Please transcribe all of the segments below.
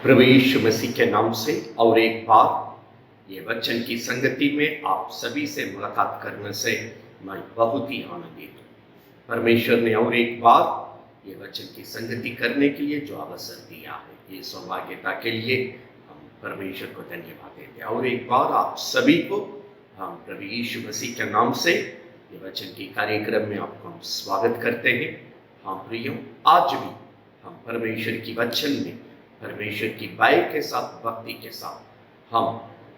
प्रभु यीशु मसीह के नाम से और एक बार ये वचन की संगति में आप सभी से मुलाकात करने से मैं बहुत ही आनंदित हूँ। परमेश्वर ने और एक बार ये वचन की संगति करने के लिए जो अवसर दिया है, ये सौभाग्यता के लिए हम परमेश्वर को धन्यवाद देते हैं। और एक बार आप सभी को हम प्रभु यीशु मसीह के नाम से ये वचन की कार्यक्रम में आपको हम स्वागत करते हैं। हाँ प्रियो, आज भी हम परमेश्वर की वचन में परमेश्वर की बाई के साथ, भक्ति के साथ हम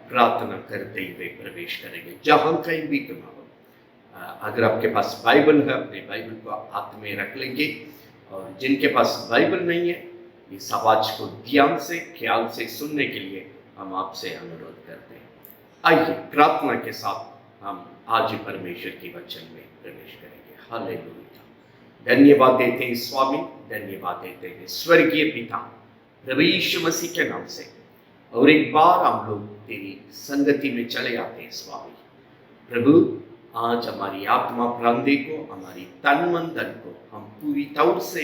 प्रार्थना करते हुए प्रवेश करेंगे। जहाँ कहीं भी क्यों ना हो, अगर आपके पास बाइबल है, अपने बाइबल को हाथ में रख लेंगे, और जिनके पास बाइबल नहीं है, इस आवाज को ध्यान से, ख्याल से सुनने के लिए हम आपसे अनुरोध करते हैं। आइए प्रार्थना के साथ हम आज परमेश्वर की वचन में प्रवेश करेंगे। हालेलुया। धन्यवाद देते हैं स्वामी, धन्यवाद देते हैं स्वर्गीय पिता प्रभु यीशु मसीह के नाम से। और एक बार हम लोग तेरी संगति में चले आते हैं स्वामी। प्रभु, आज हमारी आत्मा प्रांदे को, हमारी तन मन धन को हम पूरी तौर से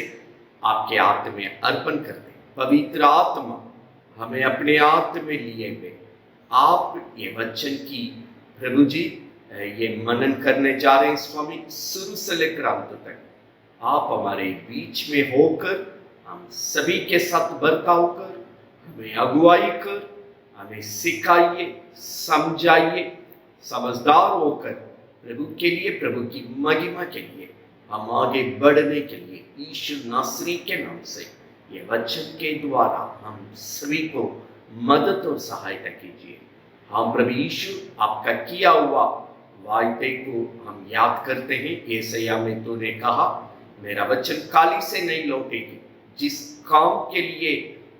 आपके हाथ में अर्पण करते हैं। पवित्र आत्मा हमें अपने हाथ में लिए हुए आप ये वचन की प्रभु जी ये मनन करने जा रहे हैं स्वामी। शुरू से लेकर अंत तक आप हमारे बीच में होकर हम सभी के साथ बर्ताव कर, हमें अगुवाई कर, हमें सिखाइए, समझाइए, समझदार होकर प्रभु के लिए, प्रभु की महिमा के लिए हम आगे बढ़ने के लिए यीशु नासरी के नाम से ये वचन के द्वारा हम सभी को मदद और सहायता कीजिए। हम प्रभु यीशु आपका किया हुआ वायदे को हम याद करते हैं। यशायाह में तूने कहा, मेरा वचन काली से नहीं लौटेगी। जिस काम के लिए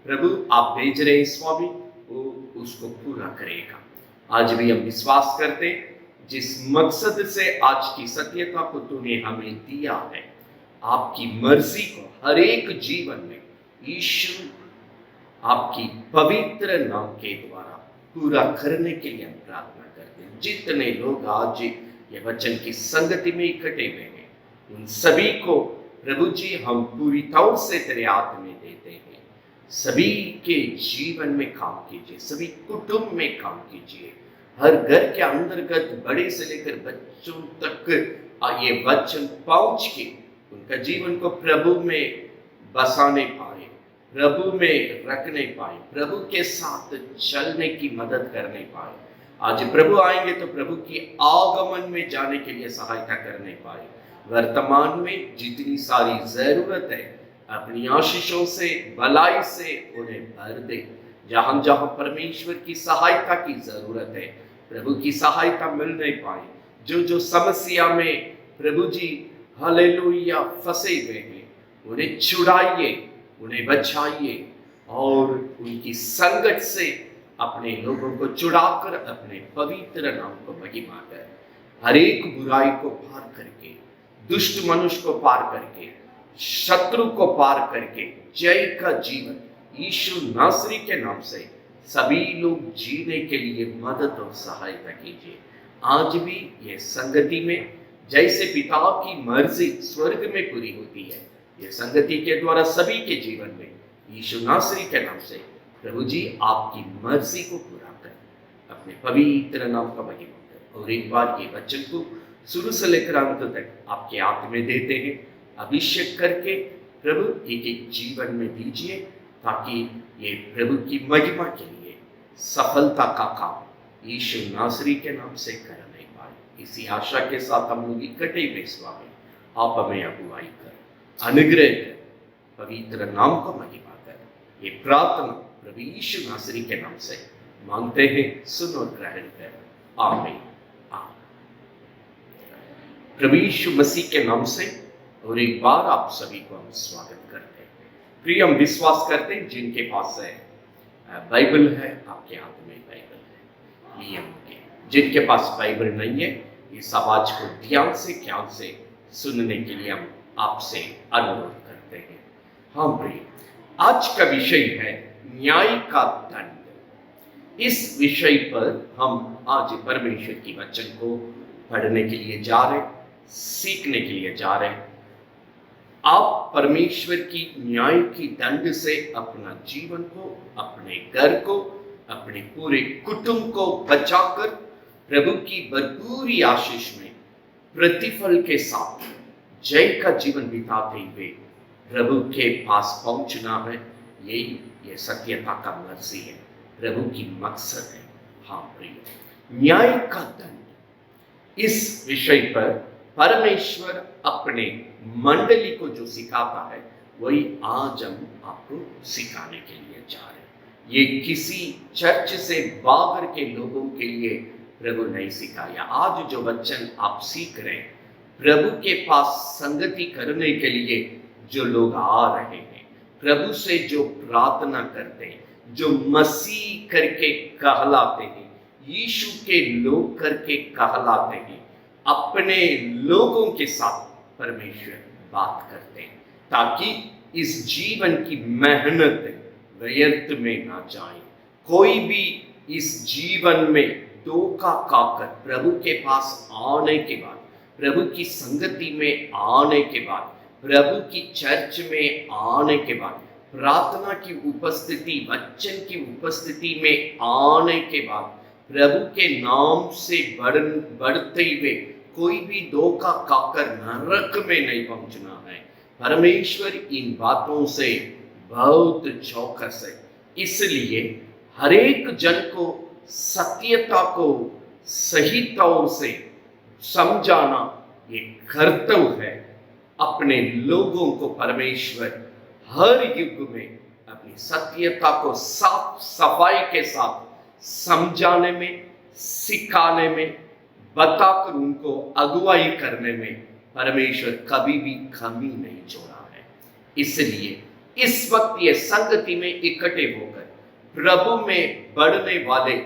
प्रभु आप भेज रहे हैं स्वामी, वो उसको पूरा करेगा। आज भी हम विश्वास करते हैं, जिस मकसद से आज की सत्यता को तूने हमें दिया है, आपकी मर्जी को हर एक जीवन में यीशु आपकी पवित्र नाम के द्वारा पूरा करने के लिए हम प्रार्थना करते हैं। जितने लोग आज ये वचन की संगति में इकट्ठे हुए हैं, उन सभी को प्रभु जी हम पूरी तौर से तेरे हाथ में देते हैं। सभी के जीवन में काम कीजिए, सभी कुटुंब में काम कीजिए। हर घर के अंतर्गत बड़े से लेकर बच्चों तक ये वचन पहुंच के उनका जीवन को प्रभु में बसाने पाए, प्रभु में रखने पाए, प्रभु के साथ चलने की मदद करने पाए। आज प्रभु आएंगे तो प्रभु की आगमन में जाने के लिए सहायता करने पाए। वर्तमान में जितनी सारी जरूरत है, अपनी आशीषों से, भलाई से उन्हें भर दे। जहां जहां परमेश्वर की सहायता की जरूरत है, प्रभु की सहायता मिल नहीं पाए, जो जो समस्या में प्रभु जी हालेलुया फंसे हुए हैं, उन्हें छुड़ाइए, उन्हें बचाइए और उनकी संकट से अपने लोगों को छुड़ाकर अपने पवित्र नाम को महिमा कर, हर एक बुराई को पार करके, दुष्ट मनुष्य को पार करके, शत्रु को पार करके जय का जीवन यीशु नासरी के नाम से सभी लोग जीने के लिए मदद और सहायता कीजिए। आज भी ये संगति में जैसे पिता की मर्जी स्वर्ग में पूरी होती है, ये संगति के द्वारा सभी के जीवन में यीशु नासरी के नाम से प्रभु जी आपकी मर्जी को पूरा कर, अपने पवित्र नाम का महिमा कर। और एक बार ये वचन को शुरू से लेकर अंत तक आपके हाथ में देते हैं। अभिषेक करके प्रभु एक एक जीवन में दीजिए, ताकि ये प्रभु की महिमा के लिए सफलता का काम यीशु नासरी के नाम से कर नहीं पाए। इसी आशा के साथ हम लोग इकट्ठे हुए स्वामी, आप हमें अगुवाई कर, अनुग्रह कर, पवित्र नाम को महिमा कर। ये प्रार्थना प्रभु यीशु नासरी के नाम से मांगते हैं, सुनो ग्रहण कर, आमीन। प्रभु यीशु मसीह के नाम से और एक बार आप सभी को हम स्वागत करते हैं। प्रिय, हम विश्वास करते हैं जिनके पास है बाइबल है, आपके हाथ में बाइबल है, नियम के। जिनके पास बाइबल नहीं है, इस आवाज को ध्यान से, ख्याल से सुनने के लिए हम आपसे अनुरोध करते हैं। हाँ प्रिय, आज का विषय है न्याय का दंड। इस विषय पर हम आज परमेश्वर की वचन को पढ़ने के लिए जा रहे हैं, सीखने के लिए जा रहे हैं। आप परमेश्वर की न्याय की दंड से अपना जीवन को, अपने घर को, अपने पूरे कुटुंब को बचाकर प्रभु की भरपूर आशीष में प्रतिफल के साथ जय का जीवन बिताते हुए प्रभु के पास पहुंचना है। यही ये सत्यता का मर्जी है, प्रभु की मकसद है। हाँ प्रिय, न्याय का दंड, इस विषय पर परमेश्वर अपने मंडली को जो सिखाता है वही आज हम आपको सिखाने के लिए जा रहे हैं। ये किसी चर्च से बाहर के लोगों के लिए प्रभु नहीं सिखाया। आज जो वचन आप सीख रहे हैं, प्रभु के पास संगति करने के लिए जो लोग आ रहे हैं, प्रभु से जो प्रार्थना करते हैं, जो मसीह करके कहलाते हैं, यीशु के लोग करके कहलाते हैं, अपने लोगों के साथ परमेश्वर बात करते हैं ताकि इस जीवन की मेहनत व्यर्थ में ना जाए। कोई भी इस जीवन में धोखा खाकर प्रभु के पास आने के बाद, प्रभु की संगति में आने के बाद, प्रभु की चर्च में आने के बाद, प्रार्थना की उपस्थिति, वचन की उपस्थिति में आने के बाद, प्रभु के नाम से बढ़ते हुए कोई भी धोखा खाकर नरक में नहीं पहुंचना है। परमेश्वर इन बातों से बहुत चौकस है। इसलिए हर एक जन को सत्यता को सही तौर से समझाना ये कर्तव्य है। अपने लोगों को परमेश्वर हर युग में अपनी सत्यता को साफ सफाई के साथ समझाने में, सिखाने में, बताकर उनको अगुवाई करने में परमेश्वर कभी भी कमी नहीं छोड़ा है। इसलिए इस वक्त ये संगति में इकट्ठे होकर प्रभु में बढ़ने वाले,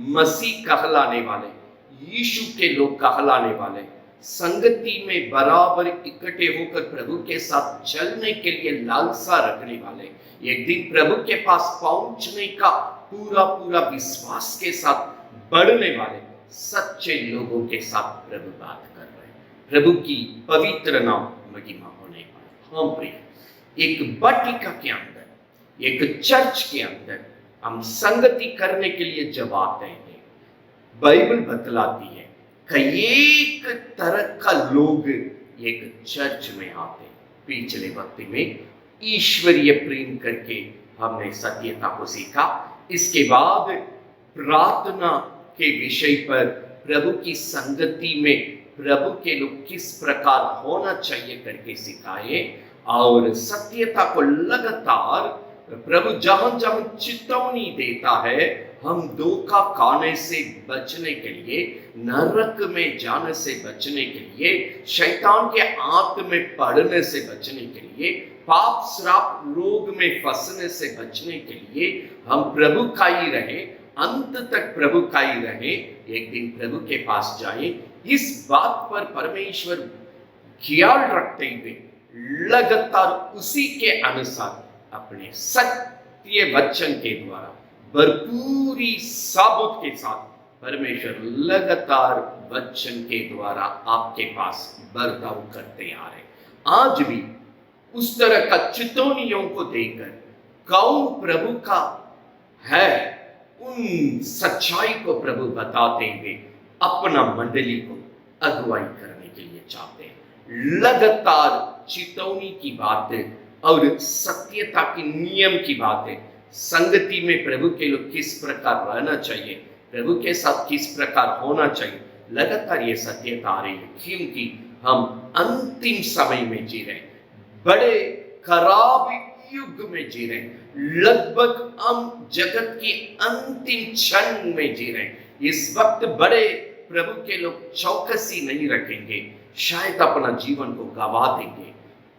मसीह कहलाने वाले, यीशु के लोग कहलाने वाले, संगति में बराबर इकट्ठे होकर प्रभु के साथ चलने के लिए लालसा रखने वाले, एक दिन प्रभु के पास पहुंचने का पूरा पूरा विश्वास के साथ बढ़ने वाले सच्चे लोगों के साथ प्रभु बात कर रहे हैं। प्रभु की पवित्र नाम महिमा होने पाए। हम प्रिय, एक बटिका के अंदर, एक चर्च के अंदर हम संगति करने के लिए जब आते हैं, बाइबल बतलाती है कि एक तरह का लोग एक चर्च में आते हैं। पिछले वक्त में ईश्वरीय प्रेम करके हमने सत्यता को सीखा। इसके बाद प्रार्थना के विषय पर, प्रभु की संगति में प्रभु के लोग किस प्रकार होना चाहिए करके सिखाए। और सत्यता को लगातार प्रभु जहां जहां चेतावनी देता है, हम धोखा खाने से बचने के लिए, नरक में जाने से बचने के लिए, शैतान के हाथ में पड़ने से बचने के लिए, पाप श्राप रोग में फंसने से बचने के लिए हम प्रभु का ही रहे, अंत तक प्रभु का ही रहे, एक दिन प्रभु के पास जाए। इस बात पर परमेश्वर ख्याल रखते हुए लगातार उसी के अनुसार अपने सत्य वचन के द्वारा भरपूरी साबुत के साथ परमेश्वर लगातार वचन के द्वारा आपके पास बर्ताव करते आ रहे। आज भी उस तरह का चेतावनियों को देकर कौन प्रभु का है, उन सच्चाई को प्रभु बताते हुए अपना मंडली को अगुवाई करने के लिए चाहते हैं। लगातार चेतावनी की बातें और सत्यता के नियम की बातें, संगति में प्रभु के लोग किस प्रकार रहना चाहिए, प्रभु के साथ किस प्रकार होना चाहिए, लगातार ये सत्यता आ रही है। क्योंकि हम अंतिम समय में जी रहे, बड़े खराब युग में जी रहे, लगभग हम जगत की अंतिम क्षण में जी रहे। इस वक्त बड़े प्रभु के लोग चौकसी नहीं रखेंगे, शायद अपना जीवन को गवा देंगे।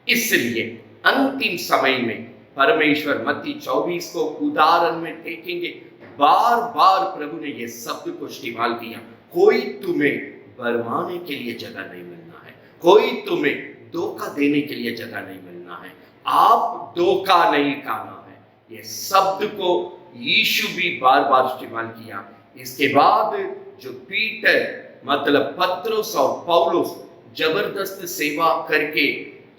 इसलिए अंतिम समय में परमेश्वर मत्ती 24 को उदाहरण में देखेंगे। बार बार प्रभु ने यह शब्द को इस्तेमाल किया, कोई तुम्हें बरमाने के लिए जगह नहीं मिलना है, कोई तुम्हें धोखा देने के लिए जगह नहीं मिलना है, आप धोखा नहीं खाना है। यह शब्द को यीशु भी बार बार इस्तेमाल किया। इसके बाद जो पीटर मतलब पत्रोस और पौलुस जबरदस्त सेवा करके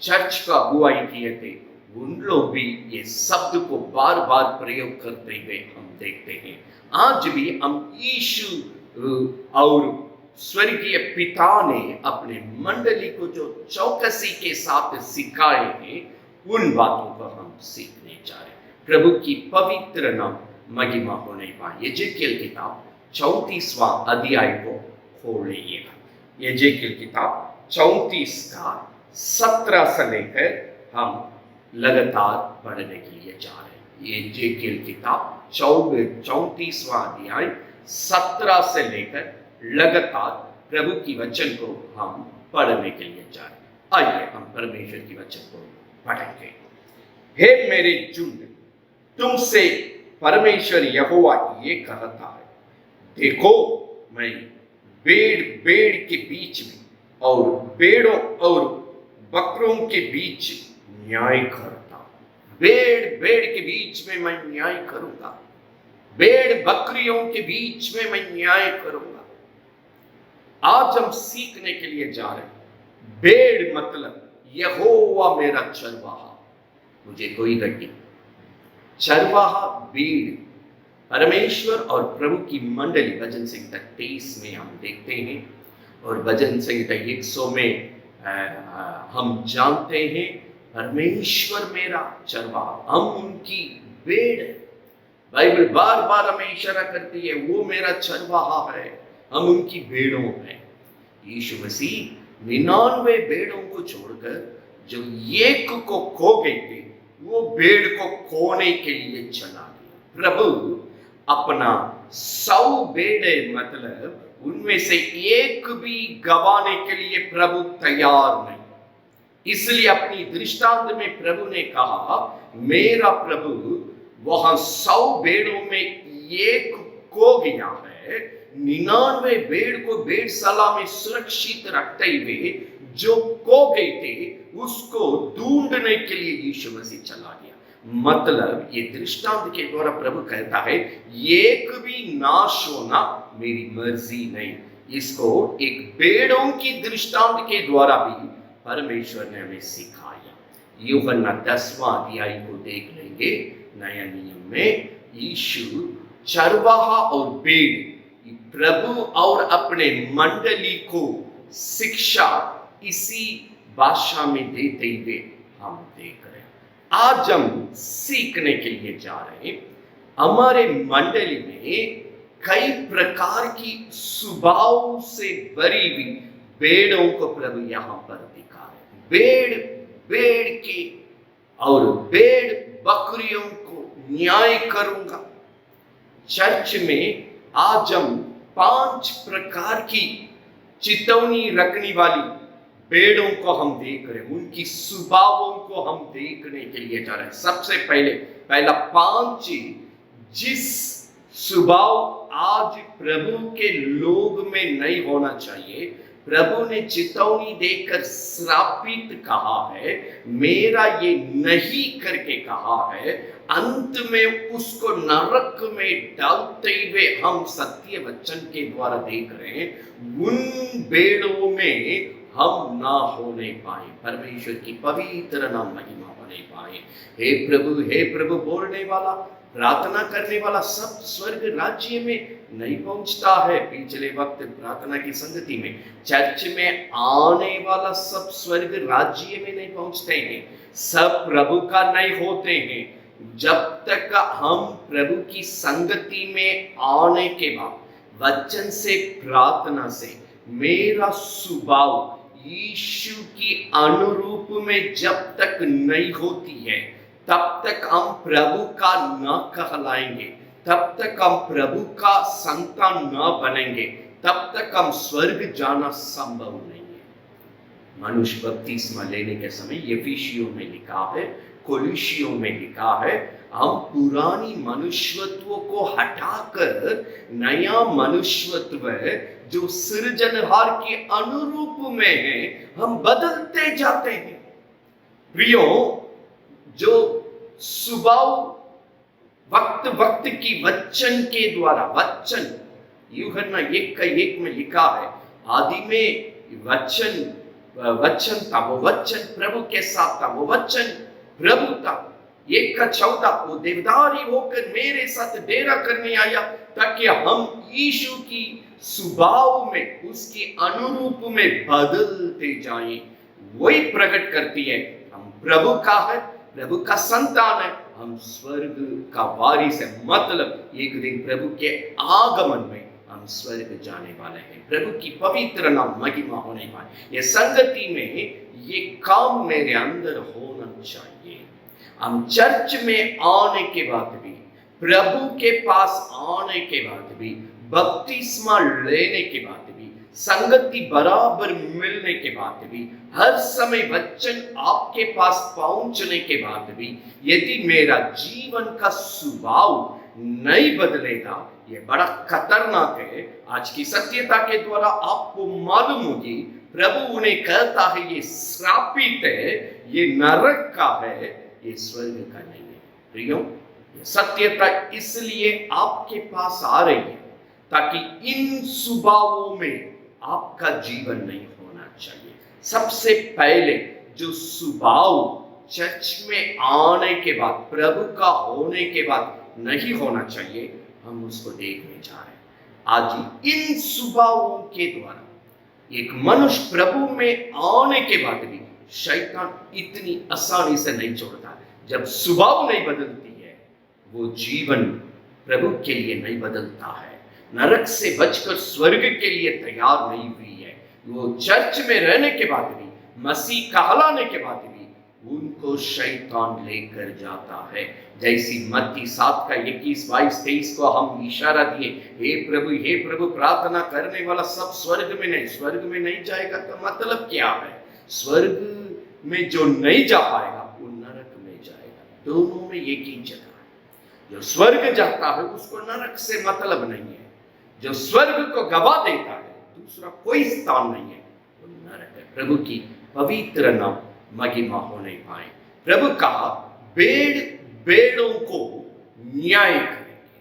चर्च का अगुवाई किए थे, उन लोग भी ये शब्द को बार बार प्रयोग करते हुए हम देखते हैं। आज भी हम यीशु और स्वर्गीय पिता ने अपने मंडली को जो चौकसी के साथ सिखाए हैं, उन बातों को हम सीखने जा रहे हैं। प्रभु की पवित्र नाम महिमा होने पाए। यजेकियल किताब 34वां अध्याय को खोल लीजिएगा। यजेकियल किताब 34 का 17 से लेकर हम लगातार पढ़ने के लिए जा रहे हैं। यजेकियल किताब 34वां अध्याय 17 से लेकर लगातार प्रभु की वचन को हम पढ़ने के लिए जा रहे हैं। आइए हम परमेश्वर की वचन को पढ़ेंगे। हे मेरे झुंड, तुमसे परमेश्वर यहोवा ये कहता है, देखो मैं भेड़ के बीच में और भेड़ों और बकरों के बीच न्याय करता हूं। भेड़ के बीच में मैं न्याय करूंगा, भेड़ बकरियों के बीच में मैं न्याय करूंगा। आज हम सीखने के लिए जा रहे हैं। भेड़ मतलब यहोवा मेरा चरवाहा, मुझे कोई गड्डी। चरवाहा भेड़, परमेश्वर और प्रभु की मंडली भजन संहिता 23 में हम देखते हैं, और भजन संहिता 100 में हम जानते हैं परमेश्वर मेरा चरवाहा, हम उनकी भेड़। बाइबल बार बार हमें इशारा करती है, वो मेरा चरवाहा है, हम उनकी भेड़ों हैं। यीशु मसीह 99 भेड़ों को छोड़कर जो एक को खो गई थी, वो भेड़ को खोने के लिए चला गया। प्रभु अपना 100 भेड़ मतलब उनमें से एक भी गवाने के लिए प्रभु तैयार नहीं। इसलिए अपनी दृष्टांत में प्रभु ने कहा, मेरा प्रभु वहां 100 भेड़ों में एक खो गया है, 99 भेड़ को भेड़शाला में सुरक्षित रखते हुए जो खो गए थे उसको ढूंढने के लिए यीशु मसीह चला गया। मतलब ये दृष्टांत के द्वारा प्रभु कहता है, एक भी नाश होना मेरी मर्जी नहीं। इसको एक भेड़ों की दृष्टांत के द्वारा भी परमेश्वर ने हमें सिखाया। यूहन्ना 10वां अध्याय को देख लेंगे। नया नियम में यीशु चरवाहा और भेड़, प्रभु और अपने मंडली को शिक्षा इसी भाषा में देते हुए हम देख रहे हैं। आज हम सीखने के लिए जा रहे हैं। हमारे मंडली में कई प्रकार की स्वभाव से भरी हुई भेड़ों को प्रभु यहाँ पर दिखा रहे हैं। भेड़ के और भेड़ बकरियों को न्याय करूंगा। चर्च में आज हम 5 प्रकार की चेतावनी रखने वाली भेड़ों को हम देख रहे हैं, उनकी स्वभावों को हम देखने के लिए जा रहे हैं। सबसे पहला 5 जिस स्वभाव आज प्रभु के लोग में नहीं होना चाहिए, प्रभु ने चेतावनी देकर श्रापित कहा है, मेरा ये नहीं करके कहा है, अंत में उसको नरक में डालते हुए हम सत्य वचन के द्वारा देख रहे हैं। उन भेड़ों में हम ना होने पाए, परमेश्वर की पवित्र नाम महिमा होने पाए। हे प्रभु बोलने वाला, प्रार्थना करने वाला सब स्वर्ग राज्य में नहीं पहुंचता है। पिछले वक्त प्रार्थना की संगति में चर्च में आने वाला सब स्वर्ग राज्य में नहीं पहुंचते हैं, सब प्रभु का नहीं होते हैं। जब तक हम प्रभु की संगति में आने के बाद वचन से, प्रार्थना से मेरा स्वभाव यीशु की अनुरूप में जब तक नहीं होती है, तब तक हम प्रभु का न कहलाएंगे, तब तक हम प्रभु का संतान न बनेंगे, तब तक हम स्वर्ग जाना संभव नहीं है। मनुष्य बपतिस्मा लेने के समय एफिसियों में लिखा है, कोलोसियों में लिखा है, हम पुरानी मनुष्यत्व को हटाकर नया मनुष्यत्व जो सृजनहार के अनुरूप में है हम बदलते जाते हैं। प्रियो, जो स्वभाव वक्त की वचन के द्वारा, वचन यूहन्ना 1:1 में लिखा है, आदि में वचन वचन था, वो वचन प्रभु के साथ था, वो वचन प्रभु था। 1:14 वो देवदारी होकर मेरे साथ डेरा करने आया ताकि हम यीशु की स्वभाव में, उसके अनुरूप में बदलते जाएं। वही प्रकट करती है हम प्रभु का है, प्रभु का संतान है, हम स्वर्ग का वारिस है। मतलब एक दिन प्रभु के आगमन में हम स्वर्ग जाने वाले हैं। प्रभु की पवित्र नाम महिमा होने पाए। ये संगति में ये काम मेरे अंदर होना चाहिए। हम चर्च में आने के बाद भी, प्रभु के पास आने के बाद भी, बपतिस्मा लेने के बाद भी, संगति बराबर मिलने के बाद भी, हर समय वचन आपके पास पहुंचने के बाद भी, यदि मेरा जीवन का स्वभाव नहीं बदलेगा, ये बड़ा खतरनाक है। आज की सत्यता के द्वारा आपको मालूम होगी, प्रभु उन्हें कहता है ये श्रापित है, ये नरक का है, ये स्वर्ग का नहीं है। प्रियो, ये सत्यता इसलिए आपके पास आ रही है ताकि इन स्वभावों में आपका जीवन नहीं होना चाहिए। सबसे पहले जो स्वभाव चर्च में आने के बाद, प्रभु का होने के बाद नहीं होना चाहिए, हम उसको देखने जा रहे हैं। आज इन स्वभावों के द्वारा एक मनुष्य प्रभु में आने के बाद भी शैतान इतनी आसानी से नहीं छोड़ता। जब स्वभाव नहीं बदलती है, वो जीवन प्रभु के लिए नहीं बदलता है, नरक से बचकर स्वर्ग के लिए तैयार नहीं हुई है। वो चर्च में रहने के बाद भी, मसीह कहलाने के बाद भी, उनको शैतान लेकर जाता है। जैसी मत्ती 7:21-22-23 को हम इशारा दिए, हे प्रभु प्रार्थना करने वाला सब स्वर्ग में नहीं जाएगा। तो मतलब क्या है? स्वर्ग में जो नहीं जा पाएगा वो नरक में जाएगा। दोनों में एक ही जगह है। जो स्वर्ग जाता है उसको नरक से मतलब नहीं है। जो स्वर्ग को गवा देता है, दूसरा कोई स्थान नहीं है, वो नरक है। प्रभु की पवित्र नाम महिमा होने पाए। प्रभु कहा भेड़ों को न्याय करेंगे।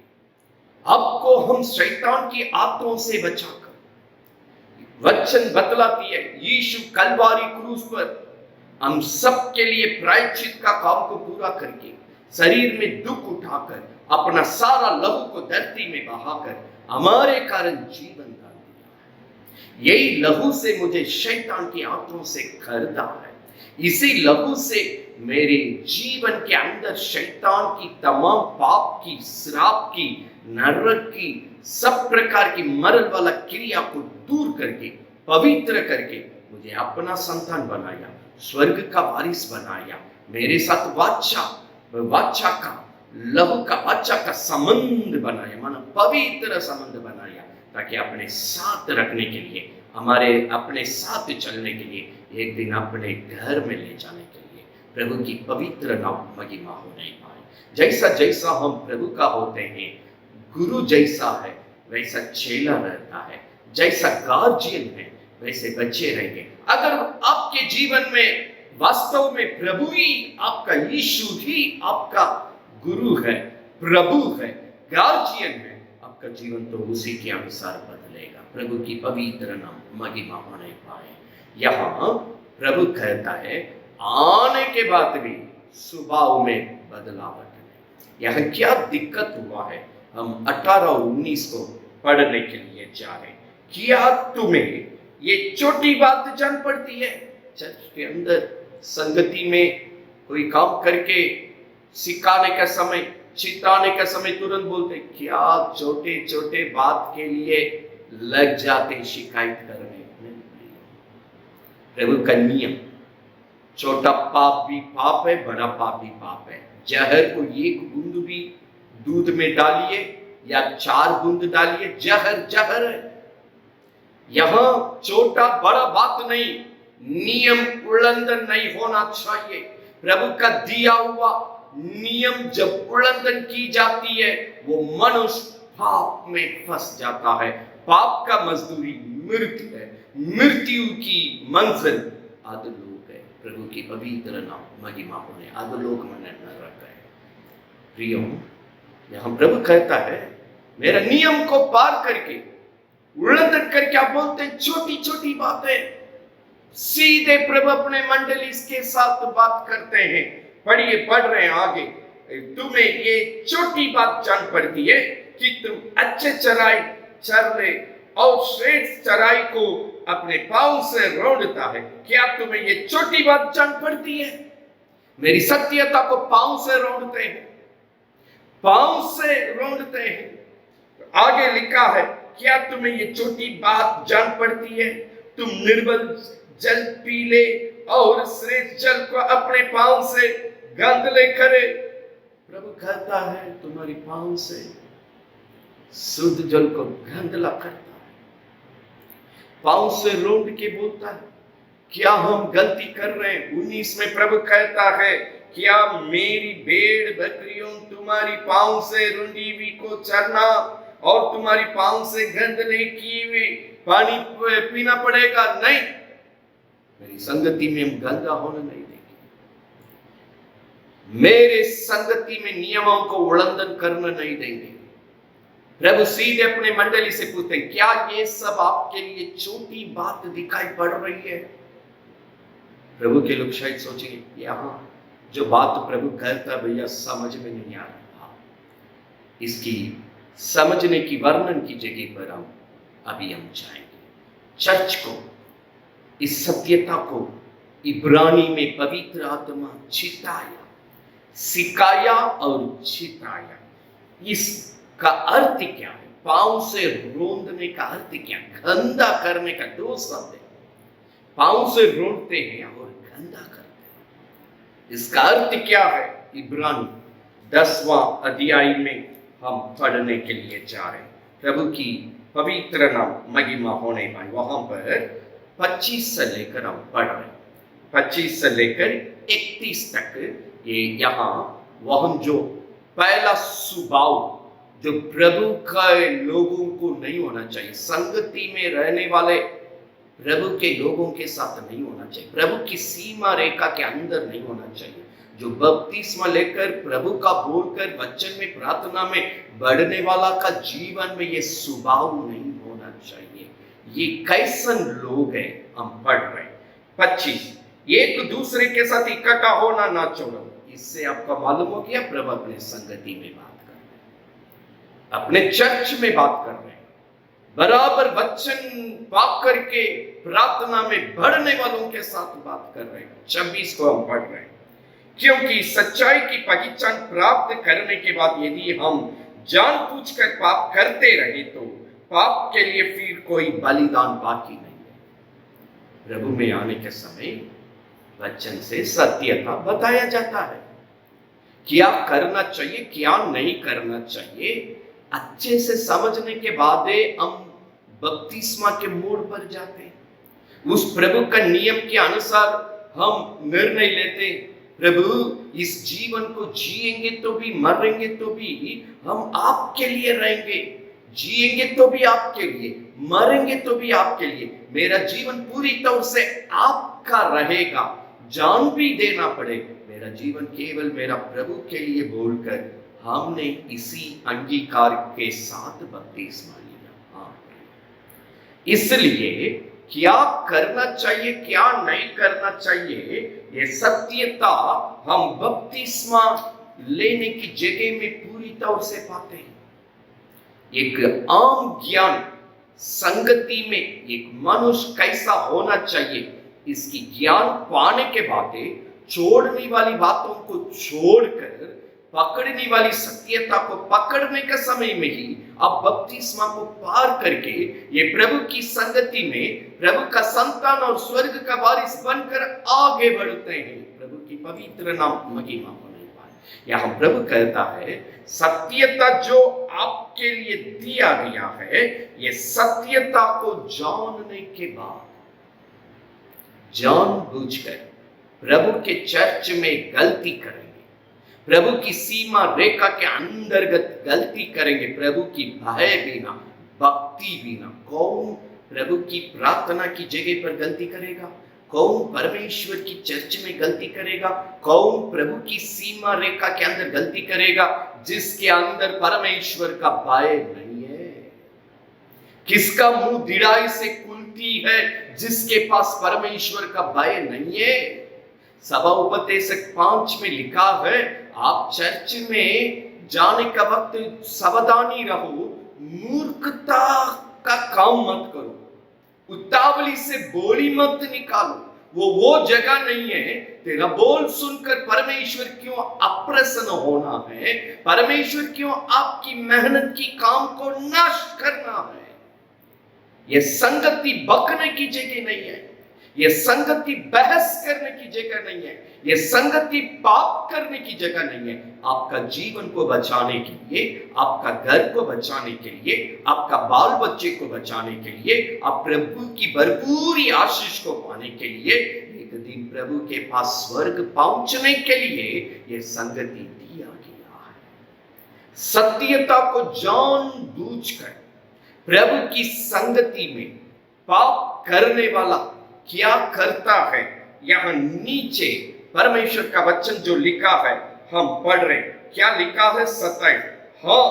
आपको हम शैतान की आंतों से बचाकर, वचन बतलाती है, यीशु कलवारी क्रूस पर हम सब के लिए प्रायश्चित का काम को पूरा करके, शरीर में दुख उठाकर, अपना सारा लहू को धरती में बहाकर हमारे कारण जीवन दान दिया है। यही लहू से मुझे शैतान की आंतों से खरीदा है। इसी लहू से मेरे जीवन के अंदर शैतान की तमाम पाप की, श्राप की, नरक की, सब प्रकार की मरण वाला क्रिया को दूर करके, पवित्र करके मुझे अपना संतान बनाया, स्वर्ग का वारिस बनाया। मेरे साथ वाचा का, लहू का, वाचा का संबंध बनाया, मानो पवित्र संबंध बनाया, ताकि अपने साथ रखने के लिए, हमारे अपने साथ चलने के लिए, एक दिन अपने घर में ले जाने के लिए प्रभु की पवित्र नाम महिमा होने पाए। जैसा जैसा हम प्रभु का होते हैं, गुरु जैसा है वैसा चेला रहता है, जैसा गार्जियन है वैसे बच्चे रहेंगे। अगर आपके जीवन में वास्तव में प्रभु ही आपका, यीशु ही आपका गुरु है, प्रभु है, गार्जियन है, आपका जीवन तो उसी के अनुसार बदलेगा। प्रभु की पवित्र नाम महिमा होने पाए। यहाँ प्रभु कहता है आने के बाद भी स्वभाव में बदलावट है। यहाँ क्या दिक्कत हुआ है, हम 18 और 19 को पढ़ने के लिए जा रहे हैं। क्या तुम्हें ये छोटी बात जान पड़ती है? चर्च के अंदर संगति में कोई काम करके सिखाने का समय, चिताने का समय तुरंत बोलते, क्या छोटे छोटे बात के लिए लग जाते शिकायत करने। प्रभु का नियम, छोटा पाप भी पाप है, बड़ा पाप भी पाप है। जहर को 1 बूंद भी दूध में डालिए या 4 बूंद डालिए, जहर है। यहां छोटा बड़ा बात नहीं, नियम उल्लंघन नहीं होना चाहिए। प्रभु का दिया हुआ नियम जब उल्लंघन की जाती है, वो मनुष्य पाप में फंस जाता है। पाप का मजदूरी मृत्यु है, मृत्यु की मंजिल अधोलोक है। प्रभु की पवित्र नाम महिमा होने, अधोलोक में नरक है। प्रियो, यहां प्रभु कहता है मेरा नियम को पार करके, उल्लंघन करके आप बोलते हैं छोटी छोटी बातें। सीधे प्रभु अपने मंडली के साथ बात करते हैं। पढ़ रहे हैं आगे। तुम्हें ये छोटी बात जान पड़ती है कि तुम अच्छे चराई चर ले और श्रेष्ठ चराई को अपने पांव से रौंदता है। क्या तुम्हें ये छोटी बात जान पड़ती है? मेरी सत्यता को पांव से रौंदते हैं, पांव से रौंदते हैं। आगे लिखा है, क्या तुम्हें ये छोटी बात जान पड़ती है? तुम निर्मल जल पी ले और श्रेष्ठ जल को अपने पांव से गंध ले करे। प्रभु कहता है तुम्हारी पांव से शुद्ध जल को गंधला करता है, पांव से रोंद के बोलता है। क्या हम गलती कर रहे हैं? 19 में प्रभु कहता है, क्या मेरी भेड़ बकरियों तुम्हारी पांव से रुंडी हुई को चरना और तुम्हारी पांव से गंध नहीं की हुई पानी पीना पड़ेगा? नहीं, मेरी संगति में हम गंदा होना नहीं देंगे। मेरे संगति में नियमों को उल्लंघन करना नहीं देंगे। प्रभु सीधे अपने मंडली से पूछते हैं, क्या ये सब आपके लिए छोटी बात दिखाई पड़ रही है? प्रभु के लोग शायद सोचेंगे, यहाँ जो बात प्रभु कहता भैया समझ में नहीं आ रहा। इसकी समझने की वर्णन की जगह पर हम जाएंगे। चर्च को इस सत्यता को इब्रानी में पवित्र आत्मा चिताया, सिखाया और चिताया। इसका अर्थ क्या है? पांव से रोंदने का अर्थ क्या? गंदा करने का दो शब्द है। पांव से रोंदते हैं और गंदा करते हैं। इसका अर्थ क्या है? इब्रानी 10वां अध्याय में हम पढ़ने के लिए जा रहे हैं। प्रभु की पवित्र नाम महिमा होने पाए। वहां पर 25 से लेकर हम पढ़ रहे हैं, 25 से लेकर 31 तक। ये यहाँ वह जो पहला स्वभाव जो प्रभु के लोगों को नहीं होना चाहिए, संगति में रहने वाले प्रभु के लोगों के साथ नहीं होना चाहिए, प्रभु की सीमा रेखा के अंदर नहीं होना चाहिए। जो बपतिस्मा लेकर प्रभु का बोलकर वचन में प्रार्थना में बढ़ने वाला का जीवन में ये स्वभाव नहीं होना चाहिए। ये कैसन लोग हैं हम पढ़ रहे हैं। 25, एक दूसरे के साथ इकट्ठा होना ना छोड़ो। इससे आपका मालूम हो गया प्रभु अपने संगति में बात कर रहे हैं, अपने चर्च में बात कर रहे हैं, बराबर वचन पाप करके प्रार्थना में बढ़ने वालों के साथ बात कर रहे हैं। 26 को हम पढ़ रहे हैं, क्योंकि सच्चाई की पहचान प्राप्त करने के बाद यदि हम जानबूझकर पाप करते रहे तो पाप के लिए फिर कोई बलिदान बाकी नहीं है। प्रभु में आने के समय वचन से सत्यता बताया जाता है, क्या करना चाहिए क्या नहीं करना चाहिए। अच्छे से समझने के बाद हम बपतिस्मा के मोड़ पर जाते हैं। उस प्रभु का नियम के अनुसार हम निर्णय लेते हैं। प्रभु इस जीवन को जिएंगे तो भी, मरेंगे तो भी हम आपके लिए रहेंगे, जिएंगे तो भी आपके लिए, मरेंगे तो भी आपके लिए। मेरा जीवन पूरी तौर से आपका रहेगा, जान भी देना पड़े, मेरा जीवन केवल मेरा प्रभु के लिए बोलकर हमने इसी अंगीकार के साथ बपतिस्मा लिया। इसलिए क्या करना चाहिए क्या नहीं करना चाहिए, ये सत्यता हम बपतिस्मा लेने की जगह में पूरी तौर से पाते हैं। एक आम ज्ञान संगति में एक मनुष्य कैसा होना चाहिए, इसकी ज्ञान पाने के बाद छोड़ने वाली बातों को छोड़कर पकड़ने वाली सत्यता को पकड़ने के समय में ही अब बपतिस्मा को पार करके ये प्रभु की संगति में प्रभु का संतान और स्वर्ग का वारिस बनकर आगे बढ़ते हैं। प्रभु की पवित्र नाम महिमा होने पाए। यहाँ प्रभु कहता है सत्यता जो आपके लिए दिया गया है, ये सत्यता को जानने के बाद जानबूझकर प्रभु के चर्च में गलती करेंगे, प्रभु की सीमा रेखा के अंतर्गत गलती करेंगे, प्रभु की भय बिना, भक्ति बिना। कौन प्रभु की प्रार्थना की जगह पर गलती करेगा? कौन परमेश्वर की चर्च में गलती करेगा? कौन प्रभु की सीमा रेखा के अंदर गलती करेगा? जिसके अंदर परमेश्वर का भय नहीं है। किसका मुंह दृढ़ाई से खुलता व्यक्ति है जिसके पास परमेश्वर का भय नहीं है। सभा उपदेशक 5 में लिखा है, आप चर्च में जाने का वक्त सावधानी रहो, मूर्खता का काम मत करो, उतावली से बोली मत निकालो। वो जगह नहीं है। तेरा बोल सुनकर परमेश्वर क्यों अप्रसन्न होना है? परमेश्वर क्यों आपकी मेहनत की काम को नष्ट करना है? यह संगति बकने की जगह नहीं है, यह संगति बहस करने की जगह नहीं है, यह संगति पाप करने की जगह नहीं है। आपका जीवन को बचाने के लिए, आपका घर को बचाने के लिए, आपका बाल बच्चे को बचाने के लिए, आप प्रभु की भरपूरी आशीष को पाने के लिए, एक दिन प्रभु के पास स्वर्ग पहुंचने के लिए यह संगति दिया गया है। सत्यता को जानबूझकर प्रभु की संगति में पाप करने वाला क्या करता है? यहां नीचे परमेश्वर का वचन जो लिखा है हम पढ़ रहे, क्या लिखा है? 27, हाँ,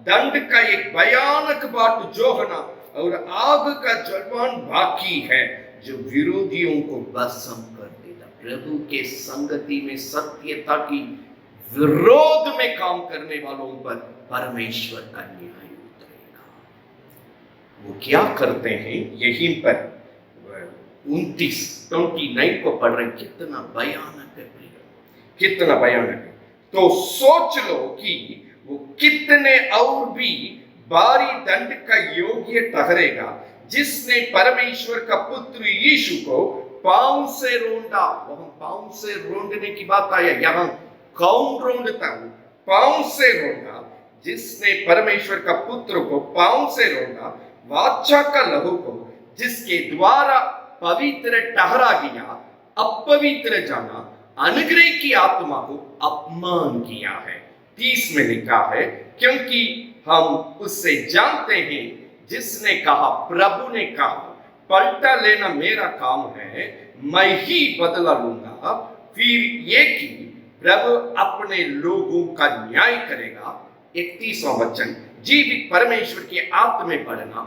दंड का एक भयानक बाट जोहना और आग का जलवान बाकी है जो विरोधियों को भस्म कर देता। प्रभु के संगति में सत्यता की विरोध में काम करने वालों पर परमेश्वर का न्याय उतरेगा। वो क्या करते हैं? यहीं पर 29 को पढ़ रहे, कितना भयानक है, कितना भयानक है। तो सोच लो कि वो कितने और भी भारी दंड का योग्य ठहरेगा जिसने परमेश्वर का पुत्र यीशु को पांव से रोंदा। वहां पांव से रोंदने की बात आया, यहां कौन रोंदता है? पांव से रोंदा, जिसने परमेश्वर का पुत्र को पांव से रोंदा, वाचा का लहू को जिसके द्वारा पवित्र ठहरा गया, अपवित्र जाना, अनुग्रह की आत्मा को अपमान किया है। 30 में लिखा है, क्योंकि हम उससे जानते हैं जिसने कहा, प्रभु ने कहा, पलटा लेना मेरा काम है, मैं ही बदला लूंगा। फिर ये कि प्रभु अपने लोगों का न्याय करेगा। 31वां वचन, जीवित परमेश्वर के आत्मा में पढ़ना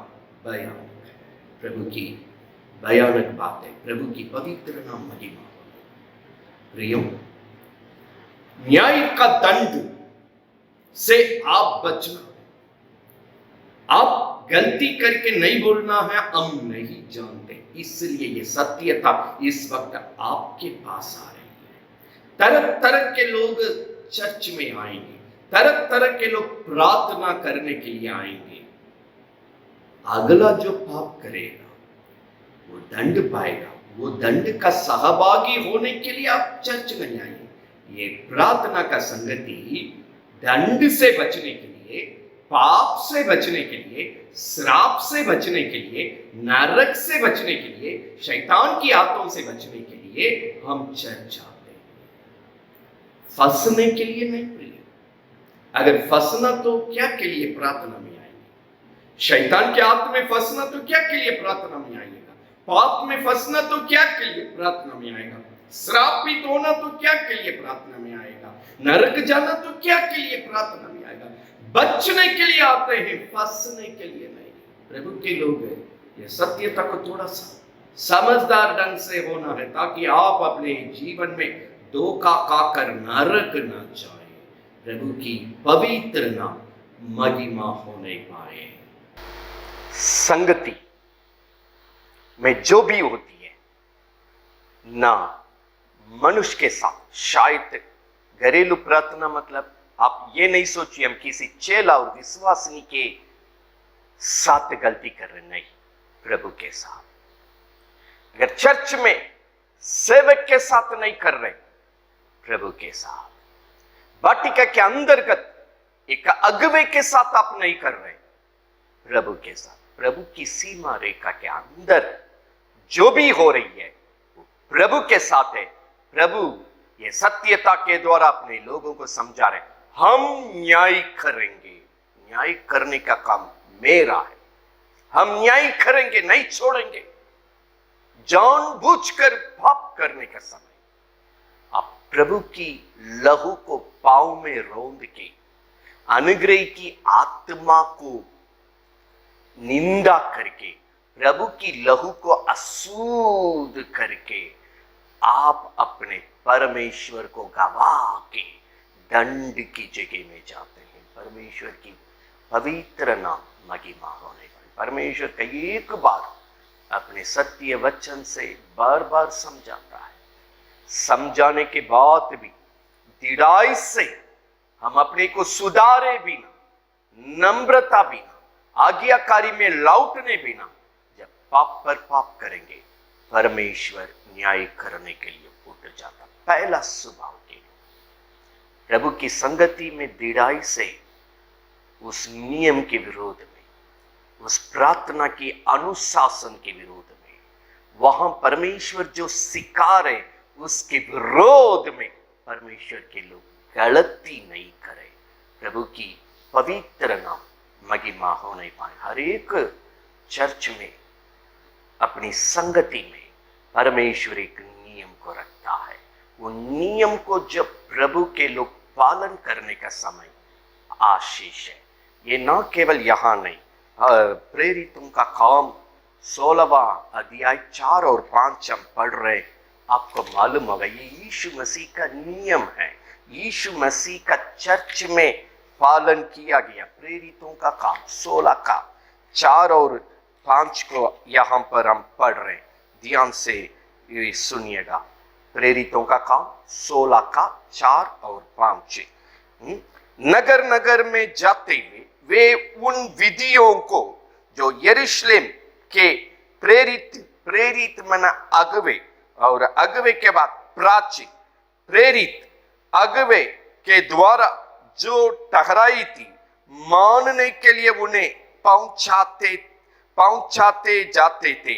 भयानक है। प्रभु की भयानक बात है, प्रभु की पवित्र नाम महिमा। प्रियो, न्याय का दंड से आप बचना, आप गलती करके नहीं बोलना है, हम नहीं जानते, इसलिए ये सत्यता इस वक्त आपके पास आ रही है। तरह तरह के लोग चर्च में आएंगे, तरह तरह के लोग प्रार्थना करने के लिए आएंगे। अगला जो पाप करेगा वो दंड पाएगा। वो दंड का सहभागी होने के लिए आप चर्च नहीं आएंगे। ये प्रार्थना का संगति दंड से बचने के लिए, पाप से बचने के लिए, श्राप से बचने के लिए, नरक से बचने के लिए, शैतान की आत्माओं से बचने के लिए हम चर्च आते हैं, फंसने के लिए नहीं। प्रिय, अगर फंसना तो क्या के लिए प्रार्थना में आएंगे? शैतान के आत्मा में फंसना तो क्या के लिए प्रार्थना में आएगा? पाप में फंसना तो क्या के लिए प्रार्थना में आएगा? श्रापित होना तो क्या के लिए प्रार्थना में आएगा? नरक जाना तो क्या के लिए प्रार्थना में आएगा? बचने के लिए आते हैं, फंसने के लिए नहीं। प्रभु के लोग हैं, ये सत्यता को थोड़ा सा समझदार ढंग से होना है ताकि आप अपने जीवन में धोखा खाकर नरक न जाए, प्रभु की पवित्र नाम महिमा होने पाए। संगति में जो भी होती है ना, मनुष्य के साथ, शायद घरेलू प्रार्थना, मतलब आप ये नहीं सोचिए हम किसी चेला और विश्वासनी के साथ गलती कर रहे, नहीं, प्रभु के साथ। अगर चर्च में सेवक के साथ नहीं कर रहे, प्रभु के साथ। वाटिका के अंतर्गत एक अगुवे के साथ आप नहीं कर रहे, प्रभु के साथ। प्रभु की सीमा रेखा के अंदर जो भी हो रही है वो प्रभु के साथ है। प्रभु ये सत्यता के द्वारा अपने लोगों को समझा रहे, हम न्याय करेंगे, न्याय करने का काम मेरा है, हम न्याय करेंगे, नहीं छोड़ेंगे। जानबूझकर पाप करने का समय आप प्रभु की लहू को पांव में रौंद के अनुग्रह की आत्मा को निंदा करके प्रभु की लहू को अशुद्ध करके आप अपने परमेश्वर को गवा के दंड की जगह में जाते हैं। परमेश्वर की पवित्र नाम महिमा होने पाए। परमेश्वर कई एक बार अपने सत्य वचन से बार बार समझाता है। समझाने के बाद भी दृढ़ाई से हम अपने को सुधारे बिना, नम्रता बिना, आज्ञाकारी में लौटने बिना जब पाप पर पाप करेंगे, परमेश्वर न्याय करने के लिए उठ जाता। पहला स्वभाव के प्रभु की संगति में दृढ़ाई से उस नियम के विरोध में, उस प्रार्थना की अनुशासन के विरोध में, वहां परमेश्वर जो सिखा रहे उसके विरोध में परमेश्वर के लोग गलती नहीं करे। प्रभु की पवित्र नाम महिमा होने पाए। हर एक चर्च में, अपनी संगति में परमेश्वर एक नियम को रखता है। वो नियम को जब प्रभु के लोग पालन करने का समय आशीष है। ये ना केवल यहाँ नहीं, प्रेरितों का काम 16वां अध्याय 4 और 5 हम पढ़ रहे, आपको मालूम होगा ये यीशु मसीह का नियम है। यीशु मसीह का चर्च में पालन किया गया। प्रेरितों का काम 16 का 4 और 5 को यहाँ पर हम पढ़ रहे, ध्यान से सुनिएगा। प्रेरितों का काम 16 का 4 और 5। नगर नगर में जाते हुए वे उन विधियों को जो यरूशलेम के प्रेरित मना अगवे, और अगवे के बाद प्राचीन, प्रेरित अगवे के द्वारा जो ठहराई थी, मानने के लिए उन्हें पहुंचाते जाते थे।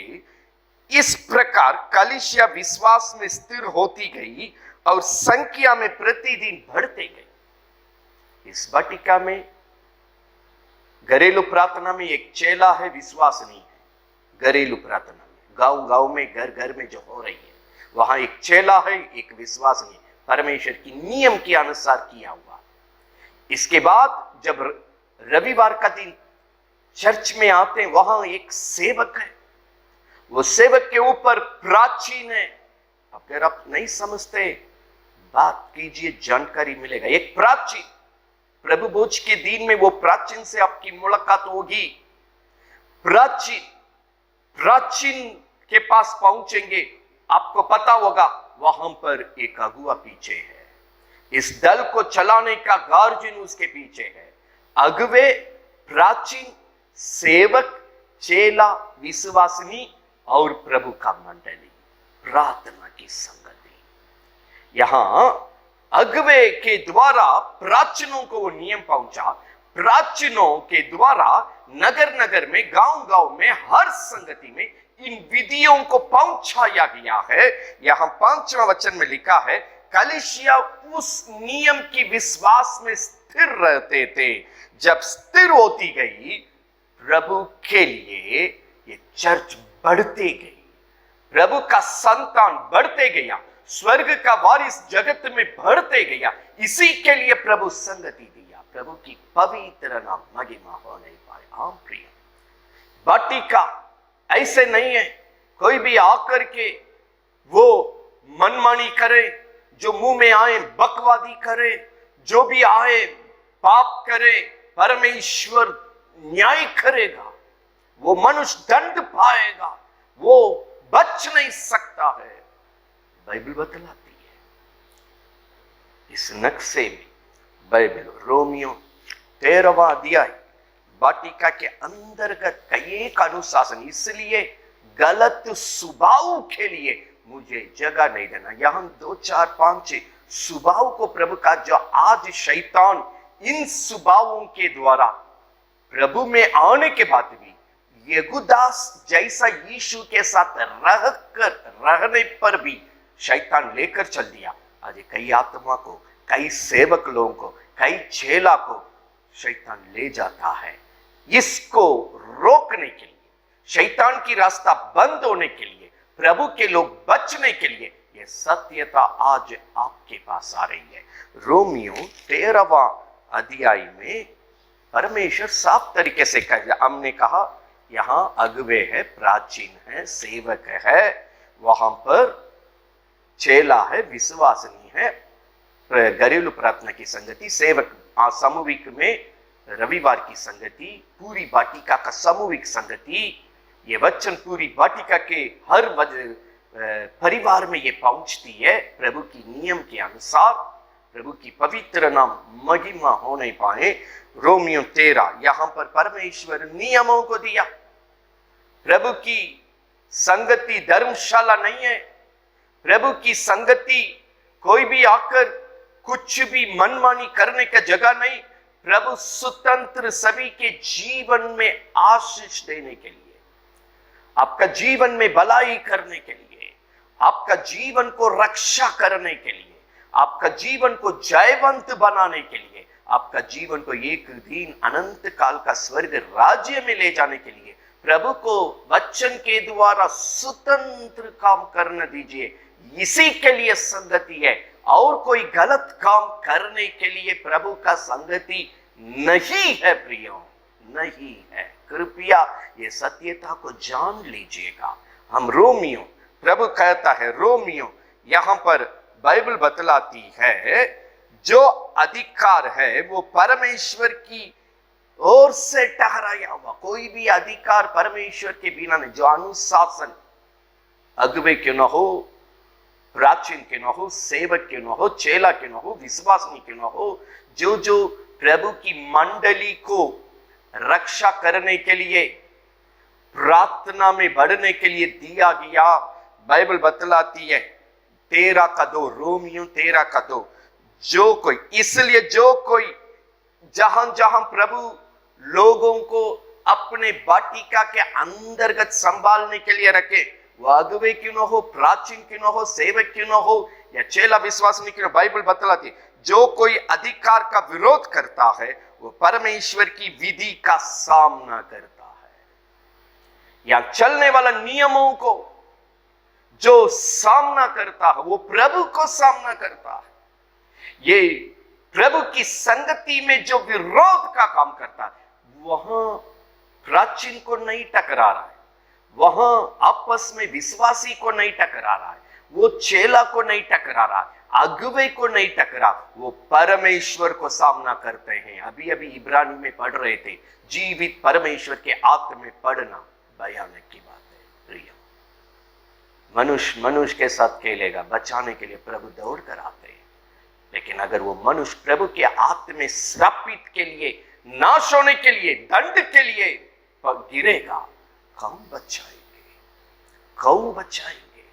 इस प्रकार कलीसिया विश्वास में स्थिर होती गई और संख्या में प्रतिदिन बढ़ते गई। इस वाटिका में घरेलू प्रार्थना में एक चेला है, विश्वास नहीं है। घरेलू प्रार्थना में गांव गांव में, घर घर में जो हो रही है, वहां एक चेला है, एक विश्वास नहीं। परमेश्वर की नियम के अनुसार किया हुआ। इसके बाद जब रविवार का दिन चर्च में आते हैं, वहां एक सेवक है। वो सेवक के ऊपर प्राचीन है। अगर आप नहीं समझते, बात कीजिए, जानकारी मिलेगा। एक प्राचीन, प्रभु भोज के दिन में वो प्राचीन से आपकी मुलाकात होगी। प्राचीन के पास पहुंचेंगे, आपको पता होगा वहां पर एक अगुआ पीछे है। इस दल को चलाने का गार्जियन उसके पीछे है। अगुवे, प्राचीन, सेवक, चेला, विश्वासनी और प्रभु का मंडली, प्रार्थना की संगति। यहां अगुवे के द्वारा प्राचीनों को वो नियम पहुंचा। प्राचीनों के द्वारा नगर नगर में, गांव गांव में, हर संगति में इन विधियों को पहुंचाया गया है। यहां 5वां वचन में लिखा है, कलीसिया उस नियम की विश्वास में स्थिर रहते थे। जब स्थिर होती गई, प्रभु के लिए ये चर्च बढ़ते गई, प्रभु का संतान बढ़ते गया, स्वर्ग का वारिस जगत में बढ़ते गया। इसी के लिए प्रभु संगति दिया। प्रभु की पवित्र नाम महिमा होने पाए। आम प्रिय, वाटिका ऐसे नहीं है कोई भी आकर के वो मनमानी करे, जो मुंह में आए बकवादी करे, जो भी आए पाप करे। परमेश्वर न्याय करेगा, वो मनुष्य दंड पाएगा, वो बच नहीं सकता है। बाइबल बतलाती है। इस नक्शे में बाइबल रोमियो 13वां अध्याय वाटिका के अंतर्गत कई एक अनुशासन, इसलिए गलत स्वभाव के लिए मुझे जगह नहीं देना। यहां 2, 4, 5 स्वभाव को प्रभु का, जो आज शैतान इन स्वभावों के द्वारा प्रभु में आने के बाद भी यहूदास जैसा यीशु के साथ रहने पर भी शैतान लेकर चल दिया। आज कई आत्मा को, कई सेवक लोगों को, कई चेला को शैतान ले जाता है। इसको रोकने के लिए, शैतान की रास्ता बंद होने के लिए, प्रभु के लोग बचने के लिए यह सत्यता आज आपके पास आ रही है। रोमियो 13वां अध्याय में परमेश्वर साफ तरीके से कहा, हमने कहा यहाँ अगुवे है, प्राचीन है, सेवक है, वहां पर चेला है, विश्वासनी है, घरेलू प्रार्थना की संगति, सेवक सामूहिक में रविवार की संगति, पूरी वाटिका का सामूहिक संगति। ये वचन पूरी वाटिका के हर परिवार में ये पहुंचती है प्रभु की नियम के अनुसार। प्रभु की पवित्र नाम महिमा होने पाए। रोमियो 13, यहां पर परमेश्वर नियमों को दिया। प्रभु की संगति धर्मशाला नहीं है। प्रभु की संगति कोई भी आकर कुछ भी मनमानी करने का जगह नहीं। प्रभु स्वतंत्र सभी के जीवन में आशीष देने के लिए, आपका जीवन में भलाई करने के लिए, आपका जीवन को रक्षा करने के लिए, आपका जीवन को जयवंत बनाने के लिए, आपका जीवन को एक दिन अनंत काल का स्वर्ग राज्य में ले जाने के लिए प्रभु को वचन के द्वारा स्वतंत्र काम करने दीजिए। इसी के लिए संगति है। और कोई गलत काम करने के लिए प्रभु का संगति नहीं है प्रियो, नहीं है। कृपया ये सत्यता को जान लीजिएगा। हम रोमियो, प्रभु कहता है रोमियो, यहां पर बाइबल बतलाती है जो अधिकार है वो परमेश्वर की ओर से ठहराया हुआ। कोई भी अधिकार परमेश्वर के बिना नहीं। जो अनुशासन अगुवे क्यों न हो, प्राचीन के न हो, सेवक के न हो, चेला के न हो, विश्वासनी के न हो, जो प्रभु की मंडली को रक्षा करने के लिए, प्रार्थना में बढ़ने के लिए दिया गया, बाइबल बतलाती है 13:2, रोमियो 13:2, जो कोई, इसलिए जो कोई जहां जहां प्रभु लोगों को अपने वाटिका के अंतर्गत संभालने के लिए रखे, वो अगुवे क्यों न हो, प्राचीन क्यों न हो, सेवक क्यों न हो या चेला विश्वासनी क्यों, बाइबल बतलाती है जो कोई अधिकार का विरोध करता है वो परमेश्वर की विधि का सामना करता है। या चलने वाला नियमों को जो सामना करता है वो प्रभु को सामना करता है। ये प्रभु की संगति में जो विरोध का काम करता है वहां प्राचीन को नहीं टकरा रहा है, वहां आपस में विश्वासी को नहीं टकरा रहा है, वो चेला को नहीं टकरा रहा है, अगुवे को नहीं टकरा, वो परमेश्वर को सामना करते हैं। अभी अभी इब्रानी में पढ़ रहे थे, जीवित परमेश्वर के आत्मा में पढ़ना भयानक की बात है प्रिय। मनुष्य के साथ खेलेगा, बचाने के लिए प्रभु दौड़ कर आते हैं, लेकिन अगर वो मनुष्य प्रभु के आत्मा में श्रापित के लिए, नाश होने के लिए, दंड के लिए गिरेगा, कौन बचाएंगे, कौन बचाएंगे?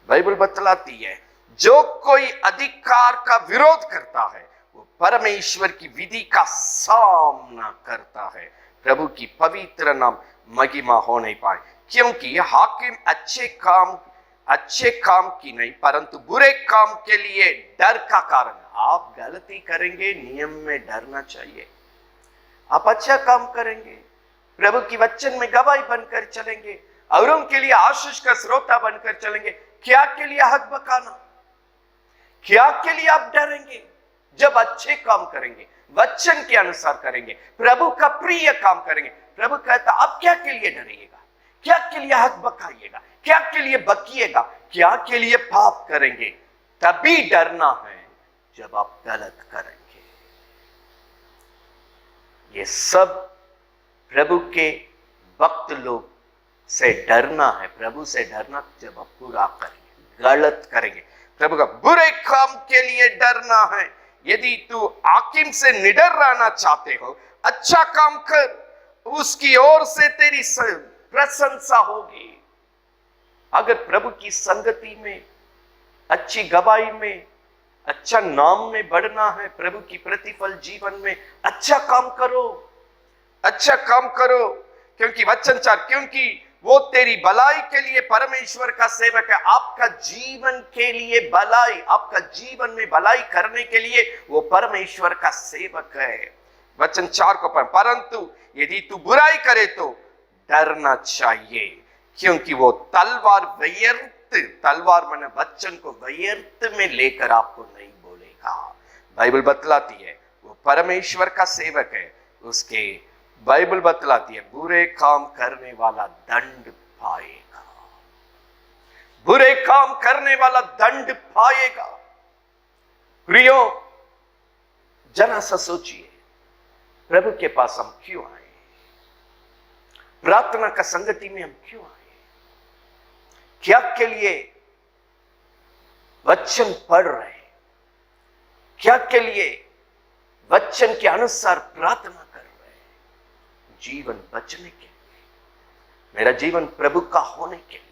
बाइबल बतलाती है जो कोई अधिकार का विरोध करता है वो परमेश्वर की विधि का सामना करता है। प्रभु की पवित्र नाम महिमा हो नहीं पाए, क्योंकि हाकिम अच्छे काम की नहीं परंतु बुरे काम के लिए डर का कारण। आप गलती करेंगे, नियम में डरना चाहिए। आप अच्छा काम करेंगे, प्रभु की वचन में गवाही बनकर चलेंगे, औरों के लिए आशीष का श्रोता बनकर चलेंगे। क्या के लिए हक बकाना, क्या के लिए आप डरेंगे? जब अच्छे काम करेंगे, वचन के अनुसार करेंगे, प्रभु का प्रिय काम करेंगे। प्रभु कहता आप क्या के लिए डरिएगा, क्या के लिए हक बकाइएगा, क्या के लिए बकिएगा, क्या के लिए पाप करेंगे? तभी डरना है जब आप गलत करेंगे। ये सब प्रभु के भक्त लोग से डरना है। प्रभु से डरना जब आप बुरा करेंगे, गलत करेंगे, प्रभु का बुरे काम के लिए डरना है। यदि तू हाकिम से निडर रहना चाहते हो, अच्छा काम कर, उसकी ओर से तेरी प्रशंसा होगी। अगर प्रभु की संगति में, अच्छी गवाही में, अच्छा नाम में बढ़ना है, प्रभु की प्रतिफल जीवन में, अच्छा काम करो, अच्छा काम करो, क्योंकि वचन 4, क्योंकि वो तेरी भलाई के लिए परमेश्वर का सेवक है। आपका जीवन के लिए भलाई, आपका जीवन में भलाई करने के लिए वो परमेश्वर का सेवक है। वचन 4 को पढ़, परंतु यदि तू बुराई करे तो डरना चाहिए, क्योंकि वो तलवार माने वचन को व्यर्थ में लेकर आपको नहीं बोलेगा। बाइबल बतलाती है वो परमेश्वर का सेवक है, उसके बाइबल बतलाती है बुरे काम करने वाला दंड पाएगा, बुरे काम करने वाला दंड पाएगा। प्रियो, जरा सा सोचिए, प्रभु के पास हम क्यों आए? प्रार्थना का संगति में हम क्यों आए? क्या के लिए वचन पढ़ रहे हैं? क्या के लिए वचन के अनुसार प्रार्थना कर रहे हैं? जीवन बचने के लिए, मेरा जीवन प्रभु का होने के लिए,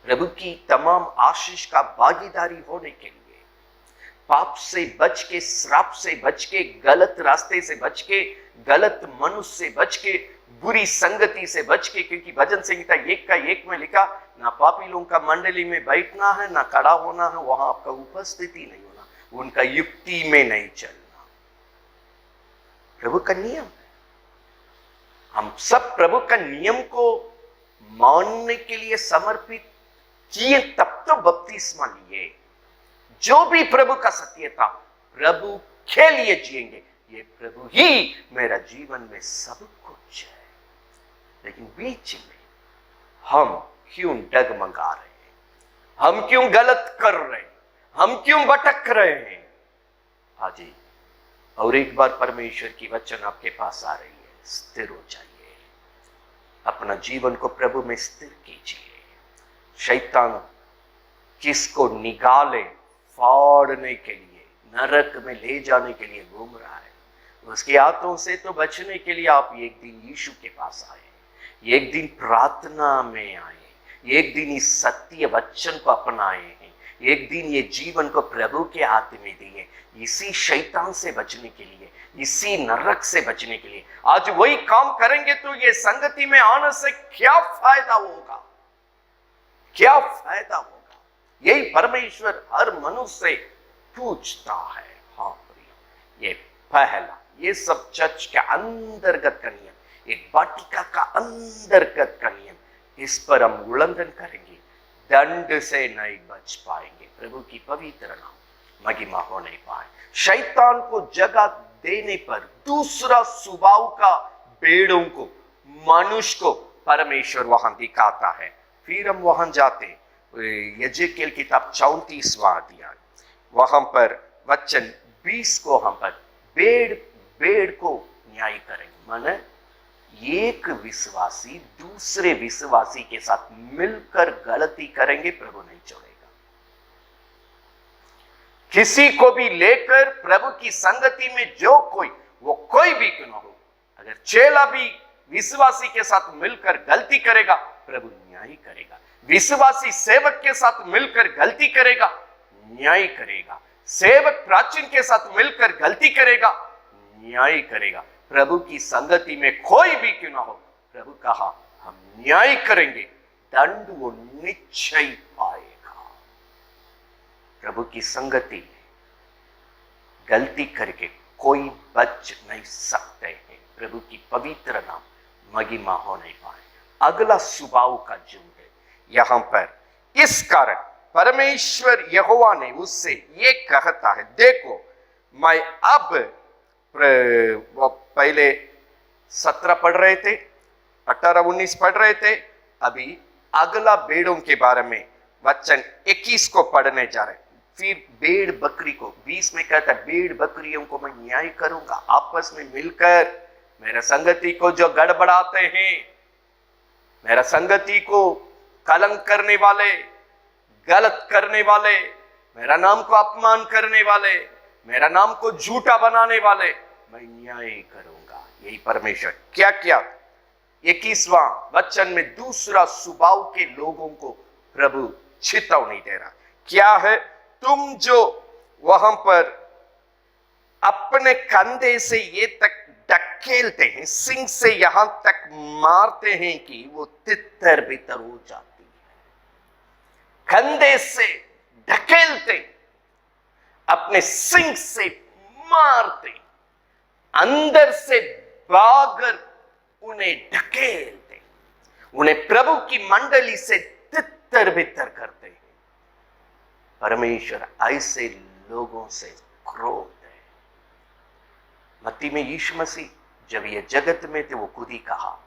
प्रभु की तमाम आशीष का भागीदारी होने के लिए, पाप से बच के, श्राप से बच के, गलत रास्ते से बच के, गलत मनुष्य से बच के, बुरी संगति से बच के, क्योंकि भजन संहिता 1:1 में लिखा, ना पापी लोगों का मंडली में बैठना है, ना खड़ा होना है, वहां आपका उपस्थिति नहीं होना, उनका युक्ति में नहीं चलना। प्रभु का नियम है। हम सब प्रभु का नियम को मानने के लिए समर्पित किए, तब तो बपतिस्मा लिए। जो भी प्रभु का सत्य था, प्रभु के लिए जिएंगे, ये प्रभु ही मेरा जीवन में सब कुछ है। लेकिन बीच में हम क्यों डगमगा रहे हैं? हम क्यों गलत कर रहे हैं? हम क्यों भटक रहे हैं? आज ही और एक बार परमेश्वर की वचन आपके पास आ रही है, स्थिर हो जाइए, अपना जीवन को प्रभु में स्थिर कीजिए। शैतान किसको निकाले, फाड़ने के लिए, नरक में ले जाने के लिए घूम रहा है। उसके हाथों से तो बचने के लिए आप एक दिन यीशु के पास आए, एक दिन प्रार्थना में आए, एक दिन इस सत्य वचन को अपनाए हैं, एक दिन ये जीवन को प्रभु के हाथ में दिए, इसी शैतान से बचने के लिए, इसी नरक से बचने के लिए। आज वही काम करेंगे तो ये संगति में आने से क्या फायदा होगा? क्या फायदा होगा? यही परमेश्वर हर मनुष्य से पूछता है। हाँ प्रिय, ये पहला, ये सब चर्च के अंतर्गत का नियम, एक वाटिका का अंतर्गत का नियम, इस पर हम उल्लंघन करेंगे, दंड से नहीं बच पाएंगे। प्रभु की पवित्र नाम महिमा हो नहीं पाए। शैतान को जगह देने पर दूसरा स्वभाव का भेड़ों को, मनुष्य को परमेश्वर वहां दिखाता है। फिर हम वहां जाते, यजेकियेल किताब 34वां अध्याय, वहां पर वचन 20 को हम पर भेड़ को न्याय करेंगे। माने एक विश्वासी दूसरे विश्वासी के साथ मिलकर गलती करेंगे, प्रभु नहीं छोड़ेगा। किसी को भी लेकर प्रभु की संगति में जो कोई, वो कोई भी क्यों ना हो, अगर चेला भी विश्वासी के साथ मिलकर गलती करेगा, प्रभु न्याय करेगा। विश्वासी सेवक के साथ मिलकर गलती करेगा, न्याय करेगा। सेवक प्राचीन के साथ मिलकर गलती करेगा, न्याय करेगा। प्रभु की संगति में कोई भी क्यों ना हो, प्रभु कहा हम न्याय करेंगे, दंड वो निश्चय पाएगा। प्रभु की संगति में गलती करके कोई बच नहीं सकते हैं। प्रभु की पवित्र नाम महिमा हो नहीं पाएगा। अगला स्वभाव का झुंड है यहां पर। इस कारण परमेश्वर यहोवा ने उससे ये कहता है, देखो मैं अब, पहले 17 पढ़ रहे थे, 18-19 पढ़ रहे थे, अभी अगला भेड़ों के बारे में वचन 21 को पढ़ने जा रहे हैं। फिर भेड़ बकरी को 20 में कहता है, भेड़ बकरियों को मैं न्याय करूंगा, आपस में मिलकर मेरा संगति को जो गड़बड़ाते हैं, मेरा संगति को कलंक करने वाले, गलत करने वाले, मेरा नाम को अपमान करने वाले, मेरा नाम को झूठा बनाने वाले, मैं न्याय करूंगा। यही परमेश्वर क्या क्या 21वां वचन में दूसरा स्वभाव के लोगों को प्रभु चेतावनी दे रहा। क्या है? तुम जो वहां पर अपने कंधे से ये तक ढकेलते हैं, सिंग से यहां तक मारते हैं कि वो तितर बितर हो जाती है। कंधे से ढकेलते, अपने सिंग से मारते, अंदर से भागर उन्हें ढकेलते, उन्हें प्रभु की मंडली से तितर बितर करते हैं। परमेश्वर ऐसे लोगों से क्रोध है। मत्ती में यीशु मसीह जब ये जगत में थे वो खुद ही कहा,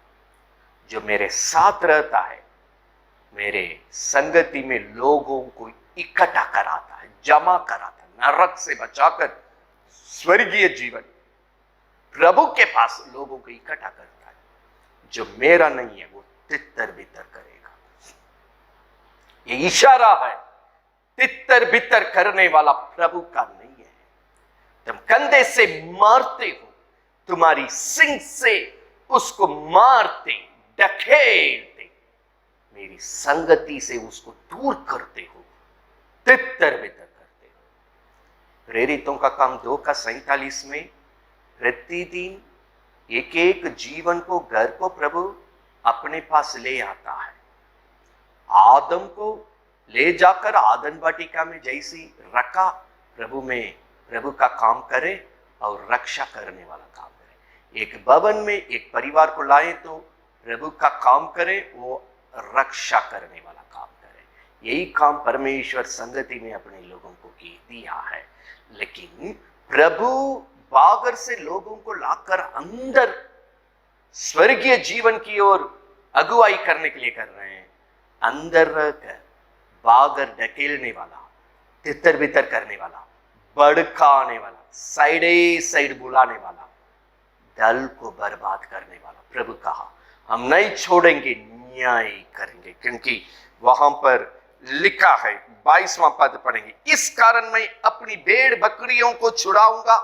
जो मेरे साथ रहता है मेरे संगति में लोगों को इकट्ठा कराता है, जमा कराता है, नरक से बचाकर स्वर्गीय जीवन प्रभु के पास लोगों को इकट्ठा करता है। जो मेरा नहीं है वो तितर बितर करेगा। ये इशारा है, तितर बितर करने वाला प्रभु का नहीं है। तुम कंधे से मारते हो, तुम्हारी सिंग से उसको मारते, ढकेलते, मेरी संगति से उसको दूर करते हो, तितर बितर करते हो। प्रेरितों का काम 2:47 में प्रतिदिन एक एक जीवन को, घर को प्रभु अपने पास ले आता है। आदम को ले जाकर आदम वाटिका में जैसी रखा, प्रभु का काम करे और रक्षा करने वाला काम करे। एक भवन में एक परिवार को लाए तो प्रभु का काम करे, वो रक्षा करने वाला काम करे। यही काम परमेश्वर संगति में अपने लोगों को दिया है। लेकिन प्रभु बागर से लोगों को लाकर अंदर स्वर्गीय जीवन की ओर अगुवाई करने के लिए कर रहे हैं। अंदर रहकर बागर ढकेलने वाला, तितर बितर करने वाला, भड़काने वाला, साइड बुलाने वाला, दल को बर्बाद करने वाला, प्रभु कहा हम नहीं छोड़ेंगे, न्याय करेंगे। क्योंकि वहां पर लिखा है, 22वां पद पढ़ेंगे, इस कारण मैं अपनी भेड़ बकरियों को छुड़ाऊंगा,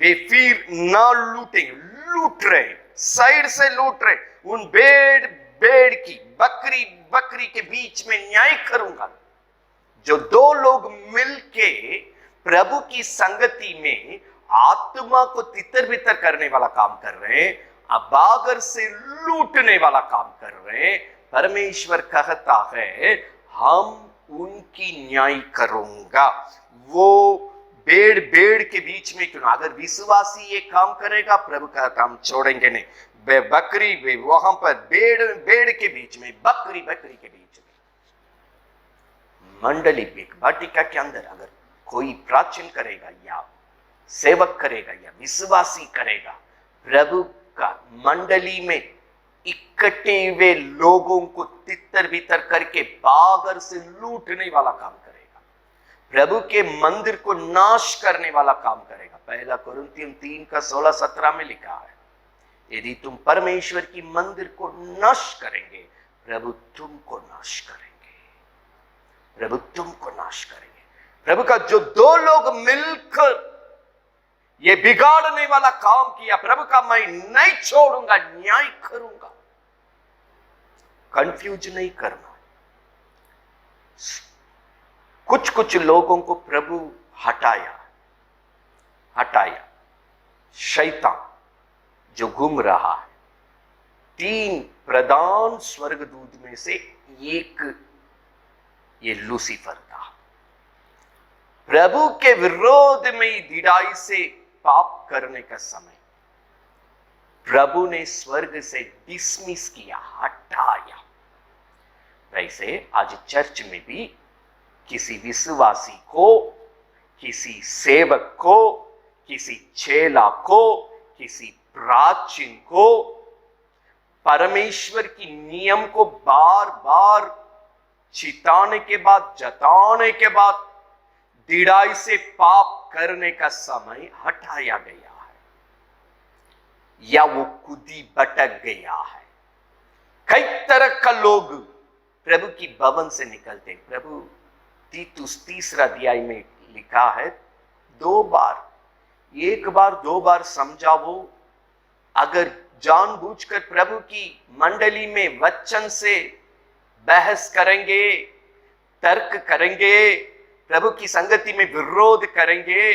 वे फिर ना लूटेंगे। लूट रहे, साइड से लूट रहे, उन भेड़ की, बकरी के बीच में न्याय करूंगा। जो दो लोग मिलके प्रभु की संगति में आत्मा को तितर बितर करने वाला काम कर रहे हैं, अबागर से लूटने वाला काम कर रहे हैं, परमेश्वर कहता है हम उनकी न्याय करूंगा। वो भेड़ के बीच में क्यों, अगर विश्वासी ये काम करेगा, प्रभु कहता हम छोड़ेंगे नहीं। बकरी वहां पर भेड़ के बीच में, बकरी के बीच में, मंडली वाटिका के अंदर अगर कोई प्राचीन करेगा या सेवक करेगा या विश्वासी करेगा, प्रभु का मंडली में इकट्ठे हुए लोगों को तितर बितर करके बागर से लूटने वाला काम करेगा, प्रभु के मंदिर को नाश करने वाला काम करेगा। 1 कुरिन्थियों 3:16-17 में लिखा है, यदि तुम परमेश्वर की मंदिर को नाश करेंगे, प्रभु तुमको नाश करेंगे, प्रभु तुमको नाश करेंगे। प्रभु का जो दो लोग मिलकर ये बिगाड़ने वाला काम किया, प्रभु का मैं नहीं छोड़ूंगा, न्याय करूंगा। कंफ्यूज नहीं करना। कुछ लोगों को प्रभु हटाया। शैतान जो घूम रहा है, 3 प्रधान स्वर्गदूत में से एक ये लूसीफर था। प्रभु के विरोध में दृढ़ाई से पाप करने का समय प्रभु ने स्वर्ग से डिसमिस किया, हटाया। वैसे आज चर्च में भी किसी विश्वासी को, किसी सेवक को, किसी चेला को, किसी प्राचीन को परमेश्वर की नियम को बार बार चिताने के बाद, जताने के बाद दृढ़ाई से पाप करने का समय हटाया गया है, या वो खुद ही भटक गया है। कई तरह का लोग प्रभु की भवन से निकलते। प्रभु तीतुस 3 अध्याय में लिखा है, 2 बार, 1 बार 2 बार समझाओ। अगर जानबूझकर प्रभु की मंडली में वचन से बहस करेंगे, तर्क करेंगे, प्रभु की संगति में विरोध करेंगे,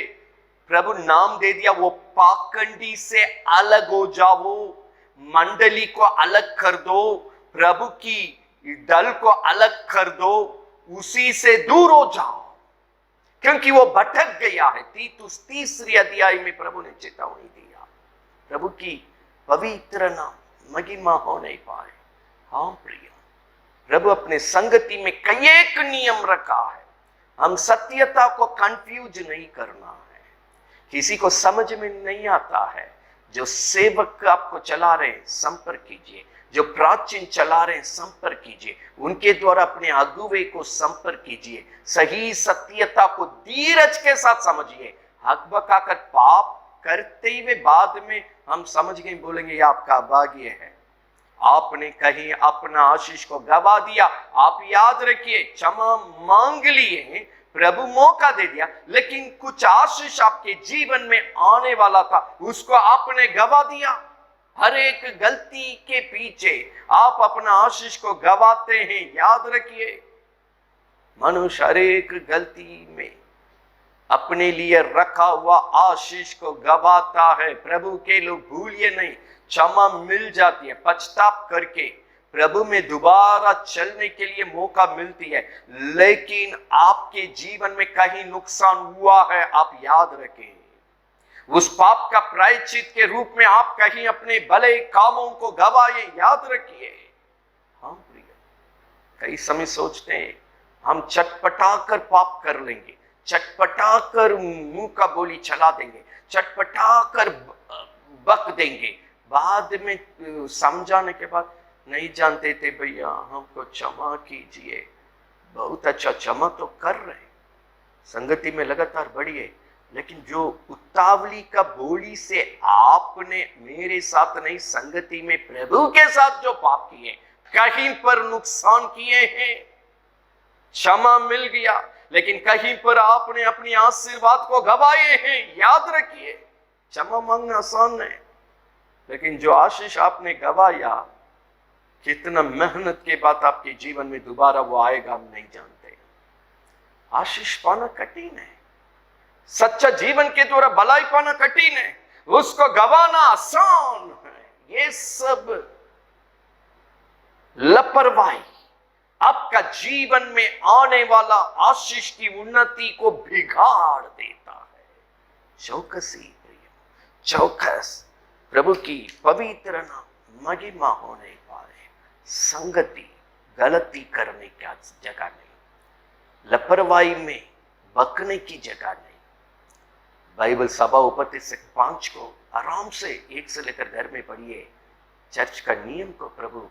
प्रभु नाम दे दिया, वो पाखंडी से अलग हो जाओ, मंडली को अलग कर दो, प्रभु की दल को अलग कर दो, उसी से दूर हो जाओ, क्योंकि वो भटक गया है। तीतुस 3 अध्याय में प्रभु ने चेतावनी दिया, प्रभु की पवित्र नाम महिमा हो नहीं पाए। हाँ प्रिय, प्रभु अपने संगति में कई एक नियम रखा है। हम सत्यता को कंफ्यूज नहीं करना है। किसी को समझ में नहीं आता है, जो सेवक आपको चला रहे हैं संपर्क कीजिए, जो प्राचीन चला रहे हैं संपर्क कीजिए, उनके द्वारा अपने अगुवे को संपर्क कीजिए, सही सत्यता को धीरज के साथ समझिए। हक बकाकर पाप करते हुए बाद में हम समझ गए बोलेंगे ये आपका भाग्य है, आपने कहीं अपना आशीष को गवा दिया। आप याद रखिए, क्षमा मांग लिए, प्रभु मौका दे दिया, लेकिन कुछ आशीष आपके जीवन में आने वाला था, उसको आपने गवा दिया। हर एक गलती के पीछे आप अपना आशीष को गवाते हैं, याद रखिए। मनुष्य हर एक गलती में अपने लिए रखा हुआ आशीष को गवाता है। प्रभु के लोग भूलिए नहीं, क्षमा मिल जाती है, पछताप करके प्रभु में दोबारा चलने के लिए मौका मिलती है। लेकिन आपके जीवन में कहीं नुकसान हुआ है, आप याद रखें, उस पाप का प्रायश्चित के रूप में आप कहीं अपने भले कामों को गवाए, याद रखिए। हाँ प्रिय, कई समय सोचते हैं हम चटपटा कर पाप कर लेंगे, चटपटा कर मुंह का बोली चला देंगे, चटपटा कर बक देंगे, बाद में समझाने के बाद नहीं जानते थे भैया हमको क्षमा कीजिए। बहुत अच्छा, क्षमा तो कर रहे हैं, संगति में लगातार बढ़िए, लेकिन जो उतावली का बोली से आपने मेरे साथ नहीं संगति में प्रभु के साथ जो पाप किए, कहीं पर नुकसान किए हैं, क्षमा मिल गया, लेकिन कहीं पर आपने अपनी आशीर्वाद को गवाए हैं। याद रखिए, क्षमा मांगना आसान है, लेकिन जो आशीष आपने गवाया, कितना मेहनत के बाद आपके जीवन में दोबारा वो आएगा हम नहीं जानते। आशीष पाना कठिन है, सच्चा जीवन के द्वारा भलाई पाना कठिन है, उसको गवाना आसान है। ये सब लापरवाही आपका जीवन में आने वाला आशीष की उन्नति को बिगाड़ देता है। चौकसी प्रिय, चौकस, प्रभु की पवित्र नाम महिमा होने पाए। संगति गलती करने की जगह नहीं, लापरवाही में बकने की जगह नहीं। बाइबल सभा उपदेश 5 को आराम से 1 से लेकर घर में पढ़िए। चर्च का नियम को प्रभु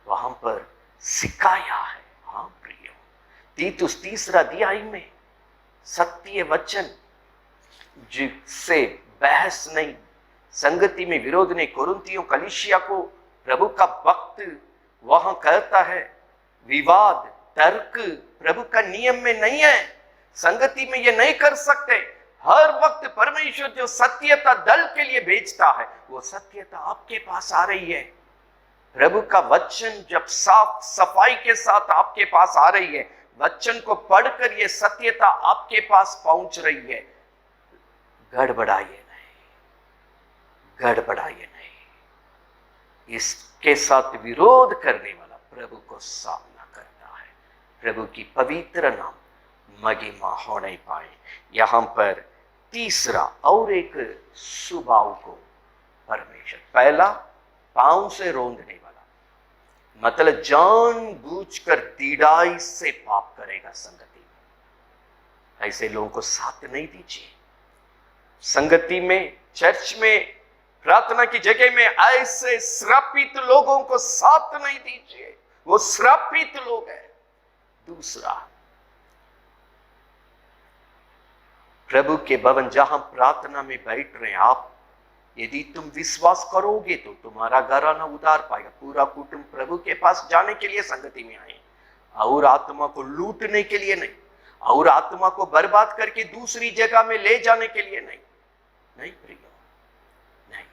वहां पर सिखाया है। हाँ प्रिय, तीतुस 3 अध्याय में सत्य वचन जिससे बहस नहीं, संगति में विरोध नहीं। कुरिन्थियों कलीसिया को प्रभु का भक्त वहां कहता है, विवाद तर्क प्रभु का नियम में नहीं है, संगति में ये नहीं कर सकते। हर वक्त परमेश्वर जो सत्यता दल के लिए भेजता है, वो सत्यता आपके पास आ रही है। प्रभु का वचन जब साफ सफाई के साथ आपके पास आ रही है, वचन को पढ़कर ये सत्यता आपके पास पहुंच रही है, गड़बड़ाइए नहीं, गड़बड़ाइए नहीं। इसके साथ विरोध करने वाला प्रभु को सामना करता है। प्रभु की पवित्र नाम महिमा होने पाए। यहां पर तीसरा और एक स्वभाव को परमेश्वर, पहला पांव से रोंदने वाला, मतलब जानबूझकर दृढ़ाई से पाप करेगा संगति में। ऐसे लोगों को साथ नहीं दीजिए संगति में, चर्च में, प्रार्थना की जगह में। ऐसे श्रापित लोगों को साथ नहीं दीजिए, वो श्रापित लोग हैं। दूसरा, प्रभु के भवन जहां प्रार्थना में बैठ रहे हैं आप, यदि तुम विश्वास करोगे तो तुम्हारा घराना उधार पाएगा। पूरा कुटुंब प्रभु के पास जाने के लिए संगति में आए, और आत्मा को लूटने के लिए नहीं, और आत्मा को बर्बाद करके दूसरी जगह में ले जाने के लिए नहीं। नहीं प्रिय, नहीं।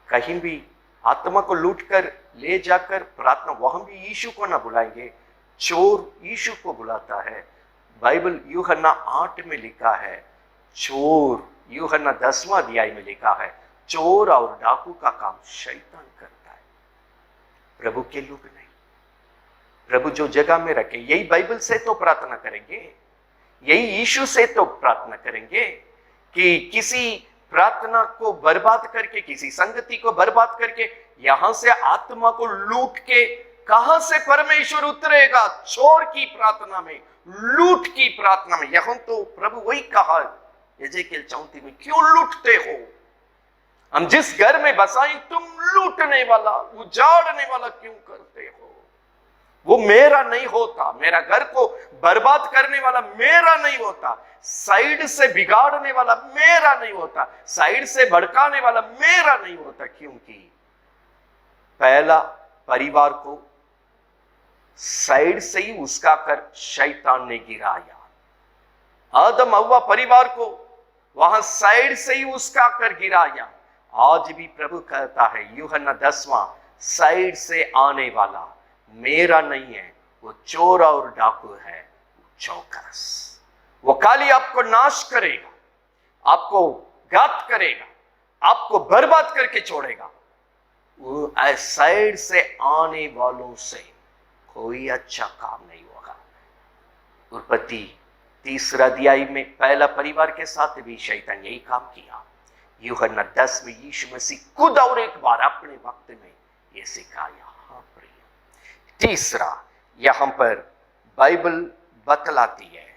कहीं भी आत्मा को लूट कर ले जाकर प्रार्थना, वहां भी यीशु को ना बुलाएंगे। चोर यीशु को बुलाता है। बाइबल यूहन्ना 8 में लिखा है, चोर, यूहन्ना 10वां अध्याय में लिखा है, चोर और डाकू का काम शैतान करता है, प्रभु के लोग नहीं। प्रभु जो जगह में रखे, यही बाइबल से तो प्रार्थना करेंगे, यही यीशु से तो प्रार्थना करेंगे कि किसी प्रार्थना को बर्बाद करके, किसी संगति को बर्बाद करके, यहां से आत्मा को लूट के कहां से परमेश्वर उतरेगा? चोर की प्रार्थना में, लूट की प्रार्थना में। यहां तो प्रभु वही कहा एजेकिएल 34 में, क्यों लूटते हो? हम जिस घर में बसाई, तुम लूटने वाला, उजाड़ने वाला क्यों करते हो? वो मेरा नहीं होता, मेरा घर को बर्बाद करने वाला मेरा नहीं होता, साइड से बिगाड़ने वाला मेरा नहीं होता, साइड से भड़काने वाला मेरा नहीं होता। क्योंकि पहला परिवार को साइड से ही उसका कर शैतान ने गिराया। आदम हव्वा परिवार को वहां साइड से ही उसका कर गिराया। आज भी प्रभु कहता है, यूहन्ना 10वां, साइड से आने वाला मेरा नहीं है, वो चोर और डाकू है, चौकस। वो खाली आपको नाश करेगा, आपको घात करेगा, आपको बर्बाद करके छोड़ेगा। वो साइड से आने वालों से कोई अच्छा काम नहीं होगा। उत्पत्ति 3 अध्याय में पहला परिवार के साथ भी शैतान यही काम किया। यूहन्ना 10 में यीशु मसीह खुद और एक बार अपने वक्त में ये सिखाया। हाँ प्रिय, तीसरा यहां पर बाइबल बतलाती है,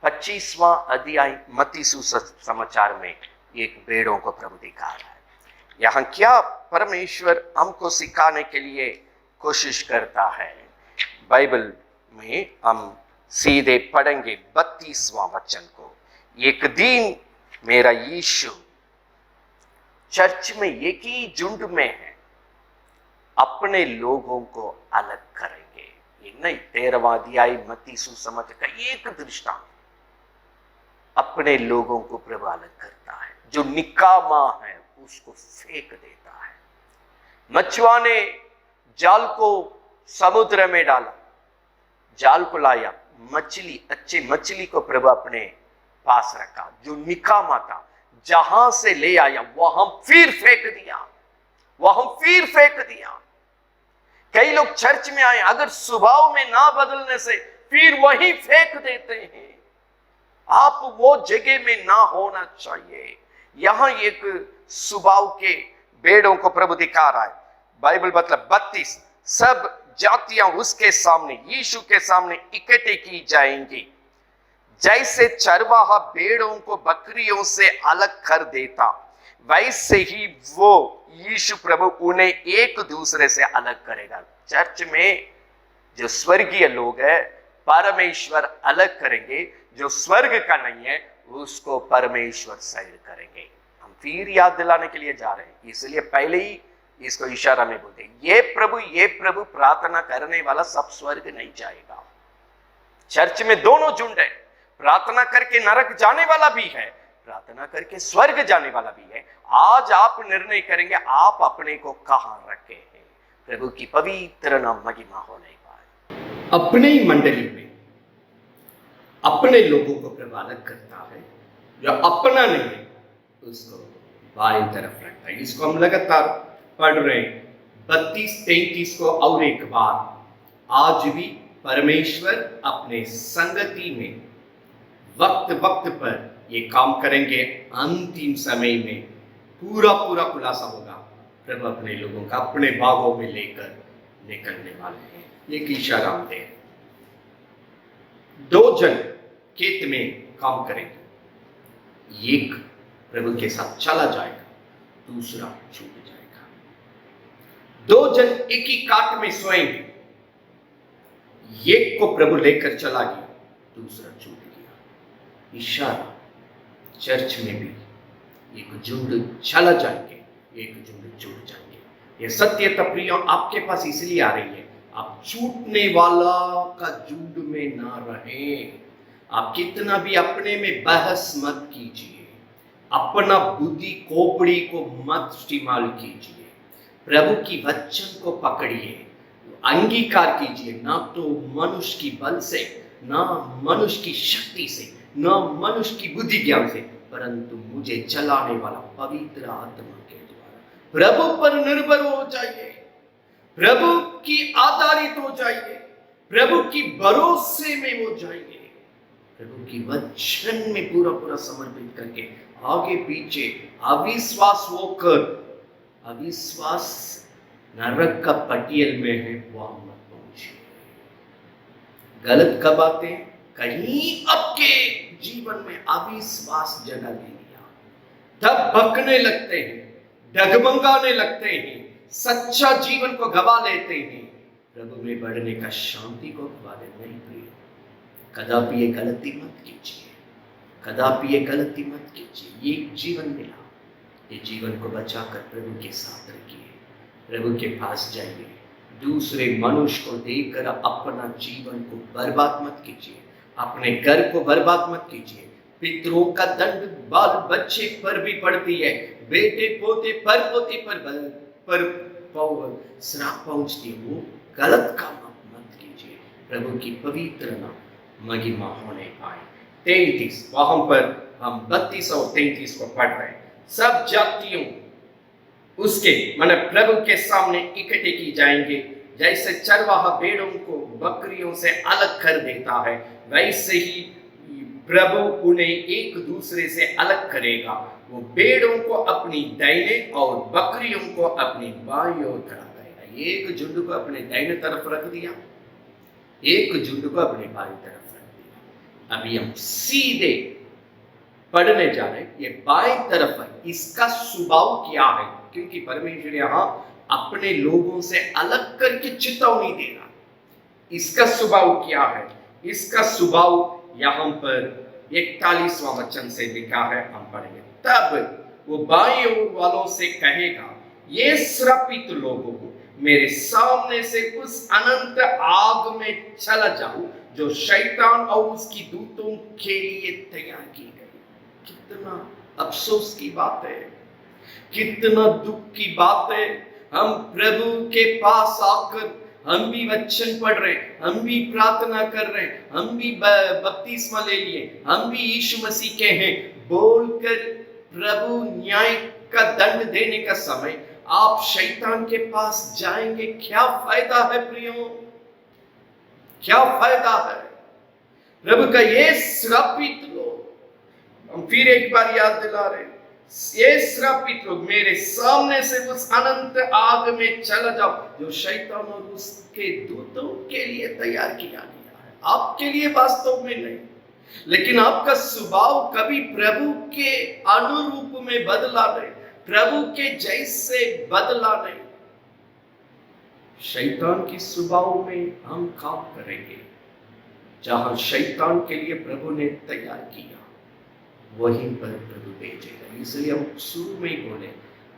25वां अध्याय मत्ती सुसमाचार में एक भेड़ों को प्रभु दिखा रहा है। यहां क्या परमेश्वर हमको सिखाने के लिए कोशिश करता है? बाइबल में हम सीधे पढ़ेंगे 32वां वचन को। एक दिन मेरा यीशु चर्च में एक ही झुंड में है, अपने लोगों को अलग करेंगे। ये नहीं, 13वां अध्याय मत्ती सुसमाचार का एक दृष्टांत, अपने लोगों को प्रभु अलग करता है। जो निकामा है उसको फेंक देता है। मछुआ ने जाल को समुद्र में डाला, जाल को लाया, मछली, अच्छे मछली को प्रभु अपने पास रखा। जो निकामा था, जहां से ले आया वहां फिर फेंक दिया, वहां फिर फेंक दिया। कई लोग चर्च में आए, अगर स्वभाव में ना बदलने से फिर वही फेंक देते हैं। आप वो जगह में ना होना चाहिए। यहां एक स्वभाव के भेड़ों को प्रभु दिखा रहा है। बाइबल मतलब 32, सब जातियां उसके सामने, यीशु के सामने इकट्ठे की जाएंगी। जैसे चरवाहा भेड़ों को बकरियों से अलग कर देता, वैसे ही वो यीशु प्रभु उन्हें एक दूसरे से अलग करेगा। चर्च में जो स्वर्गीय लोग हैं, परमेश्वर अलग करेंगे। जो स्वर्ग का नहीं है उसको परमेश्वर साइड करेंगे। हम फिर याद दिलाने के लिए जा रहे हैं, इसलिए पहले ही इसको इशारा में बोलते हैं, ये प्रभु प्रार्थना करने वाला सब स्वर्ग नहीं जाएगा। चर्च में दोनों झुंड है, प्रार्थना करके नरक जाने वाला भी है, प्रार्थना करके स्वर्ग जाने वाला भी है। आज आप निर्णय करेंगे आप अपने को कहां रखे हैं। प्रभु की पवित्र नाम महिमा होने पाए। अपने ही मंडली में अपने लोगों को प्रभु अलग करता है। जो अपना नहीं है उसको बाईं तरफ रखता है। इसको हम लगातार पढ़ रहे हैं 32-33 को और एक बार। आज भी परमेश्वर अपने संगति में वक्त वक्त पर ये काम करेंगे। अंतिम समय में पूरा खुलासा होगा। प्रभु अपने लोगों का अपने बागों में लेकर निकलने वाले हैं। एक इशारा दे, 2 जन खेत में काम करेंगे, एक प्रभु के साथ चला जाएगा, दूसरा छूट जाएगा। 2 जन एक ही काट में सोएंगे, एक को प्रभु लेकर चला गया, दूसरा छूट गया। इशारा चर्च में भी एक झुंड चला जाएंगे, एक झुंड छूट जाएंगे। यह सत्यता प्रिय आपके पास इसलिए आ रही है, आप छूटने वाला का झुंड में ना रहें। आप कितना भी अपने में बहस मत कीजिए, अपना बुद्धि खोपड़ी को मत इस्तेमाल कीजिए। प्रभु की वचन को पकड़िए, अंगीकार कीजिए, ना तो मनुष्य की बल से, ना मनुष्य की शक्ति से, ना मनुष्य की बुद्धि ज्ञान से, परंतु मुझे चलाने वाला पवित्र आत्मा के द्वारा। प्रभु पर निर्भर हो जाइए, प्रभु की आधारित हो जाइए, प्रभु की भरोसे में हो जाइए, प्रभु की वचन में पूरा समर्पित करके आगे पीछे अविश्वास होकर, अविश्वास नरक का पटियल में है, वहां मत पहुंचिए। गलत कब आते हैं? कहीं आपके जीवन में अविश्वास जगह ले लिया, तब भटकने लगते हैं, डगमगाने लगते हैं, सच्चा जीवन को गवा लेते हैं, प्रभु में बढ़ने का शांति को गवा देते नहीं प्रिय। कदापि ये गलती मत कीजिए, कदापि ये गलती मत कीजिए। ये जीवन मिला, ये जीवन को बचाकर प्रभु के साथ रखिए, प्रभु के पास जाइए। दूसरे मनुष्य को देखकर अपना जीवन को बर्बाद मत कीजिए, अपने घर को बर्बाद मत कीजिए। पितरों का दंड बाल बच्चे पर भी पड़ती है, बेटे पोते पर पोते पर श्राप पहुंचती है। वो गलत काम मत कीजिए। प्रभु की पवित्र नाम महिमा होने पाए। 33 वहां पर हम 32 और 33 को पढ़ रहे हैं। सब जातियों उसके माने प्रभु के सामने इकट्ठे की जाएंगे। जैसे चरवाहा भेड़ों को बकरियों से अलग कर देता है, वैसे ही प्रभु उन्हें एक दूसरे से अलग करेगा। वो भेड़ों को अपनी दाहिने और बकरियों को अपनी बाईं ओर खड़ा करेगा। एक झुंड को अपने दाहिने तरफ रख दिया, एक झुंड को अपनी बाईं तरफ रख दिया। अभी हम सीधे पढ़ने जा रहे हैं। ये बाईं तरफ है, इसका स्वभाव क्या है? क्योंकि परमेश्वर यहाँ अपने लोगों से अलग करके चेतावनी दे रहा। इसका स्वभाव क्या है? इसका स्वभाव यहाँ पर 41वां वचन से लिखा है, हम पढ़ेंगे। तब वो बाईं ओर वालों से कहेगा, ये श्रापित लोगों, मेरे सामने से उस अनंत आग में चला जाओ जो शैतान और उसकी दूतों के लिए तैयार की गई। कितना अफसोस की बात है, कितना दुख की बात है। हम प्रभु के पास आकर हम भी वचन पढ़ रहे हैं, हम भी प्रार्थना कर रहे हैं, हम भी बपतिस्मा ले लिए, हम भी यीशु मसीह के हैं, बोलकर प्रभु न्याय का दंड देने का समय आप शैतान के पास जाएंगे। क्या फायदा है प्रियो? क्या फायदा है? प्रभु का ये श्रापित लोग, हम फिर एक बार याद दिला रहे हैं, ये श्रापित लोग मेरे सामने से उस अनंत आग में चला जाओ जो शैतान और उसके दूतों के लिए तैयार किया गया है। आपके लिए वास्तव में नहीं, लेकिन आपका स्वभाव कभी प्रभु के अनुरूप में बदला नहीं, प्रभु के जैसे बदला नहीं। शैतान की स्वभाव में हम काम करेंगे। जहां शैतान के लिए प्रभु ने तैयार किया, वहीं पर प्रभु भेजेगा। इसलिए हम शुरू में ही बोले,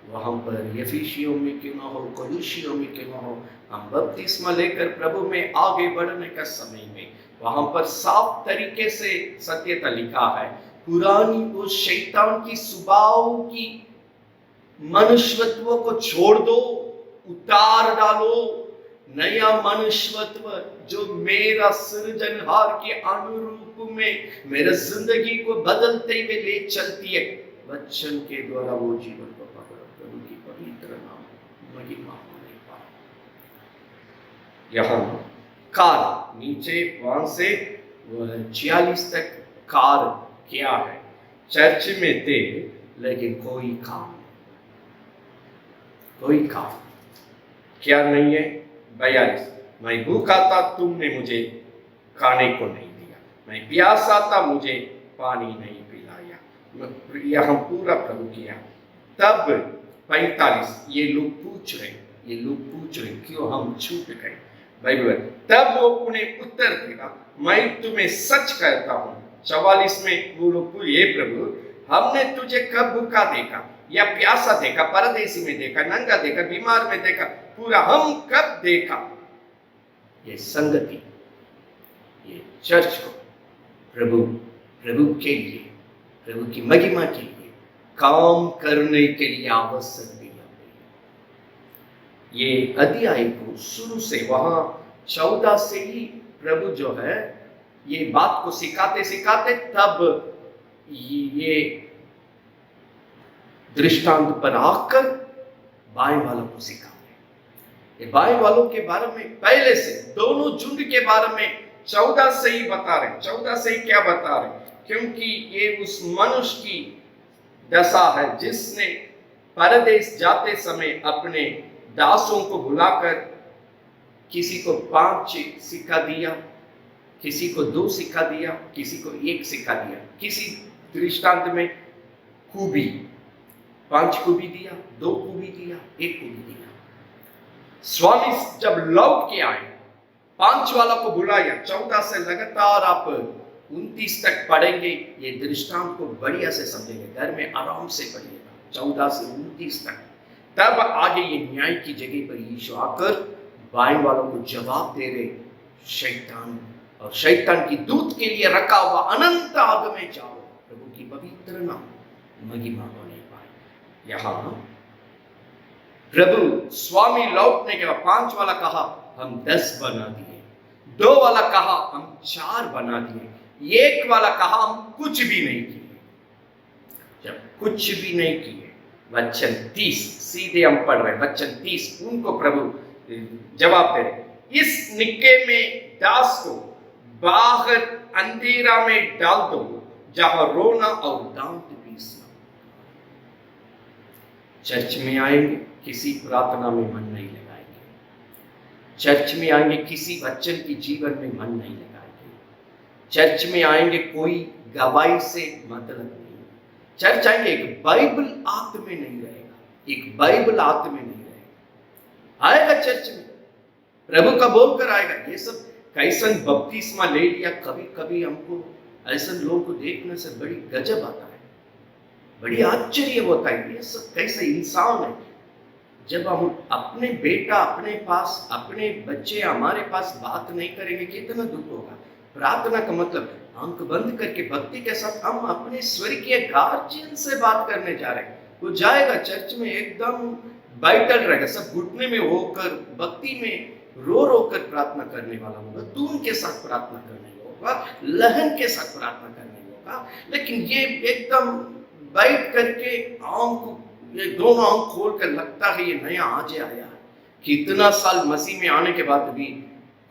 वहां पर यफिसियों में क्यों ना हो, कोलोसियों में क्यों ना हो, हम बपतिस्मा लेकर प्रभु में आगे बढ़ने का समय में वहां पर साफ तरीके से सत्यता लिखा है। पुरानी वो शैतान की स्वभाव की मनुष्यत्व को छोड़ दो, उतार डालो। नया मनुष्यत्व जो मेरा सृजनहार के अनुरूप में मेरा जिंदगी को बदलते हुए ले चलती है, वचन के द्वारा वो जीवन को पकड़ो। प्रभु की पवित्र नाम महिमा होने पाए। यहाँ कार नीचे वहां से 46 तक कार क्या है? चर्च में थे लेकिन कोई काम, कोई काम क्या नहीं है। 42 मैं भूखा था, तुमने मुझे खाने को नहीं दिया, मैं प्यासा था, मुझे पानी नहीं पिलाया। यहाँ पूरा प्रभु किया। तब 45 ये लोग पूछ रहे क्यों हम छूट गए। बाइबल तब वो उन्हें उत्तर देगा, मैं तुम्हें सच कहता हूँ। 44 में वो लोग पूछे, हे प्रभु, हमने तुझे कब भूखा देखा या प्यासा देखा, परदेसी में देखा, नंगा देखा, बीमार में देखा, पूरा हम कब देखा? ये संगति, ये चर्च को प्रभु के लिए, प्रभु की महिमा के लिए काम करने के लिए आवश्यक दिया। ये अध्याय को शुरू से वहां 14 से ही प्रभु जो है ये बात को सिखाते तब ये दृष्टांत पर आकर बाएं वालों को सिखाते। ये बाएं वालों के बारे में पहले से दोनों झुंड के बारे में 14 से ही बता रहे। 14 से ही क्या बता रहे? क्योंकि ये उस मनुष्य की दशा है जिसने परदेश जाते समय अपने दासों को बुलाकर किसी को 5 सिक्का दिया, किसी को 2 सिक्का दिया, किसी को 1 सिक्का दिया। किसी दृष्टांत में खूबी 5 को भी दिया, 2 को भी दिया, 1 को भी दिया। स्वामी जब लौट के आए, 5 वाला को बुलाया। 14 से लगातार आप 29 तक पढ़ेंगे, ये दृष्टांत को बढ़िया से समझेंगे, घर में आराम से पढ़िएगा। 14 से 29 तक। तब आगे ये न्याय की जगह पर यीशु आकर बाएं वालों को जवाब दे रहे, शैतान और शैतान की दूत के लिए रखा हुआ अनंत आग में जाओ, प्रभु की पवित्र नाम महिमा होने पाए। यहां प्रभु स्वामी लौटने के बाद 5 वाला कहा हम 10 बना दिए, 2 वाला कहा हम 4 बना दिए, 1 वाला कहा हम कुछ भी नहीं किए। जब कुछ भी नहीं किए, वचन 30 सीधे हम पढ़ रहे, वचन 30 उनको प्रभु जवाब दे रहे, इस निक्के में दास को बाहर अंधेरा में डाल दो, जहां रोना और दांत पीसना। चर्च में आएंगे, किसी प्रार्थना में मन नहीं लगाएंगे। चर्च में आएंगे, किसी वचन की जीवन में मन नहीं लगाएंगे। चर्च में आएंगे, कोई गवाही से मतलब नहीं। चर्च आएंगे, एक बाइबल हाथ में नहीं रहेगा, एक बाइबल हाथ में नहीं रहेगा। आएगा चर्च में, प्रभु का बोलकर आएगा। ये सब कैसन बपतिस्मा ले लिया, कभी कभी हमको ऐसे लोगों को देखने से बड़ी गजब आता है, बड़ी आश्चर्य होता है, ये सब कैसे इंसान है। जब हम अपने बेटा अपने पास, अपने बच्चे हमारे पास बात नहीं करेंगे, कितना दुख होगा। प्रार्थना का मतलब आंख बंद करके भक्ति के साथ हम अपने स्वर्गीय गार्जियन से बात करने जा रहे हैं। वो जाएगा चर्च में, एकदम बैठल रहेगा, सब घुटने में होकर भक्ति में रो रो कर प्रार्थना करने वाला होगा, धूम के साथ प्रार्थना करने होगा, लहन के साथ प्रार्थना करने होगा। लेकिन ये एकदम बैठ करके आंख, ये दोनों आंख खोल कर लगता है ये नया आज आया है। कितना साल मसीह में आने के बाद भी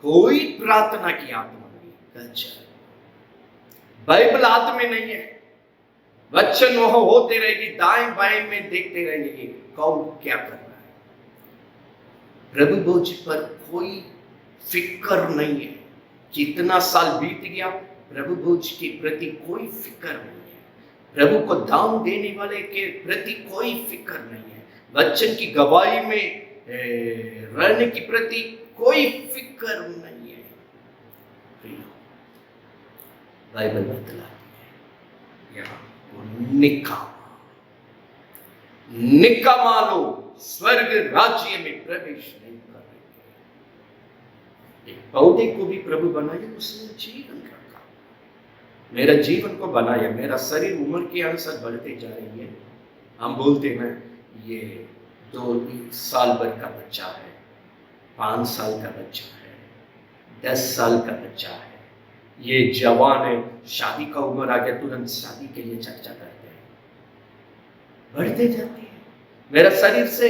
कोई प्रार्थना की आत्मा नहीं। गजब, बाइबल हाथ में नहीं है, वचन वह होते रहेगी, दाएं बाएं में देखते रहेंगे कौन क्या कर रहा है। प्रभु बोझ पर कोई फिक्र नहीं है। कितना साल बीत गया, प्रभु बोझ के प्रति कोई फिक्र नहीं है। प्रभु को दान देने वाले के प्रति कोई फिक्र नहीं है। वचन की गवाही में रहने की प्रति कोई फिक्र नहीं है। बाइबल बतलाती है यहाँ निकामा लोग स्वर्ग राज्य में प्रवेश नहीं करेंगे। एक पौधे को भी प्रभु बनाया, उसने जीवन रखा। मेरा जीवन को बनाया, मेरा शरीर उम्र के अनुसार बढ़ते जा रही है। हम बोलते हैं ये 2 साल भर का बच्चा है, 5 साल का बच्चा है, 10 साल का बच्चा है, ये जवान है, शादी का उम्र आ गया, तुरंत शादी के लिए चर्चा करते हैं, बढ़ते जाते हैं। मेरा शरीर से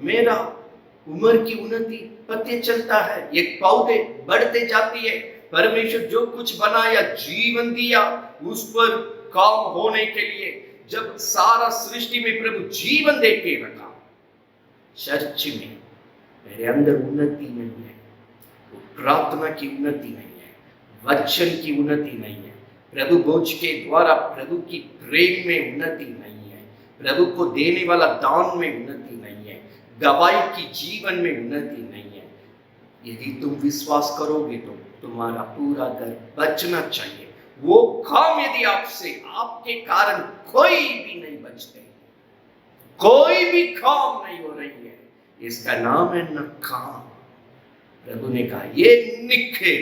मेरा उम्र की उन्नति पता चलता है। एक पौधे बढ़ते जाती है। परमेश्वर जो कुछ बनाया, जीवन दिया, उस पर काम होने के लिए जब सारा सृष्टि में प्रभु जीवन दे के रखा, चर्च में मेरे अंदर उन्नति नहीं है, प्रार्थना की उन्नति नहीं है, वचन की उन्नति नहीं है, प्रभु बोझ के द्वारा प्रभु की प्रेम में उन्नति नहीं है, प्रभु को देने वाला दान में उन्नति नहीं है, गवाही की जीवन में उन्नति नहीं है। यदि तुम विश्वास करोगे तो तुम्हारा पूरा घर बचना चाहिए। वो काम यदि आपसे, आपके कारण कोई भी नहीं बचते, कोई भी काम नहीं हो रही है, इसका नाम है नकाम। प्रभु ने कहा ये निखे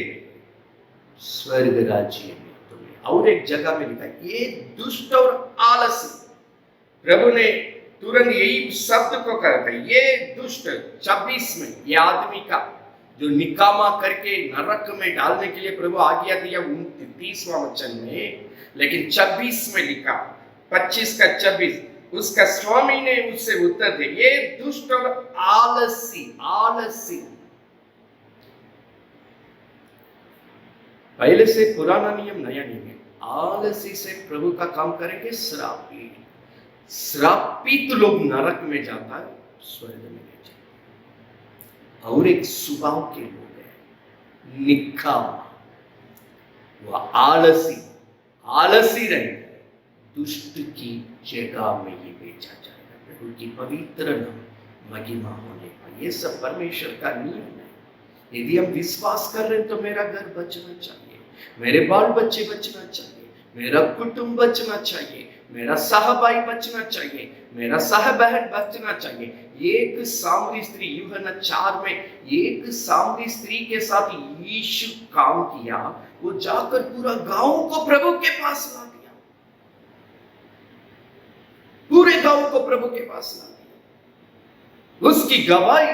स्वर्ग राज्य में तुम्हें। और एक जगह में लिखा ये दुष्ट और आलसी। प्रभु ने तुरंत यही शब्द को कहा था, ये दुष्ट। 26 में ये आदमी का जो निकामा करके नरक में डालने के लिए प्रभु आज्ञा दिया 29वां वचन में, लेकिन 26 में लिखा, 25 का 26, उसका स्वामी ने उससे उत्तर दिया ये दुष्ट और आलसी। आलसी पहले से पुराना नियम, नया नियम है। आलसी से प्रभु का काम करेंगे श्रापित। श्रापित लोग नरक में जाता है, स्वर्ग में नहीं जाता। और एक स्वभाव के लोग हैं निकामा, वह आलसी रहेंगे, दुष्ट की जगह में ये बेचा जाएगा। प्रभु की पवित्र नाम महिमा होने पाए। ये सब परमेश्वर का नियम है। यदि हम विश्वास कर रहे हैं तो मेरा घर बचना चाहिए, मेरे बाल बच्चे बचना चाहिए, मेरा कुटुंब बचना चाहिए, मेरा सहभाई बचना चाहिए, मेरा सह बहन बचना चाहिए। एक सामरी स्त्री, यूहन्ना 4 में एक सामरी स्त्री के साथ यीशु काम किया, वो जाकर पूरा गांव को प्रभु के पास ला दिया, पूरे गांव को प्रभु के पास ला दिया। उसकी गवाही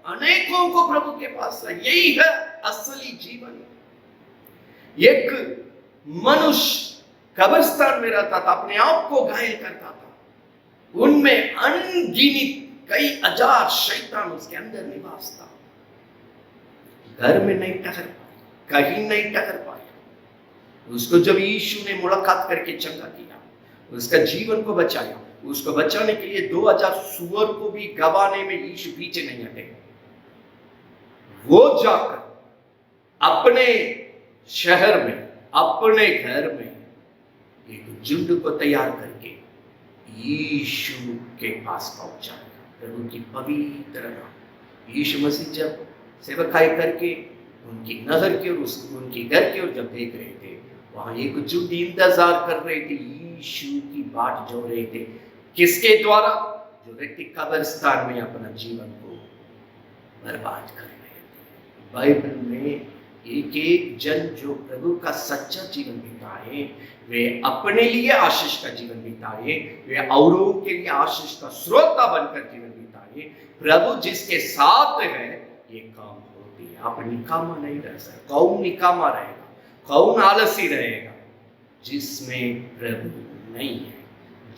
अनेकों को प्रभु के पास ला। यही है असली जीवन। एक मनुष्य कब्रिस्तान में रहता था, अपने आप को घायल करता था, उनमें अनगिनत कई हजार शैतान उसके अंदर निवास था। घर में नहीं ठहर पाया, कहीं नहीं ठहर पाया। उसको जब यीशु ने मुलाकात करके चंगा किया, उसका जीवन को बचाया, उसको बचाने के लिए 2000 सुअर को भी गवाने में यीशु पीछे नहीं हटे। वो जाकर अपने शहर में, अपने घर में एक झुंड को तैयार करके यीशु के पास पहुंचा। प्रभु की पवित्र नाम। यीशु मसीह जब सेवकाई करके उनकी नजर की ओर, उनकी घर की ओर जब देख रहे थे, वहां एक झुंड इंतजार कर रहे थे, यीशु की बाट जो रहे थे। किसके द्वारा? जो व्यक्ति कब्रिस्तान में अपना जीवन को बर्बाद कर रहे थे। बाइबल में एक एक जन जो प्रभु का सच्चा जीवन बिताए, वे अपने लिए आशीष का जीवन बिताए, वे औरों के लिए आशीष का स्रोता बनकर जीवन बिताए। प्रभु जिसके साथ है, ये काम होती है। आप निकामा नहीं रह सकते। कौन निकामा रहेगा? कौन आलसी रहेगा? जिसमें प्रभु नहीं है,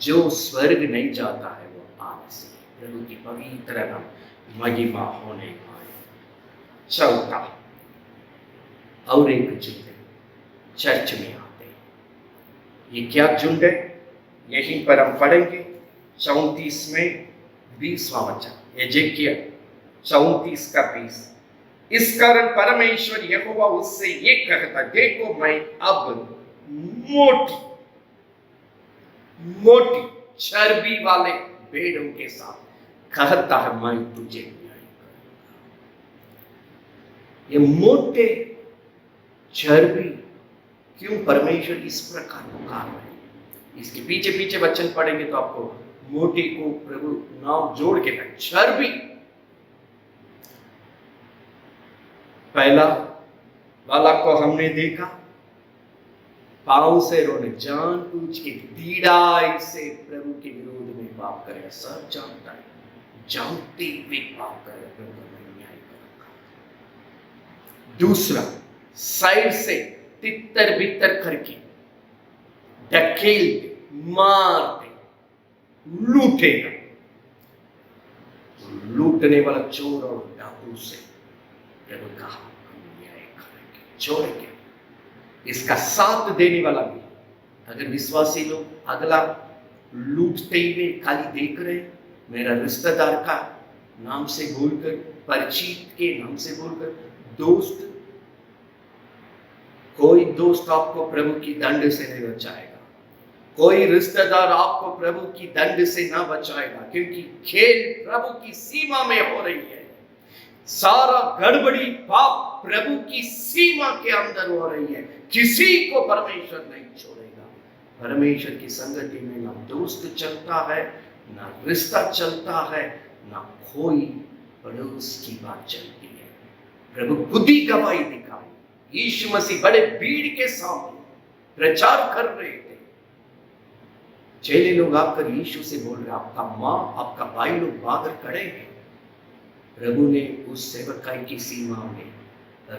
जो स्वर्ग नहीं जाता है, वो आलसी है। प्रभु की पवित्र नाम महिमा होने पाए। चौथा, और एक झुंड चर्च में आते हैं। ये क्या झुंड है? यहीं पर हम पढ़ेंगे 34 में 20वां वचन, एजेकिया 34 का 20। इस कारण परमेश्वर यहोवा उससे ये कहता, देखो मैं अब मोटी मोटी चर्बी वाले भेड़ों के साथ कहता है, मैं तुझे न्याय करूंगा। ये मोटे चर्बी क्यों परमेश्वर इस प्रकार पुकार रहे हैं? इसके पीछे पीछे वचन पढ़ेंगे तो आपको मोटी को प्रभु नाम जोड़ के कहा। चर्बी, पहला वाला को हमने देखा, पांव से रोने, जानबूझ के दीड़ाई से प्रभु के विरोध में पाप करे। सब जानता है, जानते हुए पाप करे, प्रभु का न्याय करूंगा। दूसरा, साइड से तितर बितर करके ढकेलते, मारते, लूटेगा। लूटने वाला चोर और डाकू से प्रभु कहा, हम न्याय करेंगे, छोड़ेंगे। इसका साथ देने वाला भी, अगर विश्वासी लोग अगला लूटते हुए खाली देख रहे, मेरा रिश्तेदार का नाम से बोलकर, परिचित के नाम से बोलकर, दोस्त, कोई दोस्त आपको प्रभु की दंड से नहीं बचाएगा, कोई रिश्तेदार आपको प्रभु की दंड से ना बचाएगा, क्योंकि खेल प्रभु की सीमा में हो रही है। सारा गड़बड़ी पाप प्रभु की सीमा के अंदर हो रही है। किसी को परमेश्वर नहीं छोड़ेगा। परमेश्वर की संगति में ना दोस्त चलता है, ना रिश्ता चलता है, ना कोई पड़ोस की बात चलती है। प्रभु खुद ही गवाही दिखाई। यीशु मसीह बड़े भीड़ के सामने प्रचार कर रहे थे। चेले लोग आकर यीशु से बोल रहे, आपका माँ, आपका भाई लोग बाहर खड़े हैं। प्रभु ने उस सेवकाई की सीमा में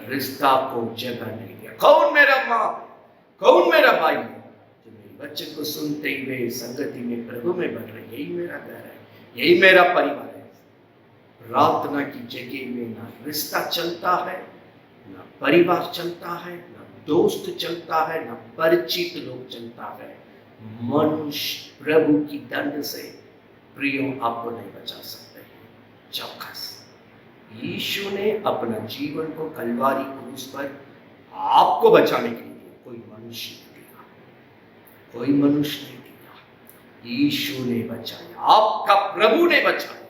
रिश्ता को जगह नहीं दिया। कौन मेरा माँ, कौन मेरा भाई है जो मेरे बच्चे को सुनते हुए संगति में प्रभु में बढ़ रहे? यही मेरा घर है, यही मेरा परिवार है। प्रार्थना की जगह में ना रिश्ता चलता है, ना परिवार चलता है, ना दोस्त चलता है, ना परिचित लोग चलता है। मनुष्य प्रभु की दंड से प्रियो आपको नहीं बचा सकते हैं। चौकस, यीशु ने अपना जीवन को कलवारी क्रूस पर आपको बचाने के लिए दिया। कोई मनुष्य नहीं दिया, कोई मनुष्य नहीं दिया। यीशु ने बचाया, आपका प्रभु ने बचाया।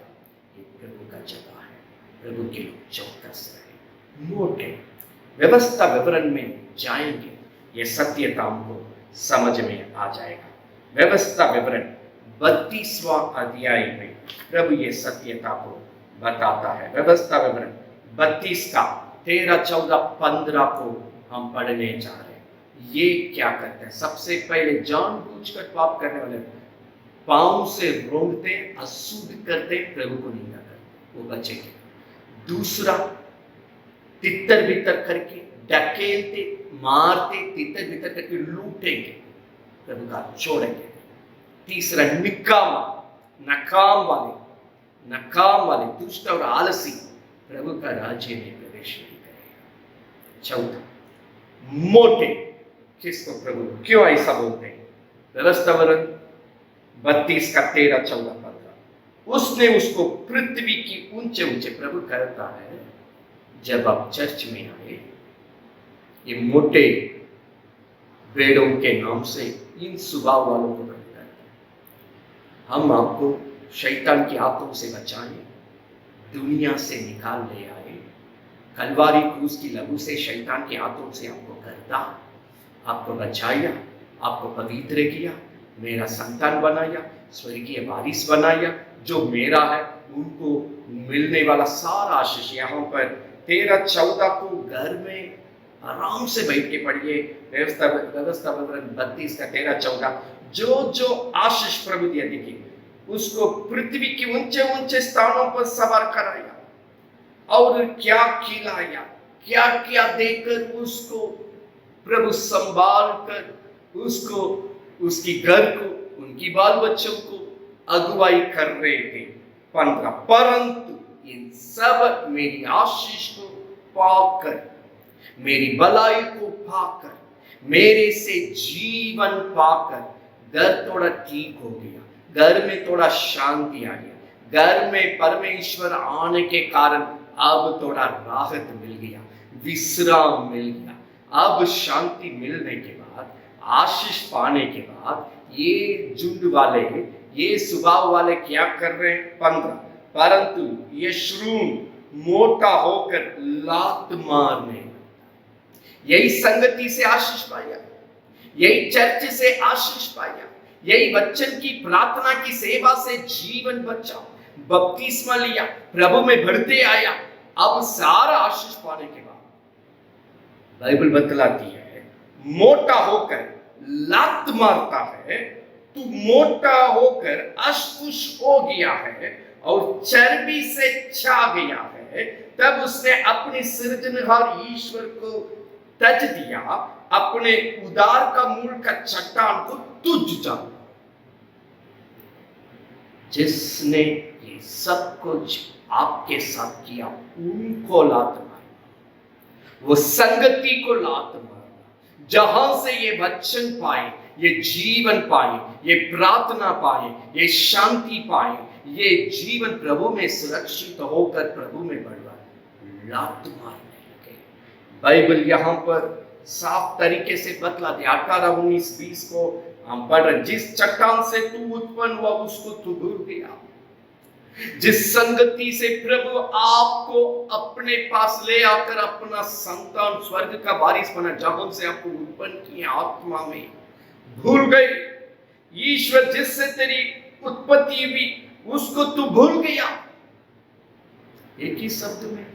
ये प्रभु का जगह है, प्रभु के लोग चौकस रहे, मोटे व्यवस्था विवरण में जाएंगे, ये सत्यता हमको समझ में आ जाएगा। व्यवस्था विवरण 32वां अध्याय में प्रभु ये सत्यता को बताता है। व्यवस्था विवरण 32 का 13, 14, 15 को हम पढ़ने जा रहे हैं। ये क्या करते हैं? सबसे पहले जानबूझकर पाप करने वाले पांव से रोंगते, अशुद्ध करते, प्रभु को निंदा करते, वो बचेंगे। दूसरा, तितर बितर करके डकेलते, मारते, तितर बितर करके लूटेंगे, प्रभु का छोड़ेंगे। तीसरा, निकामा, नकाम वाले दुष्ट और आलसी प्रभु का राज्य में प्रवेश नहीं करेगा। चौथा, मोटे, किसको? प्रभु। क्यों ऐसा बोलते हैं? व्यवस्था विवरण 32 का 13, 14, 15। उसने उसको पृथ्वी की ऊंचे ऊंचे, प्रभु कहता है जब आप चर्च में आए, ये मोटे भेड़ों के नाम से इन स्वभाव वालों को प्रभु कहता है, हम आपको शैतान की हाथों से बचाने दुनिया से निकाल ले आए। कलवारी क्रूस की लहू से शैतान के हाथों से आपको करता, आपको बचाया, आपको पवित्र किया, मेरा संतान बनाया, स्वर्गीय वारिस बनाया। जो मेरा है उनको मिलने वाला सारा आशीष। यहाँ पर 13, 14 को घर में आराम से बैठ के पढ़िए। व्यवस्था विवरण 32 का 13, 14। जो आशीष प्रभु दिया, देखिए, उसको पृथ्वी के ऊंचे ऊंचे स्थानों पर सवार कराया और क्या खिलाया, क्या क्या देकर उसको प्रभु संभाल कर उसको, उसकी घर को, उनकी बाल बच्चों को अगुवाई कर रहे थे। 15, परंतु इन सब मेरी आशीष को पाकर, मेरी भलाई को पाकर, मेरे से जीवन पाकर घर थोड़ा ठीक हो गया, घर में थोड़ा शांति आ गया, घर में परमेश्वर आने के कारण अब थोड़ा राहत मिल गया, विश्राम मिल गया। अब शांति मिलने के बाद, आशीष पाने के बाद, ये झुंड वाले, ये स्वभाव वाले क्या कर रहे हैं? 15, परंतु ये श्रून मोटा होकर लात मारने, यही संगति से आशीष पाया, यही चर्च से आशीष पाया, यही वचन की प्रार्थना की सेवा से जीवन बचा, बपतिस्मा लिया, प्रभु में बढ़ते आया। अब सारा आशीष पाने के बाद बाइबल बतलाती है, मोटा होकर लात मारता है, तू मोटा होकर अस्पुश हो गया है और चर्बी से छा गया है। तब उसने अपने सृजनहार ईश्वर को तज दिया, अपने उदार का मूल का चट्टान को तुझ जाना। जिसने ये सब कुछ आपके साथ किया, उनको लात मारना, वो संगति को लात मारना, जहां से ये वचन पाए, ये जीवन पाए, ये प्रार्थना पाए, ये शांति पाए, ये जीवन प्रभु में सुरक्षित होकर प्रभु में बढ़वा, लात मारने लगे। बाइबल यहाँ पर साफ तरीके से बतला दे। 18, 19, 20 को हम पढ़ रहे, जिस चट्टान से तू उत्पन्न हुआ उसको तू भूल गया, जिस संगति से प्रभु आपको अपने पास ले आकर अपना संतान स्वर्ग का वारिस बना, जहां से आपको उत्पन्न किया आत्मा में, भूल गए। ईश्वर जिससे तेरी उत्पत्ति हुई उसको तू भूल गया। एक ही शब्द में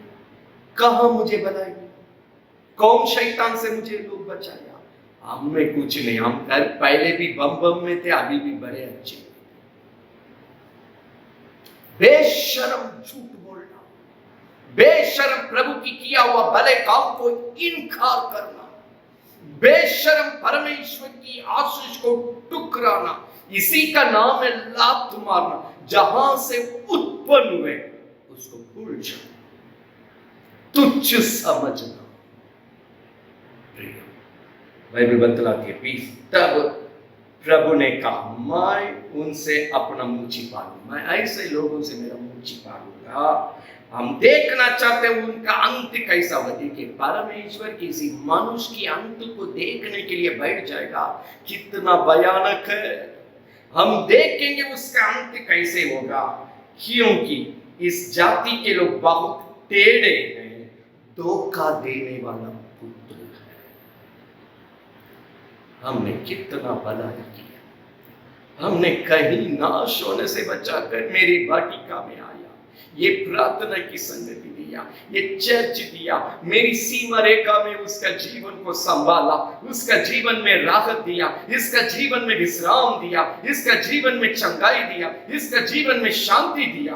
कहा मुझे भलाई, कौन शैतान से मुझे लोग बचाया? हमें कुछ नहीं, हम पहले भी बम में थे, अभी भी बड़े अच्छे। बेशर्म झूठ बोलना, बेशर्म प्रभु की किया हुआ भले काम को इनकार करना, बेशर्म परमेश्वर की आशीष को टुकराना, इसी का नाम है लात मारना। जहां से उत्पन्न हुए उसको भूल जाना, तुच्छ समझना। बाइबल बतलाती है 20, तब प्रभु ने कहा, मैं उनसे अपना मुंह छिपा लूंगा, मैं ऐसे लोगों से मेरा मुंह छिपा लूंगा। हम देखना चाहते हैं उनका अंत कैसा होगा। देखिए, परमेश्वर किसी मनुष्य की अंत को देखने के लिए बैठ जाएगा, कितना भयानक है। हम देखेंगे उसका अंत कैसे होगा, क्योंकि इस जाति के लोग बहुत टेढ़े हैं, धोखा देने वाला पुत्र है। हमने कितना भला किया, हमने कहीं नाश होने से बचाकर मेरी वाटिका में आया, ये प्रार्थना की संगति दिया, ये चर्च दिया, मेरी सीमा रेखा में उसका जीवन को संभाला, उसका जीवन में राहत दिया, इसका जीवन में विश्राम दिया, इसका जीवन में चंगाई दिया, इसका जीवन में शांति दिया।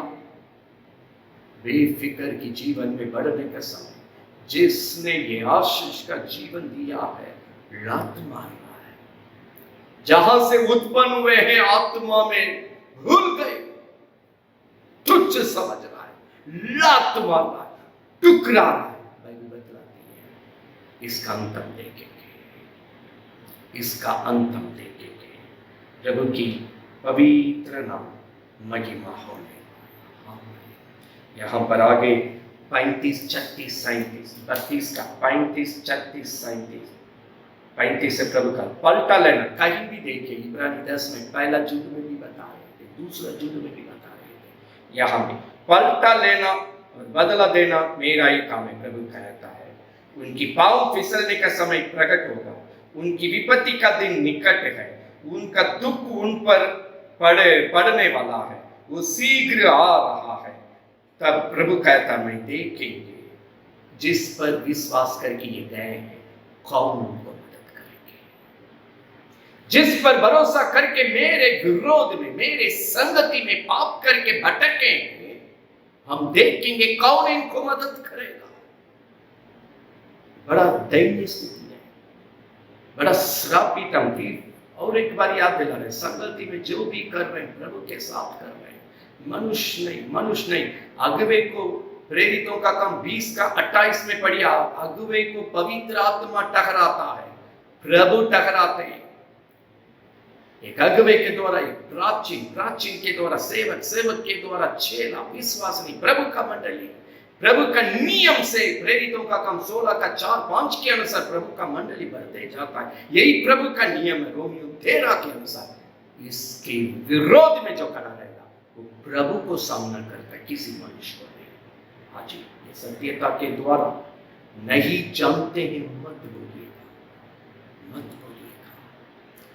बेफिक्र की जीवन में बढ़ने का समय जिसने ये आशीष का जीवन दिया है, लात मार रहा है। जहां से उत्पन्न हुए हैं आत्मा में भूल गए, तुच्छ समझ रहा है, लात मार रहा है, टुकरा रहा है। बाइबल बतलाती है इसका अंत हम देखेंगे, इसका अंत हम देखेंगे। प्रभु की पवित्र नाम महिमा होने। यहाँ पर आगे 35, 36, 37, 32 का 35, 36, 37, 35 से प्रभु का पलटा लेना। कहीं भी देखिए इब्रानी 10 में पहला युद्ध में भी बता रहे थे, दूसरा युद्ध में भी बता रहे थे, यहाँ भी पलटा लेना और बदला देना मेरा ही काम है। प्रभु कहता है उनकी पांव फिसलने का समय प्रकट होगा, उनकी विपत्ति का दिन निकट है, उनका दुख उन पर पड़ने वाला है, वो शीघ्र आ रहा है। तब प्रभु कहता मैं देखेंगे जिस पर विश्वास करके ये गए हैं, कौन उनको मदद करेंगे। जिस पर भरोसा करके मेरे विरोध में, मेरे संगति में पाप करके भटके, हम देखेंगे कौन इनको मदद करेगा। बड़ा दयनीय स्थिति है, बड़ा श्रापित हम भी। और एक बार याद दिला रहे, संगति में जो भी कर रहे हैं प्रभु के साथ कर रहे हैं, मनुष्य नहीं। अगुवे को प्रेरितों का काम 20 का 28 में पढ़िया, अगुवे को पवित्र आत्मा टकराता है, प्रभु टकराते हैं। एक अगुवे के द्वारा, एक प्राचीन के द्वारा, सेवक के द्वारा चेला, विश्वासनी, प्रभु का मंडली, प्रभु का नियम से प्रेरितों का काम 16 का 4-5 के अनुसार प्रभु का मंडली बढ़ते जाता है। यही प्रभु का नियम है। रोमियो 13 के अनुसार इसके विरोध में जो खड़ा रहेगा वो प्रभु को सामना करता है, किसी मनुष्य को नहीं। आज ये सत्यता के द्वारा नहीं जानते हैं मत बोलिएगा।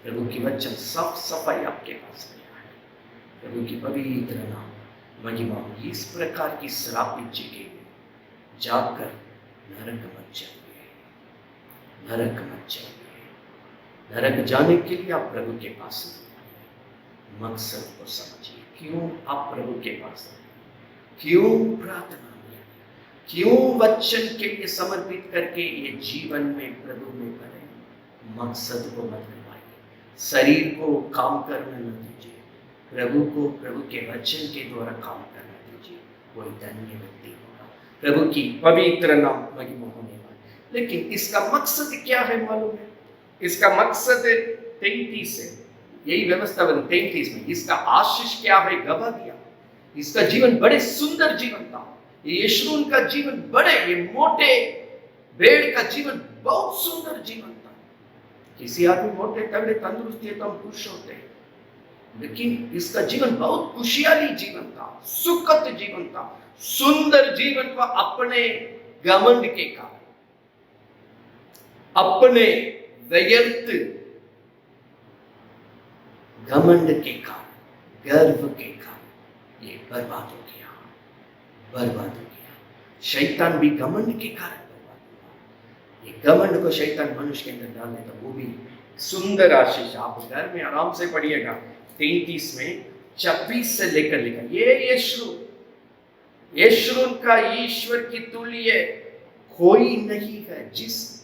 प्रभु की वचन साफ सफाई आपके पास में है। प्रभु की पवित्र नाम महिमा। इस प्रकार की श्रापित जगह में जाकर नरक मत जाइए, नरक जाने के लिए आप प्रभु के पास नहीं, मकसद को समझिए। क्यों आप प्रभु के पास आए, क्यों प्रार्थना में, क्यों वचन के लिए समर्पित करके ये जीवन में प्रभु में करें। मकसद को मत गवाइए, शरीर को काम करने न दीजिए, प्रभु को प्रभु के वचन के द्वारा काम करने दीजिए, कोई धन्य व्यक्ति होगा। प्रभु की पवित्र नाम महिमा होने वाली। लेकिन इसका मकसद क्या है मालूम है? इसका मकसद 33 है, यही व्यवस्था 33 में इसका आशीष क्या है गवा दिया। इसका जीवन बड़े सुंदर जीवन था। यशरून का जीवन बड़े, ये मोटे भेड़ का जीवन बहुत सुंदर जीवन था। किसी आदमी मोटे तगड़े तंदुरुस्ती है तो हम खुश होते हैं, लेकिन इसका जीवन बहुत खुशहाली जीवन था, सुखद जीवन था, सुंदर जीवन था। अपने घमंड के कारण, अपने व्यर्थ घमंड के कारण, गर्व के कारण ये बर्बाद हो गया। शैतान भी घमंड के कारण बर्बाद हुआ। ये घमंड को शैतान मनुष्य के अंदर डाल देता, वो भी सुंदर आशीष। आप घर में आराम से पढ़िएगा, 33 में 26 से लेकर लिखा। ये यशरून का ईश्वर की तुल्य कोई नहीं है। जिस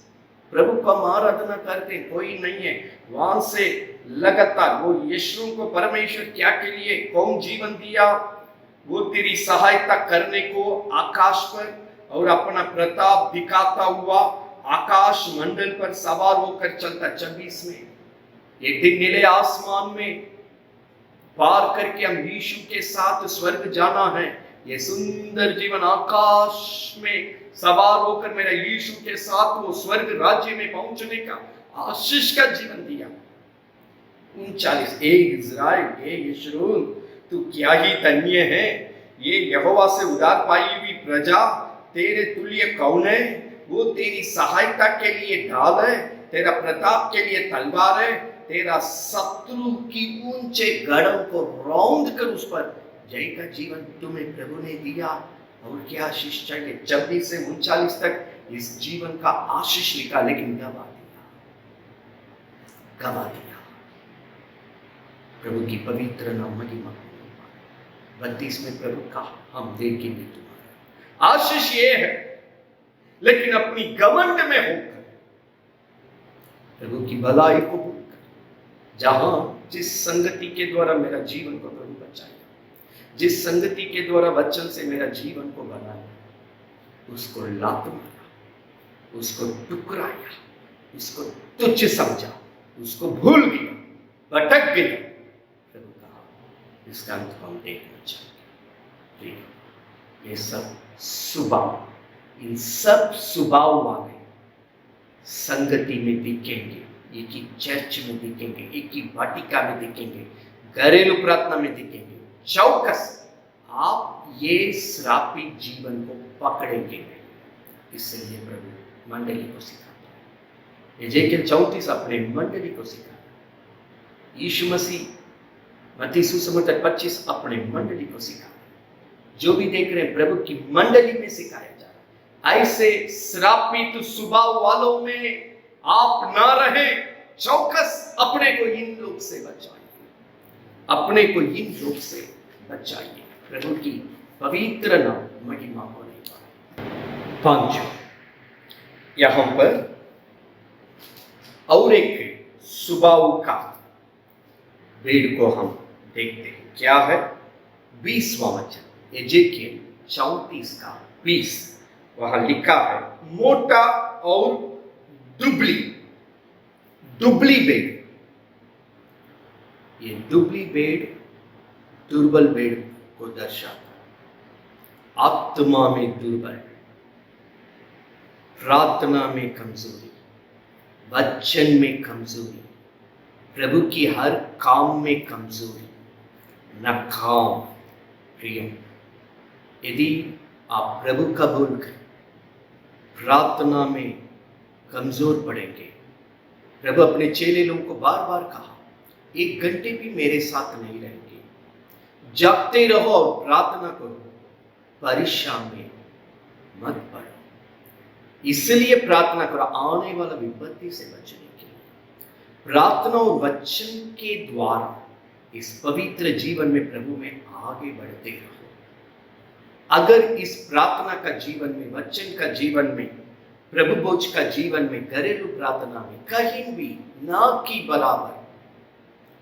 प्रभु को हम आराधना करते हैं कोई नहीं है। वहां से लगातार वो यशरून को परमेश्वर क्या के लिए कौन जीवन दिया, वो तेरी सहायता करने को आकाश पर और अपना प्रताप दिखाता हुआ आकाश मंडल पर सवार होकर चलता। 26 में एक दिन नीले आसमान में पार करके हम यीशु के साथ स्वर्ग जाना है। ये सुंदर जीवन आकाश में सवार होकर मेरा यीशु के साथ वो स्वर्ग राज्य में पहुंचने का आशीष का जीवन दिया। 39 ए इज़राइल, ए यशरून, तू क्या ही धन्य है, ये यहोवा से उधार पाई हुई प्रजा, तेरे तुल्य कौन है? वो तेरी सहायता के लिए ढाल है, तेरा प्रताप के लिए तलवार है, तेरा शत्रु की ऊंचे गढ़ों को रौंद कर उस पर जय का जीवन तुम्हें प्रभु ने दिया। और क्या आशीष चाहिए? 26 से 39 तक इस जीवन का आशीष लिखा, लेकिन गवा दिया। प्रभु की पवित्र नाम महिमा। 32 में प्रभु कहा, हम देखेंगे तुम्हारा आशीष ये है, लेकिन अपनी घमंड में होकर प्रभु की भलाई को भूलकर, जहां जिस संगति के द्वारा मेरा जीवन को प्रभु बचाया, जिस संगति के द्वारा वचन से मेरा जीवन को बनाया, उसको लात मारा, उसको टुकराया, उसको तुच्छ समझा, उसको भूल गया, भटक गया। प्रभु कहा, इसका अंत हम देखना चाहिए। ये सब स्वभाव, इन सब स्वभाव वाले संगति में दिखेंगे, एक ही चर्च में दिखेंगे, एक ही वाटिका में दिखेंगे, घरेलू प्रार्थना में दिखेंगे। चौकस आप ये श्रापित जीवन को पकड़ेंगे नहीं। इसलिए प्रभु मंडली को सिखाता है। एजेकियल 34 अपने मंडली को सिखाता है। यीशु मसीह मत्ती सुसमाचार 25 अपने मंडली को सिखाता है। जो भी देख रहे हैं प्रभु की मंडली में सिखाया जा रहा है। ऐसे श्रापित स्वभाव वालों में आप ना रहे। चौकस अपने को इन लोग से बचाइए, अपने को इन लोग से बचाइए। प्रभु की पवित्र नाम महिमा होने पाए। 5 यहां पर और एक स्वभाव का भेद को हम देखते हैं। क्या है? 20वां वचन, एजेकियल 34 का 20, वहां लिखा है, मोटा और दुबली भेड़। ये दुबली भेड़ दुर्बल भेड़ को दर्शाता है। आत्मा में दुर्बल, प्रार्थना में कमजोरी, वचन में कमजोरी, प्रभु की हर काम में कमजोरी, नाकाम। प्रिय, यदि आप प्रभु का भूल कर प्रार्थना में कमजोर पड़ेंगे, प्रभु अपने चेले लोगों को बार बार कहा, 1 घंटे भी मेरे साथ नहीं रहेंगे, जागते रहो और प्रार्थना करो, परीक्षा में मत पड़ो। इसलिए प्रार्थना करो आने वाला विपत्ति से बचने के लिए। प्रार्थना और वचन के द्वारा इस पवित्र जीवन में प्रभु में आगे बढ़ते रहो। अगर इस प्रार्थना का जीवन में, वचन का जीवन में, प्रभु भोज का जीवन में, घरेलू प्रार्थना में कहीं भी ना की बराबर,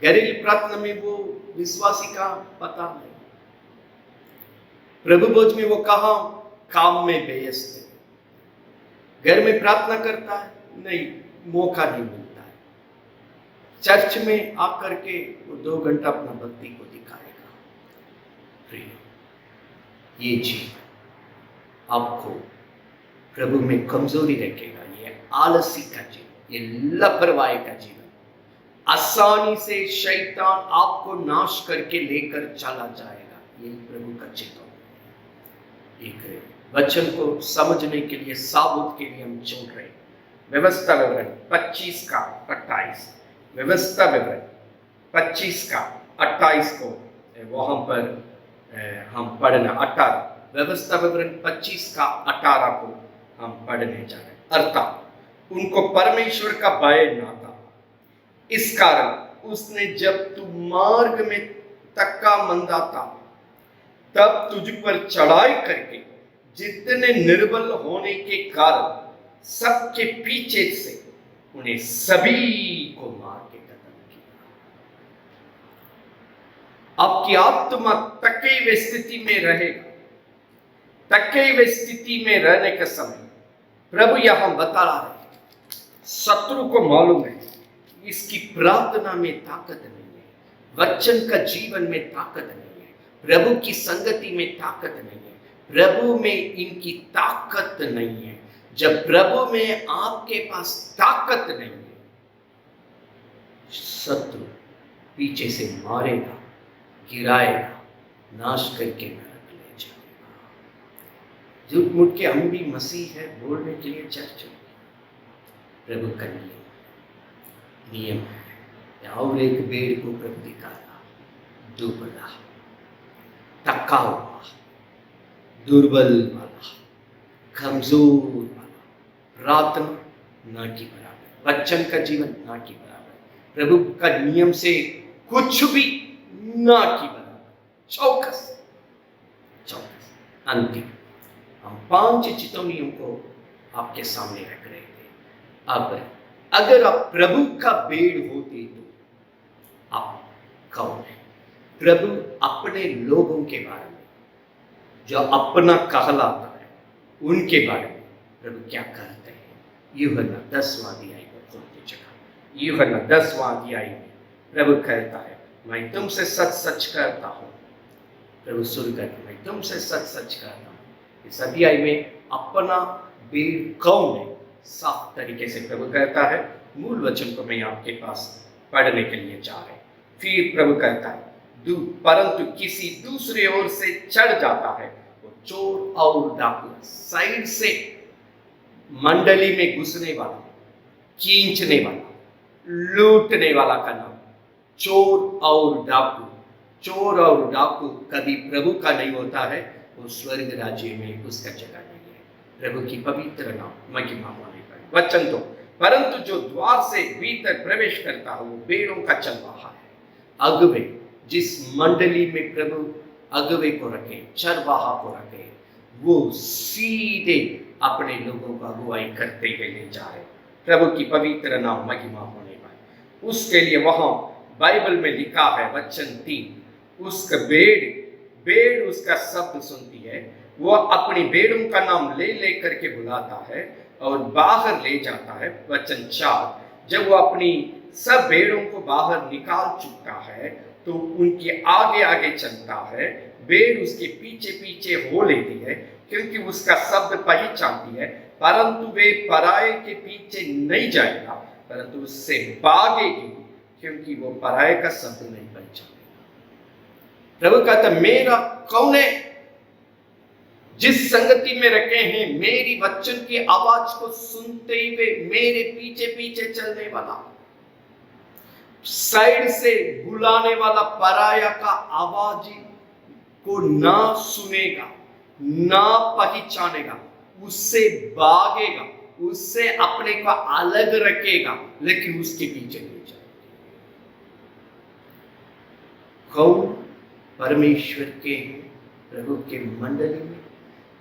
घरेलू प्रार्थना में वो विश्वासी का पता नहीं, प्रभु भोज में वो कहा काम में व्यस्त है, घर में प्रार्थना करता है, नहीं, मौका नहीं मिलता है, चर्च में आकर के वो 2 घंटा अपना भक्ति को दिखाएगा। प्रिय, ये जीवन आपको प्रभु में कमजोरी रखेगा। ये आलसी का जीवन, ये लापरवाही का जीवन, आसानी से शैतान आपको नाश करके लेकर चला जाएगा। ये प्रभु का चेतावनी। एक वचन को समझने के लिए, साबुत के लिए हम छोड़ रहे। व्यवस्था विवरण 25 का 28, व्यवस्था विवरण 25 का 28 को वहां पर हम पढ़ना। 18 व्यवस्था विवरण 25 का 18 को हम पढ़ने जा रहे। अर्थात उनको परमेश्वर का भय ना था, इस कारण उसने जब तू मार्ग में तक्का मंदा था तब तुझ पर चढ़ाई करके जितने निर्बल होने के कारण सबके पीछे से उन्हें सभी को मार के खत्म किया। आपकी आत्मा तके हुए स्थिति में रहेगा। तके हुए स्थिति में रहने के समय प्रभु यहां बता रहा है, शत्रु को मालूम है इसकी प्रार्थना में ताकत नहीं है, वचन का जीवन में ताकत नहीं है, प्रभु की संगति में ताकत नहीं है, प्रभु में इनकी ताकत नहीं है। जब प्रभु में आपके पास ताकत नहीं है, शत्रु पीछे से मारेगा, गिराएगा, नाश करके नरक ले जाएगा। झूठ मूठ के हम भी मसीह है बोलने के लिए चर्च में प्रभु का नियम है। और एक भेड़ को प्रभु दिखाया, दुबला, थका हुआ, दुर्बल वाला, कमजोर वाला, प्रार्थना ना की बराबर, बच्चन का जीवन ना की बराबर, प्रभु का नियम से कुछ भी ना की बराबर, चौकस चौकस। अंतिम हम 5 चेतावनियों को आपके सामने रख रहे थे। अब अगर आप प्रभु का भेड़ होते तो आप कौन है? प्रभु अपने लोगों के बारे में, जो अपना कहलाता है, उनके बारे में प्रभु क्या कहते हैं? यूहन्ना 10वां अध्याय को खोलते जगह, यूहन्ना 10वां अध्याय में प्रभु कहता है, मैं तुमसे सच सच कहता हूँ, प्रभु शुरू करके मैं तुमसे सच सच कहता हूँ। इस अध्याय में अपना भेड़ कौन है साफ तरीके से प्रभु कहता है। मूल वचन को मैं आपके पास पढ़ने के लिए चाह रहे। फिर प्रभु कहता है, परंतु किसी दूसरे ओर से चढ़ जाता है वो चोर और डाकू, साइड से मंडली में घुसने वाला, खींचने वाला, लूटने वाला का नाम चोर और डाकू। चोर और डाकू कभी प्रभु का नहीं होता है, वो स्वर्ग राज्य में उसका जगह नहीं है। प्रभु की पवित्र नाम महिमा होने पर वचन तो, परंतु जो द्वार से भीतर प्रवेश करता है वो भेड़ों का चरवाहा है। अगुवे, जिस मंडली में प्रभु अगुवे को रखे, चरवाहा को रखे, वो सीधे अपने लोगों को अगुवाई करते हुए ले जा रहे। प्रभु की पवित्र नाम महिमा होने पर उसके लिए वहां बाइबल में लिखा है वचन 3, उसका भेड़ उसका शब्द सुनती है, वो अपनी भेड़ों का नाम ले ले करके बुलाता है और बाहर ले जाता है। वचन 4, जब वो अपनी सब भेड़ों को बाहर निकाल चुका है तो उनके आगे आगे चलता है। भेड़ उसके पीछे पीछे हो लेती है क्योंकि उसका शब्द पहचानती है, परंतु वे पराये के पीछे नहीं जाएगा, परंतु उससे भागेगी क्योंकि वो पराये का शब्द नहीं पहचानेगा। प्रभु कहता, मेरा कौन है? जिस संगति में रखे हैं, मेरी वचन की आवाज को सुनते हुए मेरे पीछे पीछे चलने वाला, साइड से बुलाने वाला, पराया का आवाज को ना सुनेगा, ना पहचानेगा, उससे भागेगा, उससे अपने को अलग रखेगा, लेकिन उसके पीछे नहीं जाएगा। कौन? परमेश्वर के प्रभु के मंडली में,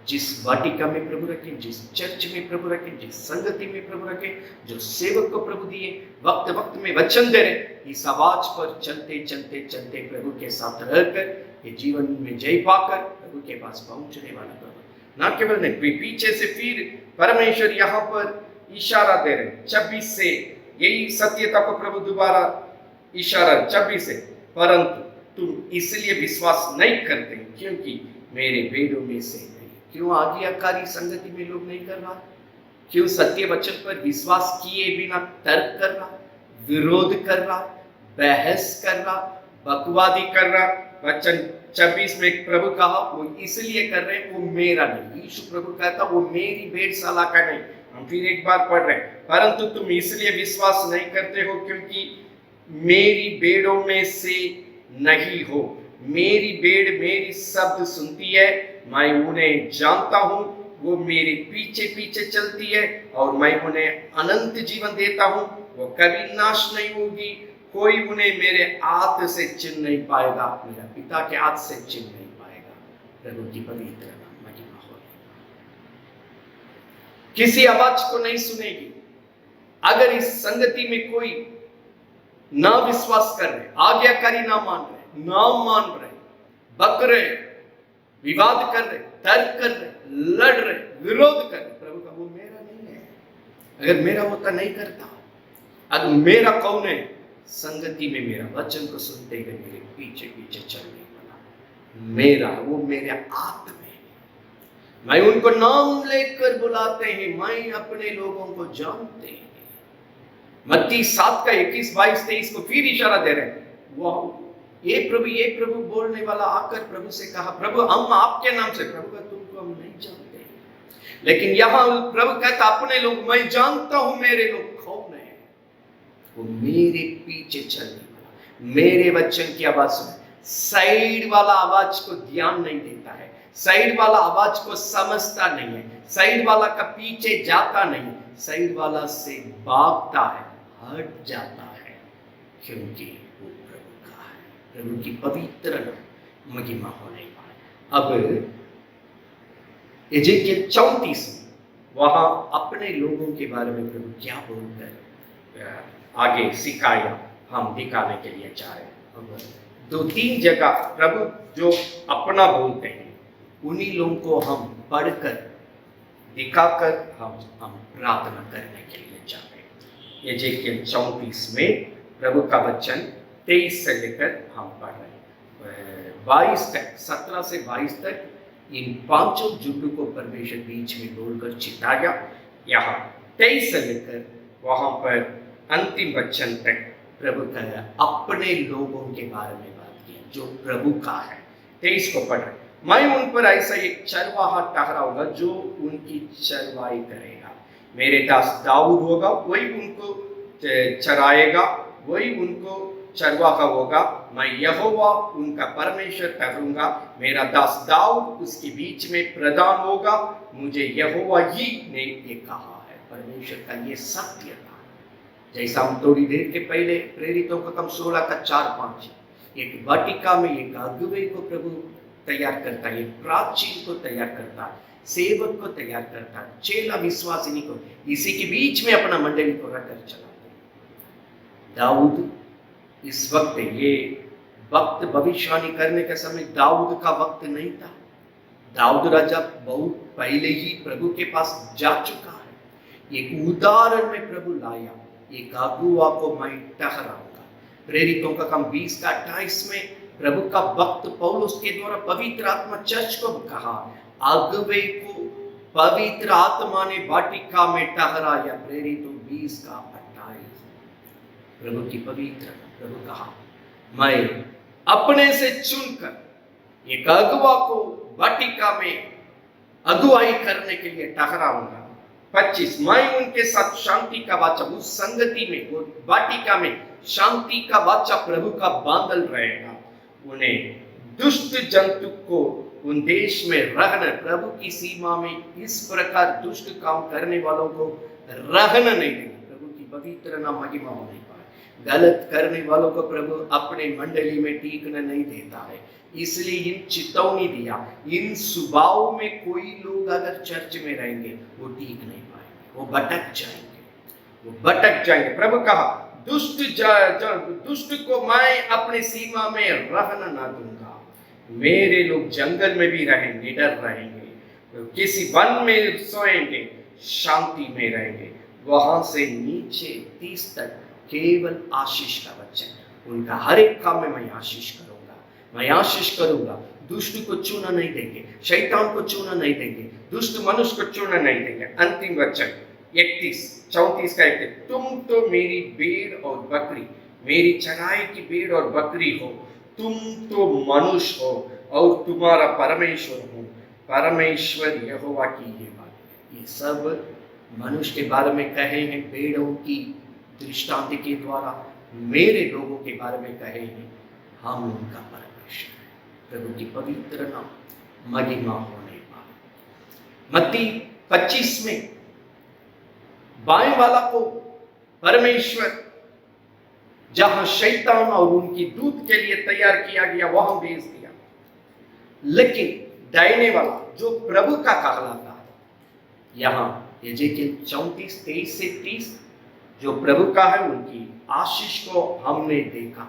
जिस वाटिका में प्रभु रखे, जिस चर्च में प्रभु रखे, जिस संगति में प्रभु रखे, जो सेवक को प्रभु दिए, वक्त वक्त में वचन दे रहे, इस आवाज पर चलते चलते चलते प्रभु के साथ रहकर ये जीवन में जय पाकर प्रभु के पास पहुंचने वाला प्रभु। ना केवल नहीं, पीछे से फिर परमेश्वर यहाँ पर इशारा दे रहे 26 से, यही सत्यता को प्रभु दोबारा इशारा 26 से, परंतु तुम इसलिए विश्वास नहीं करते क्योंकि मेरे भेड़ों में से नहीं। क्यों आज्ञाकारी संगति में लोग नहीं कर रहा? क्यों सत्य वचन पर विश्वास किए बिना तर्क कर रहा, विरोध कर रहा, बहस कर रहा, बकवादी कर रहा? वचन 26 में प्रभु कहा वो इसलिए कर रहे हैं, वो मेरा नहीं। यीशु प्रभु कहता वो मेरी भेड़शाला का नहीं। हम फिर एक बार पढ़ रहे हैं, परंतु तुम इसलिए विश्वास नहीं करते हो क्योंकि मेरी भेड़ों में से नहीं हो। मेरी भेड़ मेरी शब्द सुनती है, मैं उन्हें जानता हूँ, वो मेरे पीछे पीछे चलती है और मैं उन्हें अनंत जीवन देता हूँ, वो कभी नाश नहीं होगी, कोई उन्हें मेरे हाथ से छीन नहीं पाएगा, मेरा पिता के हाथ से छीन नहीं पाएगा। प्रभु की पवित्र नाम महिमा हो। किसी आवाज को नहीं सुनेगी। अगर इस संगति में कोई ना विश्वास कर रहे, आज्ञाकारी ना मान रहे, ना मान रहे, बक रहे, विवाद कर रहे, तर्क कर रहे, लड़ रहे, विरोध कर रहे, प्रभु का वो मेरा नहीं है। अगर मेरा होता नहीं करता। अब मेरा कौन है? संगति में मेरा वचन को सुनते हुए मेरे पीछे पीछे चलने वाला मेरा, वो मेरे आत्मा में। मैं उनको नाम लेकर बुलाते हैं, मैं अपने लोगों को जानते हैं। मत्ती 7 का 21, 22, 23 को फिर इशारा दे रहे हैं। वह ये प्रभु बोलने वाला आकर प्रभु से कहा, प्रभु हम आपके नाम से, प्रभु का तुमको हम नहीं जानते। लेकिन यहाँ प्रभु कहता अपने लोग मैं जानता हूं मेरे लोग कौन है। वो मेरे पीछे चलने वाला, मेरे वचन की आवाज सुने। साइड वाला आवाज को ध्यान नहीं देता है, साइड वाला आवाज को समझता नहीं है, साइड वाला का पीछे जाता नहीं, साइड वाला से भागता है, हट जाता है, क्योंकि वो प्रभु का है। प्रभु की पवित्र महिमा होने वाला। अब एजेकियल 34 वहां अपने लोगों के बारे में प्रभु क्या बोलकर आगे सिखाया, हम दिखाने के लिए चाहे। अब 2-3 जगह प्रभु जो अपना बोलते हैं उन्हीं लोगों को हम पढ़कर दिखाकर हम प्रार्थना करने के लिए चाहते हैं। एजेकियल 34 में प्रभु का वचन 23 से लेकर हम पढ़ रहे हैं 22 तक, 17 से 22 तक इन 5 झुंडों को परमेश्वर बीच में बोलकर चिताया। यहाँ 23 से लेकर वहां पर अंतिम वचन तक प्रभु का अपने लोगों के बारे में बात की जो प्रभु का है। 23 को पढ़ रहे, मैं उन पर ऐसा एक चरवाहा ठहराऊंगा जो उनकी चरवाई करेगा। मेरे दास दाऊद होगा, वही उनको चराएगा, वही उनको चरवाहा होगा। मैं यहोवा उनका परमेश्वर ठहरूंगा, मेरा दास दाऊद उसके बीच में प्रधान होगा। मुझे यहोवा ही ने ये कहा है। परमेश्वर का ये सत्य था। जैसा हम थोड़ी देर के पहले प्रेरितों का कम 16 का 4-5, एक वाटिका में एक अगुवे को प्रभु तैयार करता है, एक प्राचीन को तैयार करता है, सेवक को तैयार करता है, चेला विश्वासिनी को, इसी के बीच में अपना मंडली को रखकर चलाते हैं। दाऊद इस वक्त, ये वक्त भविष्यवाणी करने का समय दाऊद का वक्त नहीं था। दाऊद राजा बहुत पहले ही प्रभु के पास जा चुका है। एक उदाहरण में प्रभु लाया, एक अगुवा को मैं ठहराऊंगा। प्रेरितों का काम 20 का 28 में प्रभु का भक्त पौलुस के द्वारा पवित्र आत्मा चर्च को कहा, अगुवे को पवित्र आत्मा ने वाटिका में ठहराया। प्रेरितों 20 का 28 प्रभु की पवित्र प्रभु कहा, मैं अपने से चुनकर एक अगुवा को वाटिका में अगुवाई करने के लिए ठहराऊंगा। 25, मैं उनके साथ शांति का वाचा, उस संगति में, वो वाटिका में शांति का वाचा प्रभु का बांधल रहेगा। उन्हें दुष्ट जंतु को उन देश में रहना, प्रभु की सीमा में इस प्रकार दुष्ट काम करने वालों को रहना नहीं देगा। प्रभु की पवित्र नाम महिमा होने पाए। गलत करने वालों को प्रभु अपने मंडली में टीकना नहीं देता है, इसलिए इन चेतावनी दिया। इन स्वभाव में कोई लोग अगर चर्च में रहेंगे वो टीक नहीं पाएंगे, वो भटक जाएंगे, वो भटक जाएंगे। प्रभु कहा, दुष्ट को मैं अपनी सीमा में रहना ना दूंगा। मेरे लोग जंगल में भी रहेंगे, निडर रहेंगे, किसी वन में सोएंगे, शांति में रहेंगे। वहां से नीचे 30 तक केवल आशीष का वचन। उनका हर एक काम में मैं आशीष करूंगा, मैं आशीष करूंगा। दुष्ट को चूना नहीं देंगे, शैतान को चूना नहीं देंगे, दुष्ट मनुष्य को चूना नहीं देंगे। अंतिम वचन 34 का 31, तुम तो मेरी भेड़ और बकरी, मेरी चराई की भेड़ और बकरी हो। तुम तो मनुष्य हो और तुम्हारा परमेश्वर हो। परमेश्वर यहोवा की ये बात। ये सब मनुष्य के बारे में कहे हैं, भेड़ों की दृष्टांत के द्वारा मेरे लोगों के बारे में कहे हैं, हम उनका परमेश्वर है। प्रभु की पवित्र नाम महिमा होने पाए। मत्ती 25 में बाएं वाला को परमेश्वर जहां शैतान और उनकी दूत के लिए तैयार किया गया वहां भेज दिया, लेकिन दाहिने वाला जो प्रभु का कहलाता है, यहां एजेकियल 34 23 से 30 जो प्रभु का है, उनकी आशीष को हमने देखा।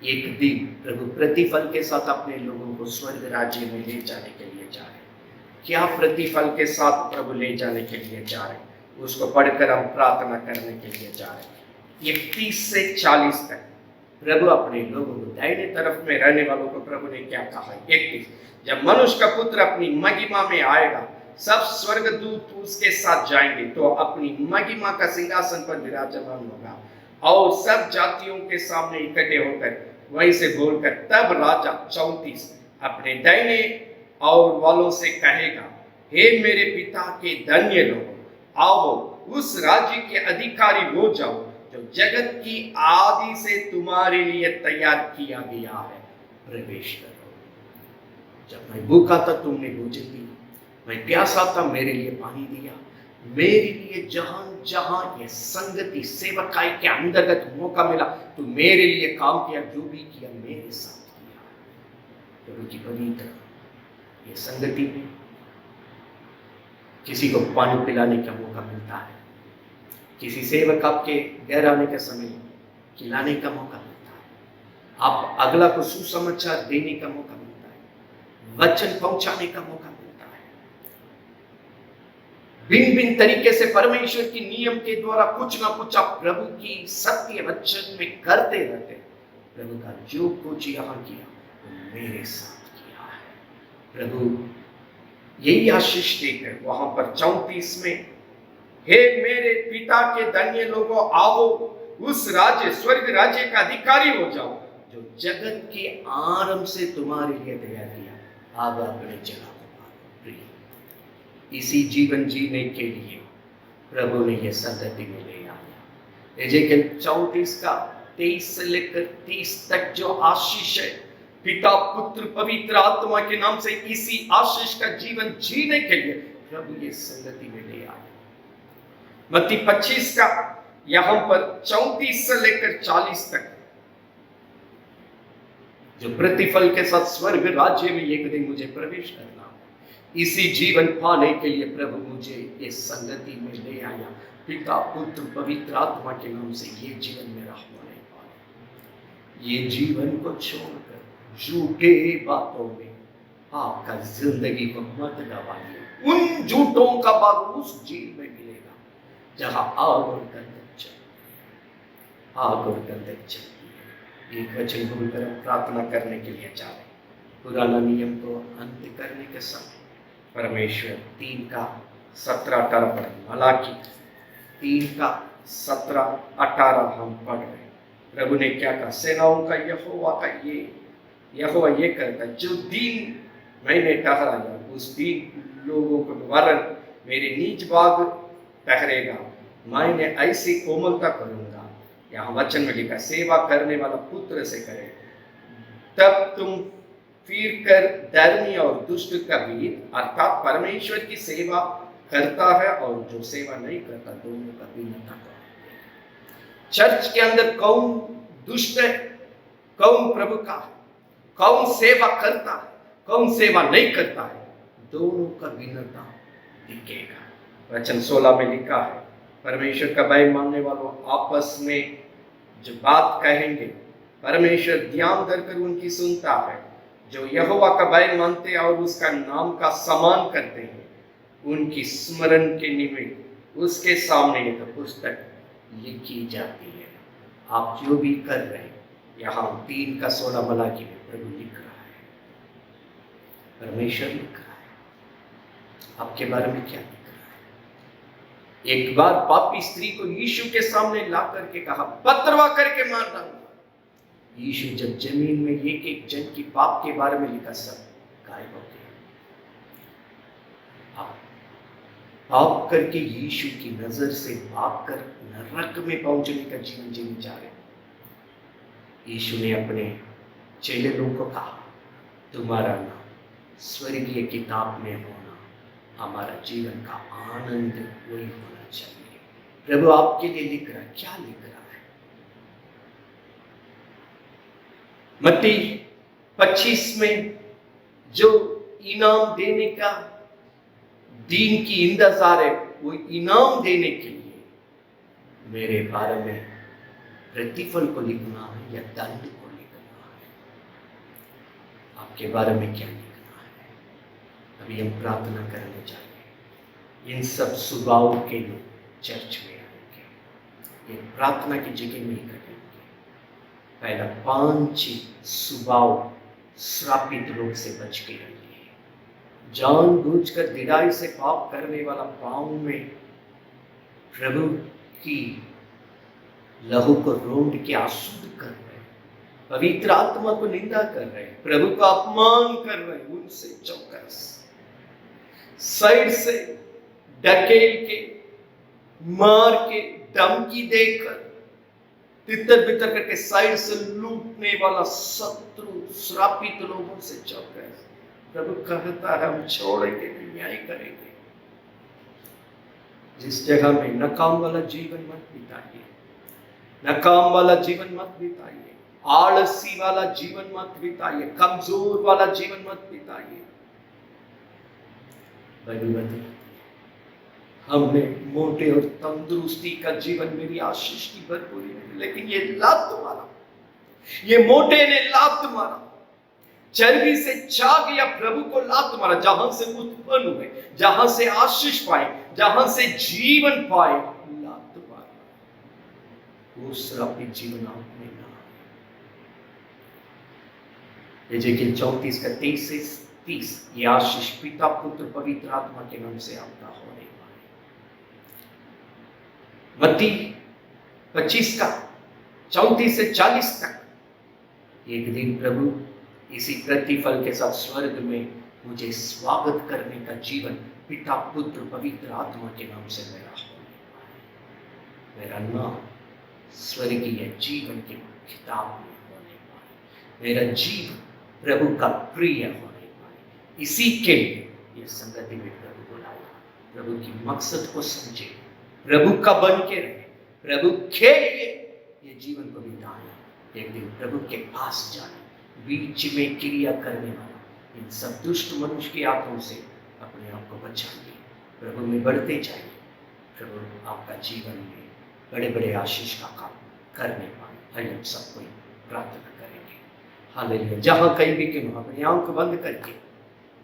एक दिन प्रभु प्रतिफल के साथ अपने लोगों को स्वर्ग राज्य में ले जाने के लिए जा रहे। क्या प्रतिफल के साथ प्रभु ले जाने के लिए जा रहे, उसको पढ़कर हम प्रार्थना करने के लिए जा रहे। 31 से 40 तक प्रभु अपने लोगों को, दाहिने तरफ में रहने वालों को प्रभु ने क्या कहा। 31, जब मनुष्य का पुत्र अपनी महिमा में आएगा, सब स्वर्गदूत उसके साथ जाएंगे, तो अपनी महिमा का सिंहासन पर विराजमान होगा। और सब जातियों के सामने इकट्ठे होकर वहीं से बोलकर तब राजा 34 अपने दाहिने और वालों से कहेगा, हे मेरे पिता के धन्य लोग, आओ उस राज्य के अधिकारी हो जाओ जो जगत की आदि से तुम्हारे लिए तैयार किया गया है, प्रवेश करो। जब मैं भूखा था तुमने भोजन दिया, मैं प्यासा था मेरे लिए पानी दिया, मेरे लिए जहां जहां ये संगति सेवकाई के अंतर्गत मौका मिला तो मेरे लिए काम किया, जो भी किया मेरे साथ किया। प्रभु की पवित्र ये संगति में किसी को पानी पिलाने का मौका मिलता है, किसी सेवक आपके घर आने के समय खिलाने का मौका मिलता है, आप अगला को सुसमाचार देने का मौका मिलता है, वचन पहुंचाने का मौका मिलता है। भिन्न भिन्न तरीके से परमेश्वर की नियम के द्वारा कुछ ना कुछ आप प्रभु की सत्य वचन में करते रहते। प्रभु का जो कुछ यहाँ किया वो मेरे साथ किया है। प्रभु यही आशीष देकर वहां पर 34 में, हे मेरे पिता के धन्य लोगों, आओ उस राज्य स्वर्ग राज्य का अधिकारी हो जाओ जो जगत के आरंभ से तुम्हारे लिए तैयार किया। अब अपने जगह को पालो। प्रिय, इसी जीवन जीने के लिए प्रभु ने यह संगति में ले आया। एजेकियल 34 का 23 से लेकर 30 तक जो आशीष है, पिता पुत्र पवित्र आत्मा के नाम से इसी आशीष का जीवन जीने के लिए प्रभु ये संगति में ले आया। मत्ती 25 का यहां पर 34 से लेकर 40 तक जो प्रतिफल के साथ स्वर्ग राज्य में एक दिन मुझे प्रवेश करना, इसी जीवन पाने के लिए प्रभु मुझे इस संगति में ले आया। पिता पुत्र पवित्र आत्मा के नाम से ये जीवन मेरा होने वाला। ये जीवन को छोड़कर झूठे बातों में आपका जिंदगी को मत गवाइए। उन झूठों का भाग उस जेल में मिलेगा जहां आग और गंधक चलती है, आग और गंधक चलती है। एक वचन बोलकर हम प्रार्थना करने के लिए जा रहे। पुराना नियम को अंत करने के समय परमेश्वर 3 का 17-18 पढ़, मलाकी 3 का 17-18 हम पढ़ रहे। प्रभु ने क्या कहा? सेनाओं का यहोवा ये कहता, जो दिन मैंने ठहराया उस दिन लोगों को वरन मेरे नीच भाग ठहरेगा। मैंने ऐसी कोमलता करूंगा, यहाँ वचन में लिखा, सेवा करने वाला पुत्र से करे, तब तुम फिर कर धर्मी और दुष्ट का भेद अर्थात परमेश्वर की सेवा करता है और जो सेवा नहीं करता दोनों का भिन्नता करो। चर्च के अंदर कौन दुष्ट है, कौन प्रभु का है, कौन सेवा करता है, कौन सेवा नहीं करता है, दोनों का भिन्नता दिखेगा। वचन 16 में लिखा है, परमेश्वर का भय मानने वालों आपस में जो बात कहेंगे परमेश्वर ध्यान धरकर उनकी सुनता है। जो यहोवा का भय मानते हैं और उसका नाम का सम्मान करते हैं, उनकी स्मरण के निमित्त उसके सामने एक पुस्तक लिखी जाती है। आप जो भी कर रहे हैं, यहाँ 3 का 16 मलाकी में प्रभु लिख रहा है, परमेश्वर लिख रहा है। आपके बारे में क्या लिख रहा है? एक बार पापी स्त्री को यीशु के सामने ला करके कहा, पत्रवा करके मार डालूंगा। यीशु जब जमीन में एक एक जन की पाप के बारे में लिखा, सब गायब हो गए। पाप करके यीशु की नजर से भागकर नरक में पहुंचने का जीवन जीने जा रहे। यीशु ने अपने चेले लोगों को कहा, तुम्हारा नाम स्वर्गीय किताब में होना हमारा जीवन का आनंद वही होना चाहिए। प्रभु आपके लिए लिख रहा है, क्या लिख रहा है? मत्ती 25 में जो इनाम देने का दिन की इंतजार है, वो इनाम देने के लिए मेरे बारे में प्रतिफल को लिखना है या दंड को लिखना है? आपके बारे में क्या लिखना है? अभी हम प्रार्थना करने चाहिए। इन सब स्वभाव के लोग चर्च में आएंगे, ये प्रार्थना की जगह नहीं करेंगे। पहला 5 स्वभाव श्रापित लोग से बच के रहिए। जानबूझकर दिदाई से पाप करने वाला पाँव में प्रभु की लहू को रोंद के अशुद्ध कर रहे हैं, पवित्र आत्मा को निंदा कर रहे हैं, प्रभु का अपमान कर रहे हैं, उनसे चौकस, साइड से ढकेल के, मार के, धमकी देकर, तितर बितर करके साइड से लूटने वाला शत्रु श्रापित लोगों से चौकस। प्रभु कहता है हम छोड़ेंगे नहीं, न्याय करेंगे। जिस जगह में नकाम वाला जीवन मत बिताइए, नकाम वाला जीवन मत बिताइए, आलसी वाला जीवन मत बिताइए, कमजोर वाला जीवन मत बिताइए। बाइबल बताती है हमने मोटे और तंदुरुस्ती का जीवन मेरी आशीष की भरपूरी में, लेकिन ये लात मारा, ये मोटे ने लात मारा, चर्बी से छा गया, प्रभु को लात मारा। जहां से उत्पन्न हुए, जहां से आशीष पाए, जहां से जीवन पाए, लात मारा। वो श्रापित जीवन आपने ना। यजेकिएल 34 का 23 से 30, ये आशीष पिता पुत्र पवित्र आत्मा के नाम से आपका होने वाला। मत्ती 25 का 34 से 40 तक, एक दिन प्रभु इसी प्रतिफल के साथ स्वर्ग में मुझे स्वागत करने का जीवन पिता पुत्र पवित्र आत्मा के नाम से मेरा होने वाला। मेरा नाम स्वर्गीय जीवन के किताब में होने वाला। मेरा जीवन प्रभु का प्रिय होने वाला। इसी के लिए ये संगति में प्रभु बुलाया। प्रभु की मकसद को समझे, प्रभु का बन के रहे, प्रभु के लिए ये जीवन को बिताए। एक दिन प्रभु के पास जाए, बीच में क्रिया करने वाला इन सब दुष्ट मनुष्य के हाथों से अपने आप को बचाइए। प्रभु में बढ़ते जाइए। प्रभु आपका जीवन में बड़े बड़े आशीष का काम करने पाए। आइए हम सब कोई प्रार्थना करेंगे। हालेलुया। जहाँ कहीं भी क्यों अपनी आंख बंद करके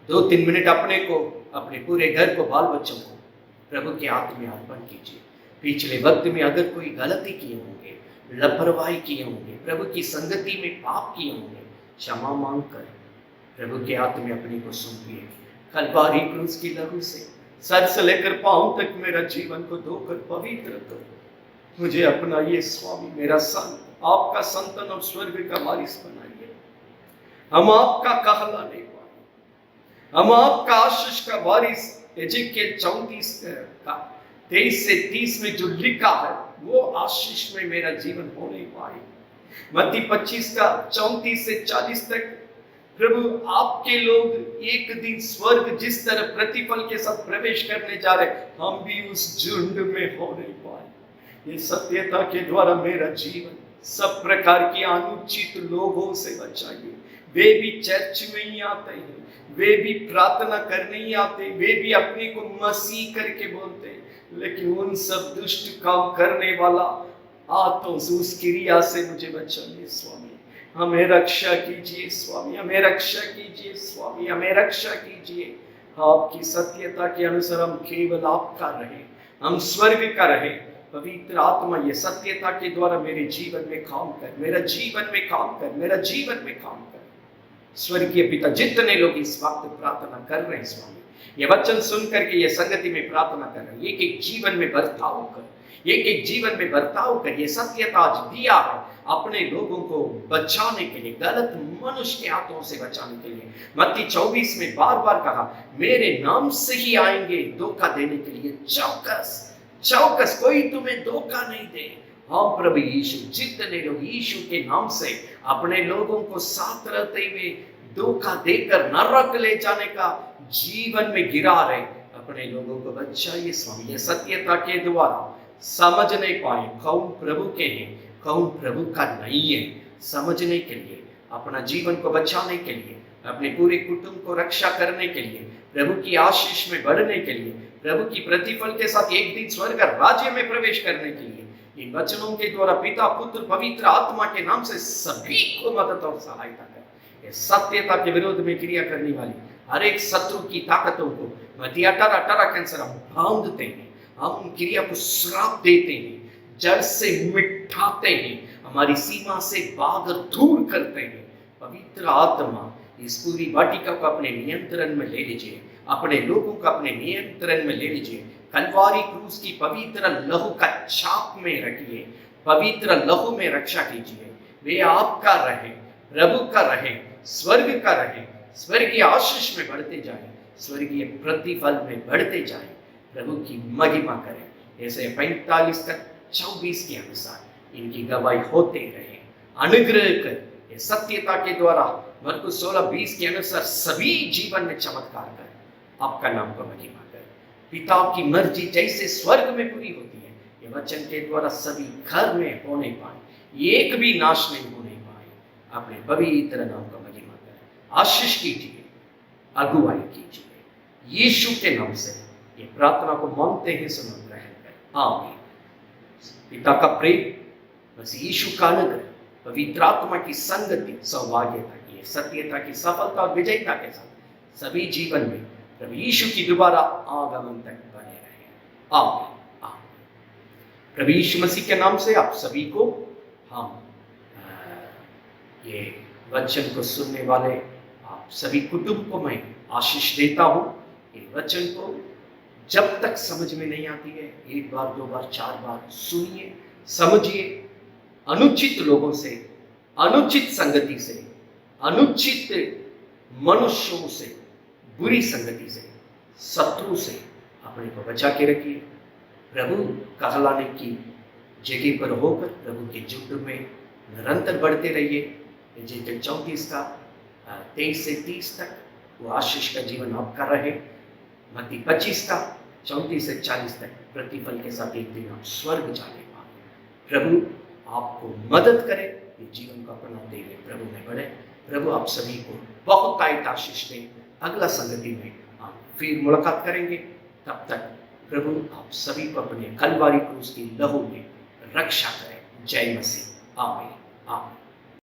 2-3 मिनट अपने को, अपने पूरे घर को, बाल बच्चों को प्रभु के हाथ में अर्पण कीजिए। पिछले वक्त में अगर कोई गलती किए होंगे, लापरवाही किए होंगे, प्रभु की संगति में पाप किए होंगे, क्षमा मांगकर प्रभु के हाथ में अपने को सौंपिए। कलवारी क्रूस की लहू से सर से लेकर पांव तक मेरा जीवन को धोकर पवित्र करो। मुझे अपनाइए स्वामी, मेरा संत, आपका संतान और स्वर्ग का वारिस बनाइए। हम आपका कहलाने वाले, हम आपका आशीष का वारिस। यजेकिएल 34 का 23 से 30 में जो लिखा है वो आशीष में मेरा जीवन होने पाए। मत्ती 25 का 34 से 40 तक, प्रभु आपके लोग एक दिन स्वर्ग जिस तरह प्रतिफल के साथ प्रवेश करने जा रहे, हम भी उस झुंड में होने पाए। ये सत्यता के द्वारा मेरा जीवन सब प्रकार की अनुचित लोगों से बचाइए। वे भी चर्च में ही आते हैं, वे भी प्रार्थना करने ही आते, वे भी अपने को मसीह करके बोलते हैं, लेकिन उन सब दुष्ट काम करने वाला आत्माओं से, उस क्रिया से मुझे बचाइए स्वामी। हमें रक्षा कीजिए स्वामी, हमें रक्षा कीजिए स्वामी, हमें रक्षा कीजिए। आपकी सत्यता के अनुसार हम केवल आपका रहे, हम स्वर्ग का रहे। पवित्र आत्मा ये सत्यता के द्वारा मेरे जीवन में काम कर, मेरा जीवन में काम कर, मेरा जीवन में काम कर। स्वर्गीय पिता, जितने लोग इस वक्त प्रार्थना कर रहे हैं स्वामी, ये वचन सुन करके ये संगति में प्रार्थना कर रहे हैं, एक एक जीवन में बर्ताव कर, एक एक जीवन में बर्ताव कर। ये सत्यता आज दिया है अपने लोगों को बचाने के लिए, गलत मनुष्य के हाथों से बचाने के लिए। मत्ती 24 में बार बार कहा, मेरे नाम से ही आएंगे धोखा देने के लिए। चौकस चौकस, कोई तुम्हें धोखा नहीं दे। हाँ प्रभु यीशु, जितने लोग यीशु के नाम से अपने लोगों को साथ रहते हुए धोखा देकर नरक ले जाने का जीवन में गिरा रहे, अपने लोगों को बचाइए स्वामी। ये सत्यता के द्वारा समझ नहीं पाए कौन प्रभु के हैं, कौन प्रभु का नहीं है, समझने के लिए, अपना जीवन को बचाने के लिए, अपने पूरे कुटुंब को रक्षा करने के लिए, प्रभु की आशीष में बढ़ने के लिए, प्रभु की प्रतिफल के साथ एक दिन स्वर्ग राज्य में प्रवेश करने के लिए, इन वचनों के द्वारा पिता पुत्र पवित्र आत्मा के नाम से सभी को मदद और सहायता कर। सत्यता के विरोध में क्रिया करने वाली हर एक शत्रु की ताकतों को मध्य 18 कैंसर हम बांधते हैं, हम क्रिया को श्राप देते हैं, जड़ से मिटाते हैं, हमारी सीमा से बाहर दूर करते हैं। पवित्र आत्मा इस पूरी वाटिका को अपने नियंत्रण में ले लीजिए, अपने लोगों को अपने नियंत्रण में ले लीजिए। कलवारी क्रूस की पवित्र लहू का छाप में रखिए, पवित्र लहू में रक्षा कीजिए। वे आपका रहे, प्रभु का रहे, स्वर्ग का रहे, स्वर्गीय आशीष में बढ़ते जाए, स्वर्गीय प्रतिफल में बढ़ते जाए, प्रभु की महिमा करें। ऐसे 45 तक 24 के अनुसार इनकी गवाही होते रहे। अनुग्रह कर ये सत्यता के द्वारा मरकुस 16:20 के अनुसार सभी जीवन में चमत्कार कर आपका नाम को महिमा कर। पिता की मर्जी जैसे स्वर्ग में पूरी होती है, ये वचन के द्वारा सभी घर में होने पाए, एक भी नाश नहीं होने पाए। अपने पवित्र नाम को महिमा कर। आशीष कीजिए, अगुवाई कीजिए। यीशु के नाम से ये प्रार्थना को मांगते हैं, सुनो, ग्रहण कर। आमीन। पिता का प्रेम, मसीह यीशु का अनुग्रह, पवित्र आत्मा की संगति, सौभाग्यता की सत्यता की सफलता और विजयता के साथ सभी जीवन में प्रभु यीशु की दोबारा आगमन तक बने रहे। आमीन। आमीन। प्रभु यीशु मसीह के नाम से आप सभी को हम ये वचन को सुनने वाले आप सभी कुटुंब को मैं आशीष देता हूँ। ये वचन को जब तक समझ में नहीं आती है, एक बार, दो बार, चार बार सुनिए, समझिए। अनुचित लोगों से, अनुचित संगति से, अनुचित मनुष्यों से, बुरी संगति से, शत्रु से अपने को बचा के रखिए। प्रभु कहलाने की जगह पर होकर प्रभु के झुंड में निरंतर बढ़ते रहिए। यजेकिएल 34 का 23 से 30 तक वो आशीष का जीवन आपका रहे। मत्ती 25 का 34 से 40 तक प्रतिफल के साथ एक दिन आप स्वर्ग जाने पाए। प्रभु आपको मदद करे, ये जीवन को अपनाते हुए प्रभु में बढ़े। प्रभु आप सभी को बहुत आयत आशीष दें। अगला संगति में आप फिर मुलाकात करेंगे। तब तक प्रभु आप सभी को अपने कलवारी क्रूस की लहू में रक्षा करें। जय मसीह। आमीन। आमीन।